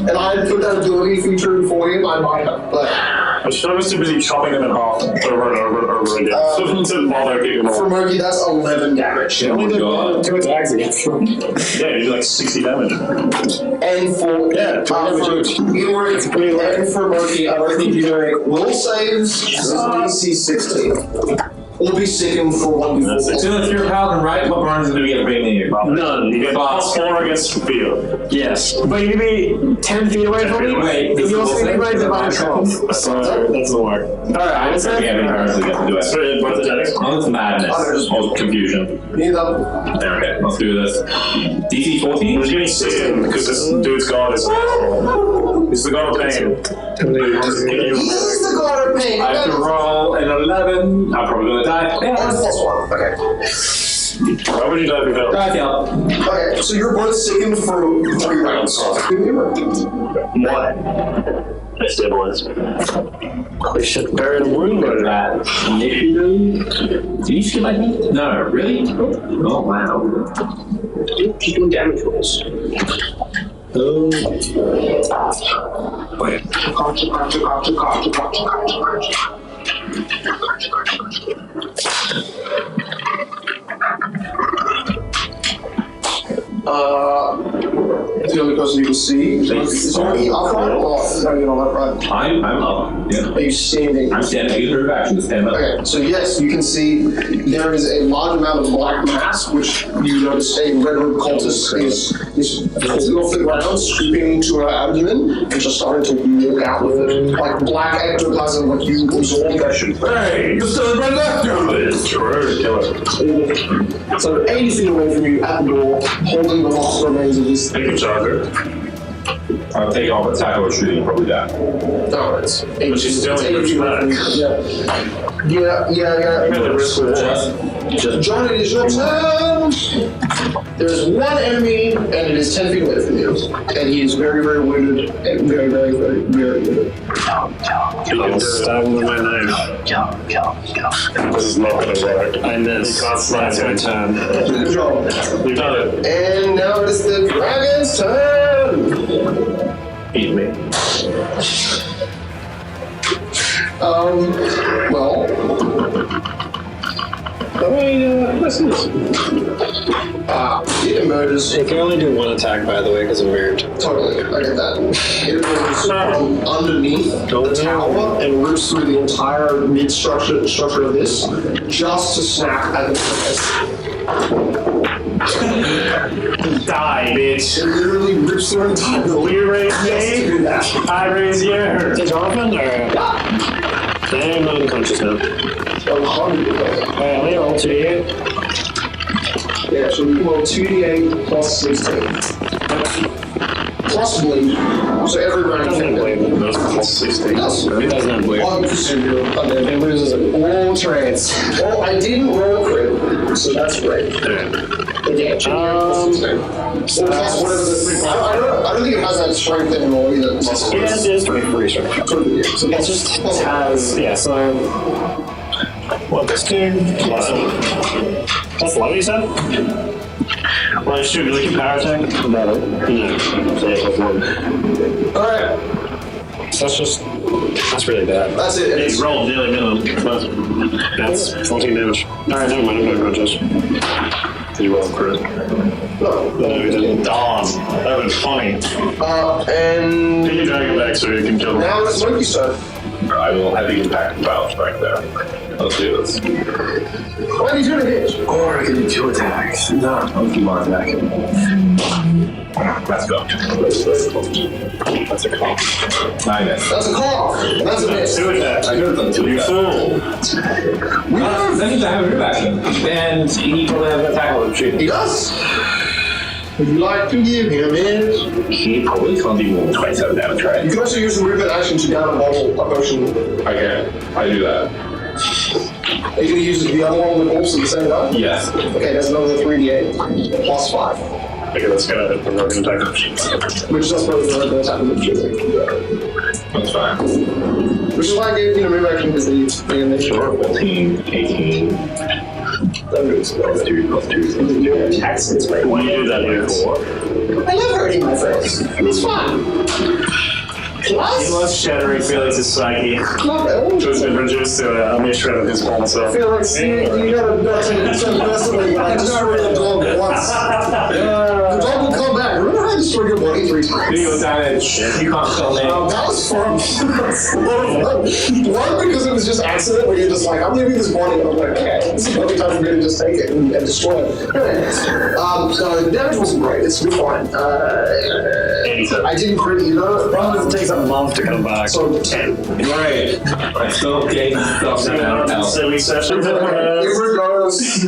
and I had put that ability feature in for him, I might have. But I was too busy chopping them in half over and over again. So to bother keeping them for all. Monkey, that's 11 damage. He only did 2 attacks against him. Yeah, you do like 60 damage. And for Yeah, 20 damage each. and for Monkey, I don't think you're doing will saves. DC 16. Or be sickened for 1d4. So if you're a paladin, right? What bonus do we get to bring in here? None. You get +4 against fear. Yes. But you can be 10 feet away from me. Wait, You also need my divine control. So that doesn't work. Alright, what's that? We have any bonus to get to do it. So both attacks. Oh, it's madness. Oh, confusion. Neither. There, okay, let's do this. DC 14? There's getting 16 because this dude's god is an asshole. He's the god of pain. He's the god of pain. I have to roll an 11. I'm probably gonna die. That's +1. Okay. Why would you die if you failed? I failed. Okay, so you're both sickened for 3 rounds. What? I stabilized. Holy shit, buried a wound like that. Did you skip my thing? No, really? Oh, wow. Just doing damage rolls. Wait. It's the only person you can see. Is Monkey upright or no, you're not upright? I'm up. Yeah. Are you standing? I'm standing. You can move action to stand up. Okay, so yes, you can see there is a large amount of black mass, which you notice a red robe cultist is holding off the ground, scooping to her abdomen, and just starting to walk out with it. Like black ectoplasm, like you absorb that shit. Hey, you're still my leftovers. True, kill it. So 80 feet away from you at the door, holding the lost remains of this Take a charger. I'll take off attack or shooting and probably die. No, it's 80 But she's still it's in 80 feet away from you. Yeah. I'm gonna risk with that. John, it is your turn! There's one enemy, and it is 10 feet away from you. And he is very, very wounded, and very, very, very, very wounded. I'm stabbing with my knife. This is not gonna work. I missed. You can't slice my turn. Good job. You've done it. And now it is the dragon's turn! Eat me. Well... What's this? It emerges. It can only do 1 attack, by the way, because I'm weird. Totally, I get that. It emerges from underneath the tower and rips through the entire mid-structure of this, just to snap at the surface. Die, bitch. It literally rips through the entire Will you raise just to me? do that. I raise you. Is Jonathan or? I'm unconscious now. Alright, let me roll 2d8. Yeah, so we roll 2d8 plus 16. Plus bleed. So every round Doesn't bleed. Those plus 16. It doesn't have bleed. It loses all traits. Well, I didn't roll crit, so that's great. Yeah, whatever the three. I don't think it has that strength anymore either. Yeah, it is 23 strength. It just has, yeah, so. What, this dude? That's 11, you said? Well, I shoot, like a power attack? No. Alright. So that's really bad. That's it. He's rolled daily minimum. That's 14 damage. Alright, never mind, I'm not going to just. Did you roll a crit? No, he didn't. Darn. That would be funny. And. Take your dragon back so you can kill him. Now it's Monkey Stone. I will have the impact bounce right there. Let's do this. Why are you doing a hit? Or I can do 2 attacks. No, I'll keep on attacking. Let's go. That's a call. I miss. That's a call. That's a miss. 2 attacks. I could have done 2 You attacks. fool. That means I have a move action. And he probably has an attack on the tree. He does. Would you like to give him it? He probably can't do more than 27 damage, right? You can also use the movement action to down a bottle, a potion. I can. I do that. Are you going to use the other one with also the same guy? Yes. Okay, that's another 3d8 plus 5. Okay, that's gonna hit the broken attack option. Which is just probably the attack of the That's fine. Which is why I gave you the move action because the initial. Sure. 14, 18. That moves plus 2, plus 2. Taxes, right? When you do that, you 4. I love hurting my face. It's fun. He loves shattering Felix's psyche. Who's been reduced to a mere shred of his own self. Felix, you got a better personally. I destroyed the dog once. The dog will come back. Remember how I destroyed your body 3 times? Do your damage. You can't kill me. That was fun. One, because it was just accident where you're just like, I'm leaving this body, and I'm like, okay, this is the only time for me to just take it and destroy it. So the damage wasn't great. It's been fine. I didn't crit either. Probably takes a month to come back. So 10. Right. I still gain stuff now. Silly session. Regardless,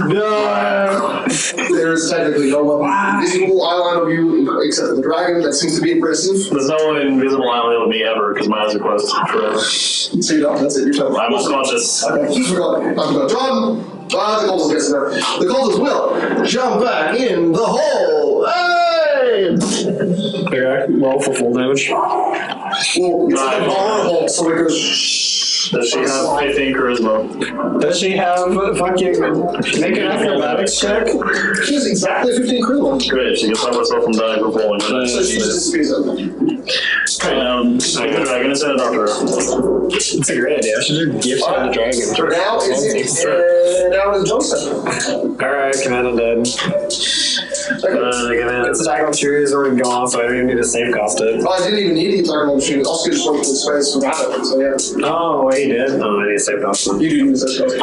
there is technically no one visible outline of you except for the dragon. That seems to be impressive. There's no one invisible island of me ever because my eyes are closed forever. So you don't, that's it, you're total. I'm unconscious. Okay, forgot. John, the cultist gets there. The cultist will jump back in the hole. Hey! Okay, roll for full damage. Well, it's like a hole, so it goes. Does she have 15 charisma? Does she have fucking make an acrobatics check? She has exactly 15 charisma. Great, she can stop herself from dying for falling. So she just disappears up. I'm gonna send it after her. It's a great idea. I should do gift to the dragon. Now is Joseph. Alright, command undead. Its attack on tree is already gone, so I don't even need to save cost it. Oh, I didn't even need the attack on the machine. Oscar just went to the space without it, so yeah. Oh, wait, he did? Oh, I need to save cost it. You do use that cost.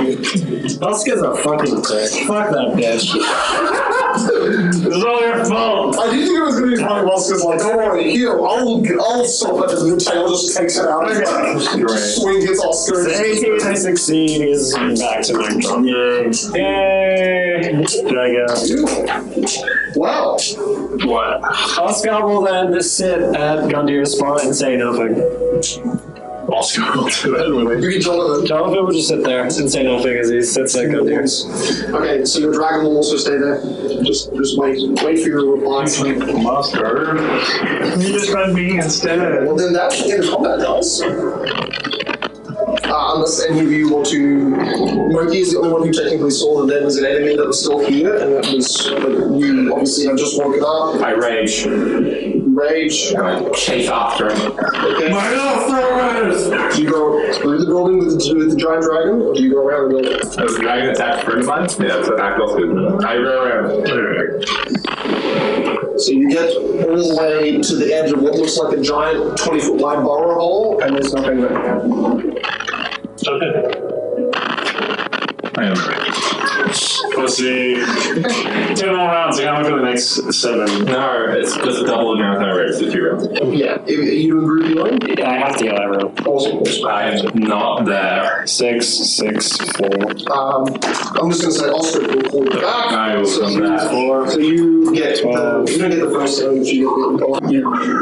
Oscar's a fucking prick. Fuck that bitch. It's all your fault! I didn't think it was going to be funny. Oscar's like, don't worry, heal. I'll stop it. And the tail just takes it out. Swing hits Oscar. 18, I succeed. He's back to my drum. Yay! Dragon. Wow. What? Oscar will then just sit at Gundir's spot and say nothing. Oscar will do that with You can Jonathan. Jonathan will just sit there and say nothing as he sits at Gundir's. Okay, so your dragon will also stay there. Just wait for your reply. Oscar. You just run me instead. Well, then that's the end of combat, guys. Unless any of you want to... Monkey is the only one who technically saw that there was an enemy that was still here, and that was... you obviously have just woken up. I rage. Rage. And I chase after him. Okay. My authors! Do you go through the building with the giant dragon, or do you go around the building? Does the dragon attack friend of mine? Yeah, it's attack also good. I go around. So you get all the way to the edge of what looks like a giant 20-foot wide burrow hole, and there's nothing there. Okay. I am ready. Let's see. 10 more rounds. I got for the next 7. No, it's just double the amount of rage, so 2 rounds. Yeah. Are you doing group healing? Yeah, I have to heal everyone. Awesome. I am not there. 6, 6, 4. I'm just going to say Oscar will call you back. I will come back. So you get you don't get the first damage, you get the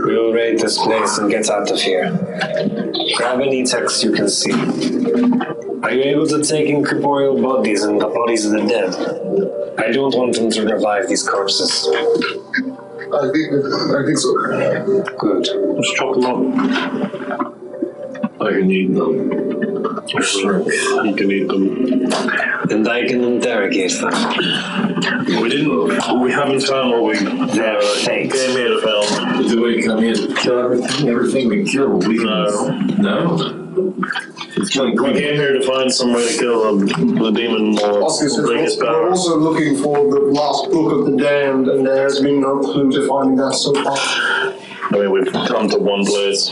We will raid this place and get out of here. Grab any text you can see. Are you able to take incorporeal bodies and the bodies of the dead? I don't want them to revive these corpses. I think so. Good. Let's chop them up. I can eat them. You can eat them. And I can interrogate them. We haven't found what we They're fakes. came here to found. Do we come here to kill everything? Everything we kill, we can... No? It's killing We came here to find some way to kill the demon or Oscar says, bring his we're powers. also looking for the last book of the damned, and there has been no clue to finding that so far. I mean, we've come to one place.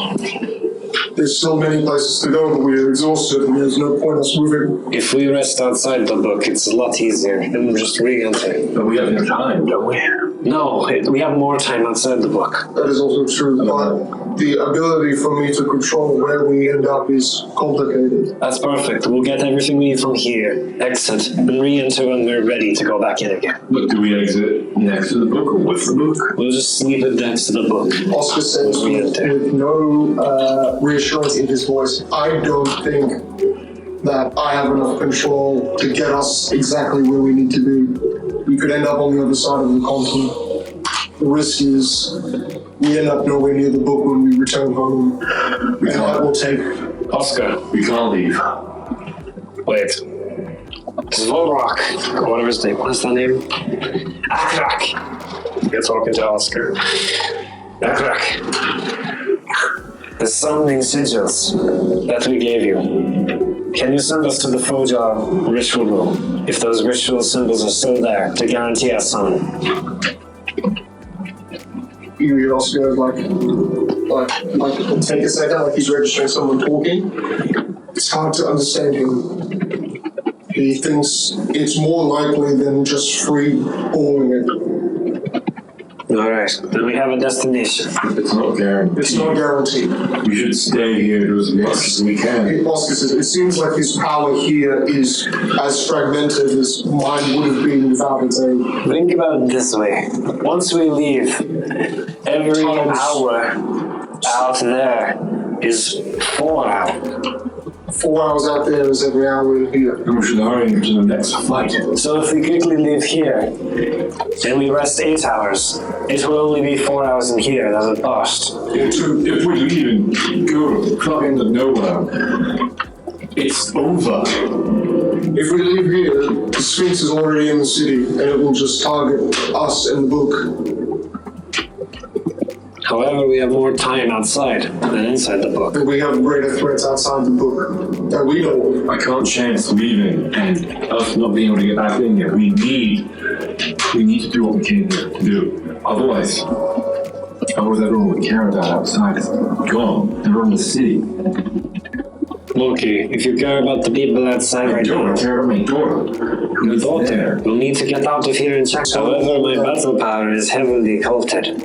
There's still many places to go, but we are exhausted, and there's no point us moving. If we rest outside the book, it's a lot easier than just re-entering. But we have no time, don't we? No, we have more time outside the book. That is also true, but the ability for me to control where we end up is complicated. That's perfect. We'll get everything we need from here, exit, and re-enter when we're ready to go back in again. But do we exit next to the book or with the book? We'll just leave it next to the book. Oscar says with no reassurance in his voice, I don't think that I have enough control to get us exactly where we need to be. We could end up on the other side of the continent. The risk is we end up nowhere near the book when we return home. And that will take... Oscar. We can't leave. Wait. Zvorok, or whatever his name was, that name? Akrak. You're talking to Oscar. Akrak. The summoning sigils that we gave you. Can you send us to the Foja ritual room, if those ritual symbols are still there, to guarantee us summon? You hear Oscar like take a second, like he's registering someone talking. It's hard to understand him. He thinks it's more likely than just free balling it. Alright, then we have a destination. It's not guaranteed. It's not guaranteed. We should stay here to as much as we can. Oscar says it seems like his power here is as fragmented as mine would have been without its aid. Think about it this way. Once we leave, every hour out there is 4 hours. 4 hours out there is every hour in here. And we should hurry to the next flight. So if we quickly leave here, and we rest 8 hours, it will only be 4 hours in here that is lost. If we leave and go plug into nowhere, it's over. If we leave here, the Sphinx is already in the city, and it will just target us and the book. However, we have more time outside than inside the book. And we have greater threats outside the book that we know of. I can't chance leaving and us not being able to get back in here. We need to do what we came here to do. Otherwise everyone we care about outside is gone. They're in the city. Loki, if you care about the people outside right now, I care about my daughter. your daughter will need to get out of here and check. However, my battle power is heavily coated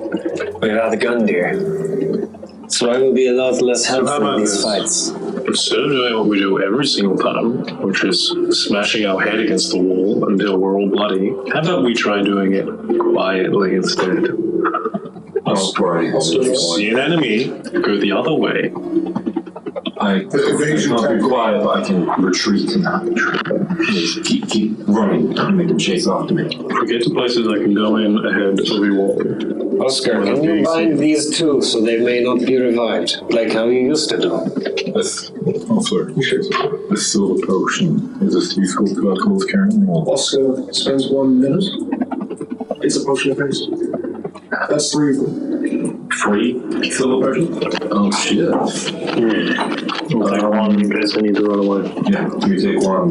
without Gundyr, so I will be a lot less helpful in these fights. Instead of doing what we do every single time, which is smashing our head against the wall until we're all bloody, how about we try doing it quietly instead? If you see an enemy, go the other way. I can't be quiet, but I can retreat now. Just keep running and make them chase after me. If we get to places I can go in ahead of the wall. Oscar, can you bind these two so they may not be revived, like how you used to do? This silver potion, is this useful to our cause currently? Oscar spends 1 minute. It's a potion of haste. That's 3 of them. 3 silver potions? Oh shit. I'll take one, you guys need to run away. Yeah, you take one.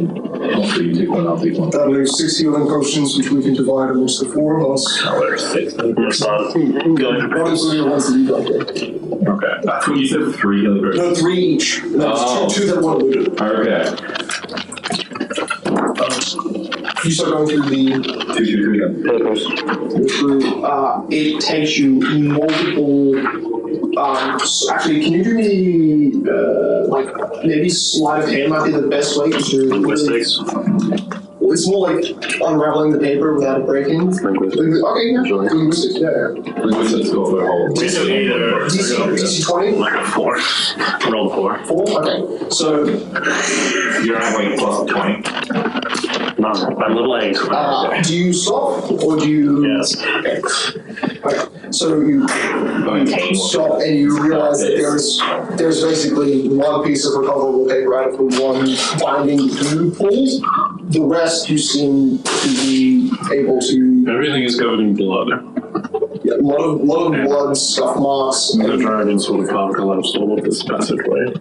Also, you take one, I'll take one. That leaves 6 healing potions, which we can divide amongst the 4 of us. Oh, there's 6. We're start going What is the ones that you got there? Okay. I thought you said 3 healing potions. No, 3 each. No, two that one looted. Okay. You start going through it takes you multiple. Actually, can you do me maybe sleight of hand might be the best way to linguistics. it's more like unraveling the paper without it breaking. Linguistics. Okay, yeah, sure. Linguistics, yeah. Let's go for a whole. DC 20? Like a 4. Rolled 4. 4? Okay, so You're at like plus 20. No, I'm little 8. do you stop or do you? Yes. Okay. So you stop and you realize that there's basically one piece of recoverable paper out of the one binding you pulled. The rest you seem to be able to. Everything is covered in blood. Yeah, a lot of blood, scuff marks. The dragon sort of can't collapse all of this passageway.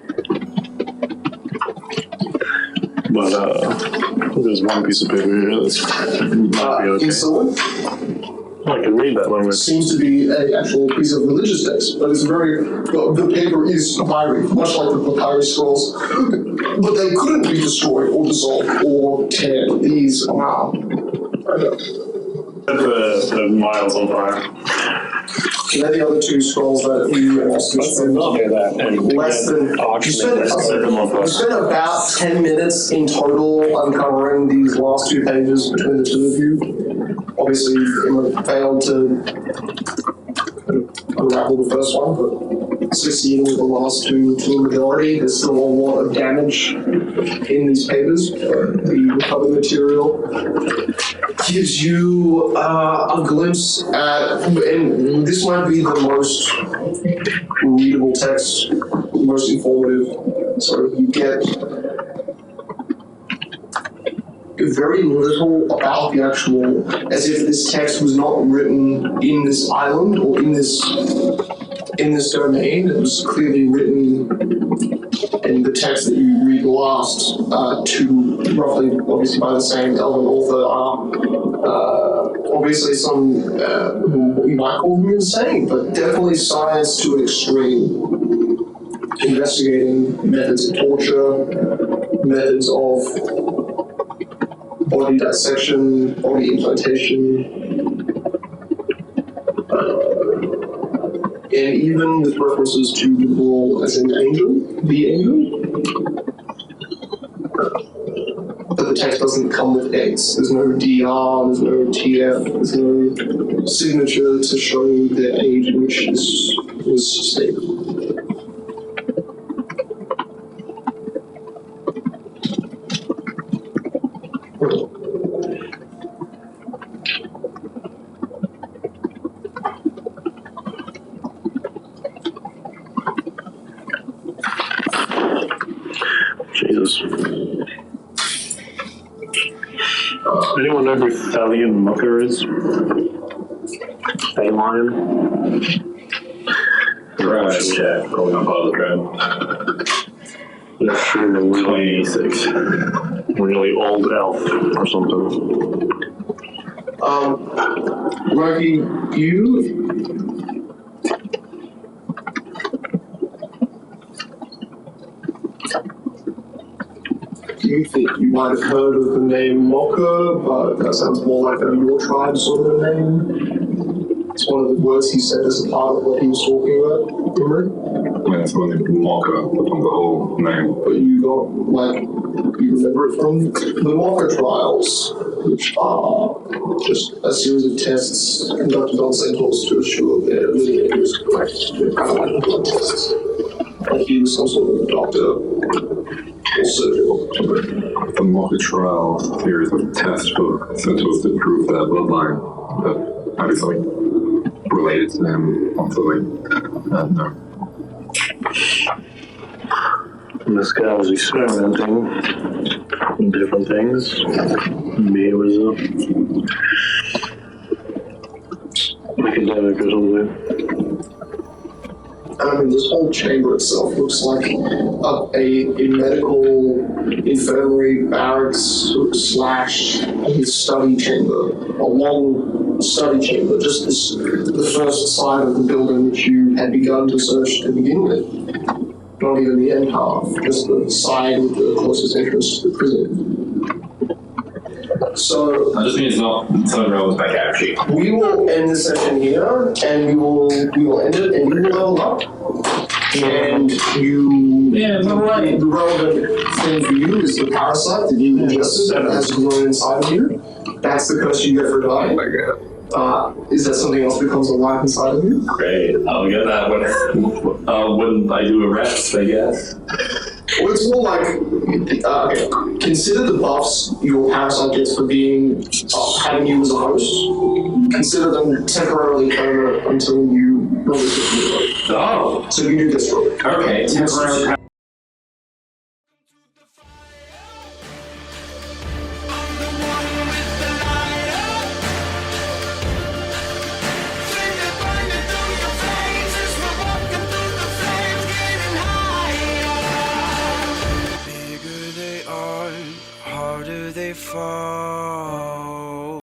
But there's one piece of paper here that's might be okay. Instantly. I can read that language. Seems to be an actual piece of religious text, but it's the paper is papyri, much like the papyrus scrolls. But they couldn't be destroyed or dissolved or teared. These are The miles on fire. they're the other two scrolls that you lost. Less than you spent about 10 minutes in total uncovering these last 2 pages between the two of you. Obviously, you failed to unravel the first one, but succeeding with the last two to a majority. There's still a lot of damage in these papers. The recovered material gives you a glimpse at, and this might be the most readable text, the most informative. So you get very little about the actual, as if this text was not written in this island or in this domain. It was clearly written in the text that you read last to roughly, obviously by the same elven author, obviously some, what you might call them insane, but definitely science to an extreme. Investigating methods of torture, methods of body dissection, body implantation, and even with references to the role as an angel, the angel. But the text doesn't come with X. There's no DR, there's no TF, there's no signature to show the age in which this was stated. Jesus. Anyone know who Thalian Mucker is? Thalion? Right, check. Probably not part of the crowd. They're sure 26. really old elf or something. Rocky, you think you might have heard of the name Mocha, but that sounds more like a your tribe sort of a name. It's one of the words he said as a part of what he was talking about, remember? Yeah, it's only Mocha on the whole name. But you got, like, you remember it from the Mocha trials, which are just a series of tests conducted on centaurs to assure their lineage was correct. They're kind of like blood tests. Like he was some sort of doctor. The Mocha trial series of tests for centaurs to prove their bloodline, but obviously related to them, obviously. No. And this guy was experimenting with different things. Maybe it was academic or something. I mean, this whole chamber itself looks like a medical infirmary barracks slash study chamber, a long study chamber, just the first side of the building which you had begun to search to begin with. Not even the end half, just the side with the closest entrance to the prison. So I just mean it's not something wrong with my character. we will end the session here, and we will end it, and you will level up. and you, the relevant thing for you is the parasite that you ingested and has grown inside of you. That's the curse you get for dying. Is that something else becomes alive inside of you? Great. I'll get that when I do a rest, I guess. Well, it's more like, okay, consider the buffs your parasite gets for being, having you as a host. Consider them temporarily permanent until you release it from the body. Oh, So you do destroy it. okay. Temporary. Bigger they are, harder they fall.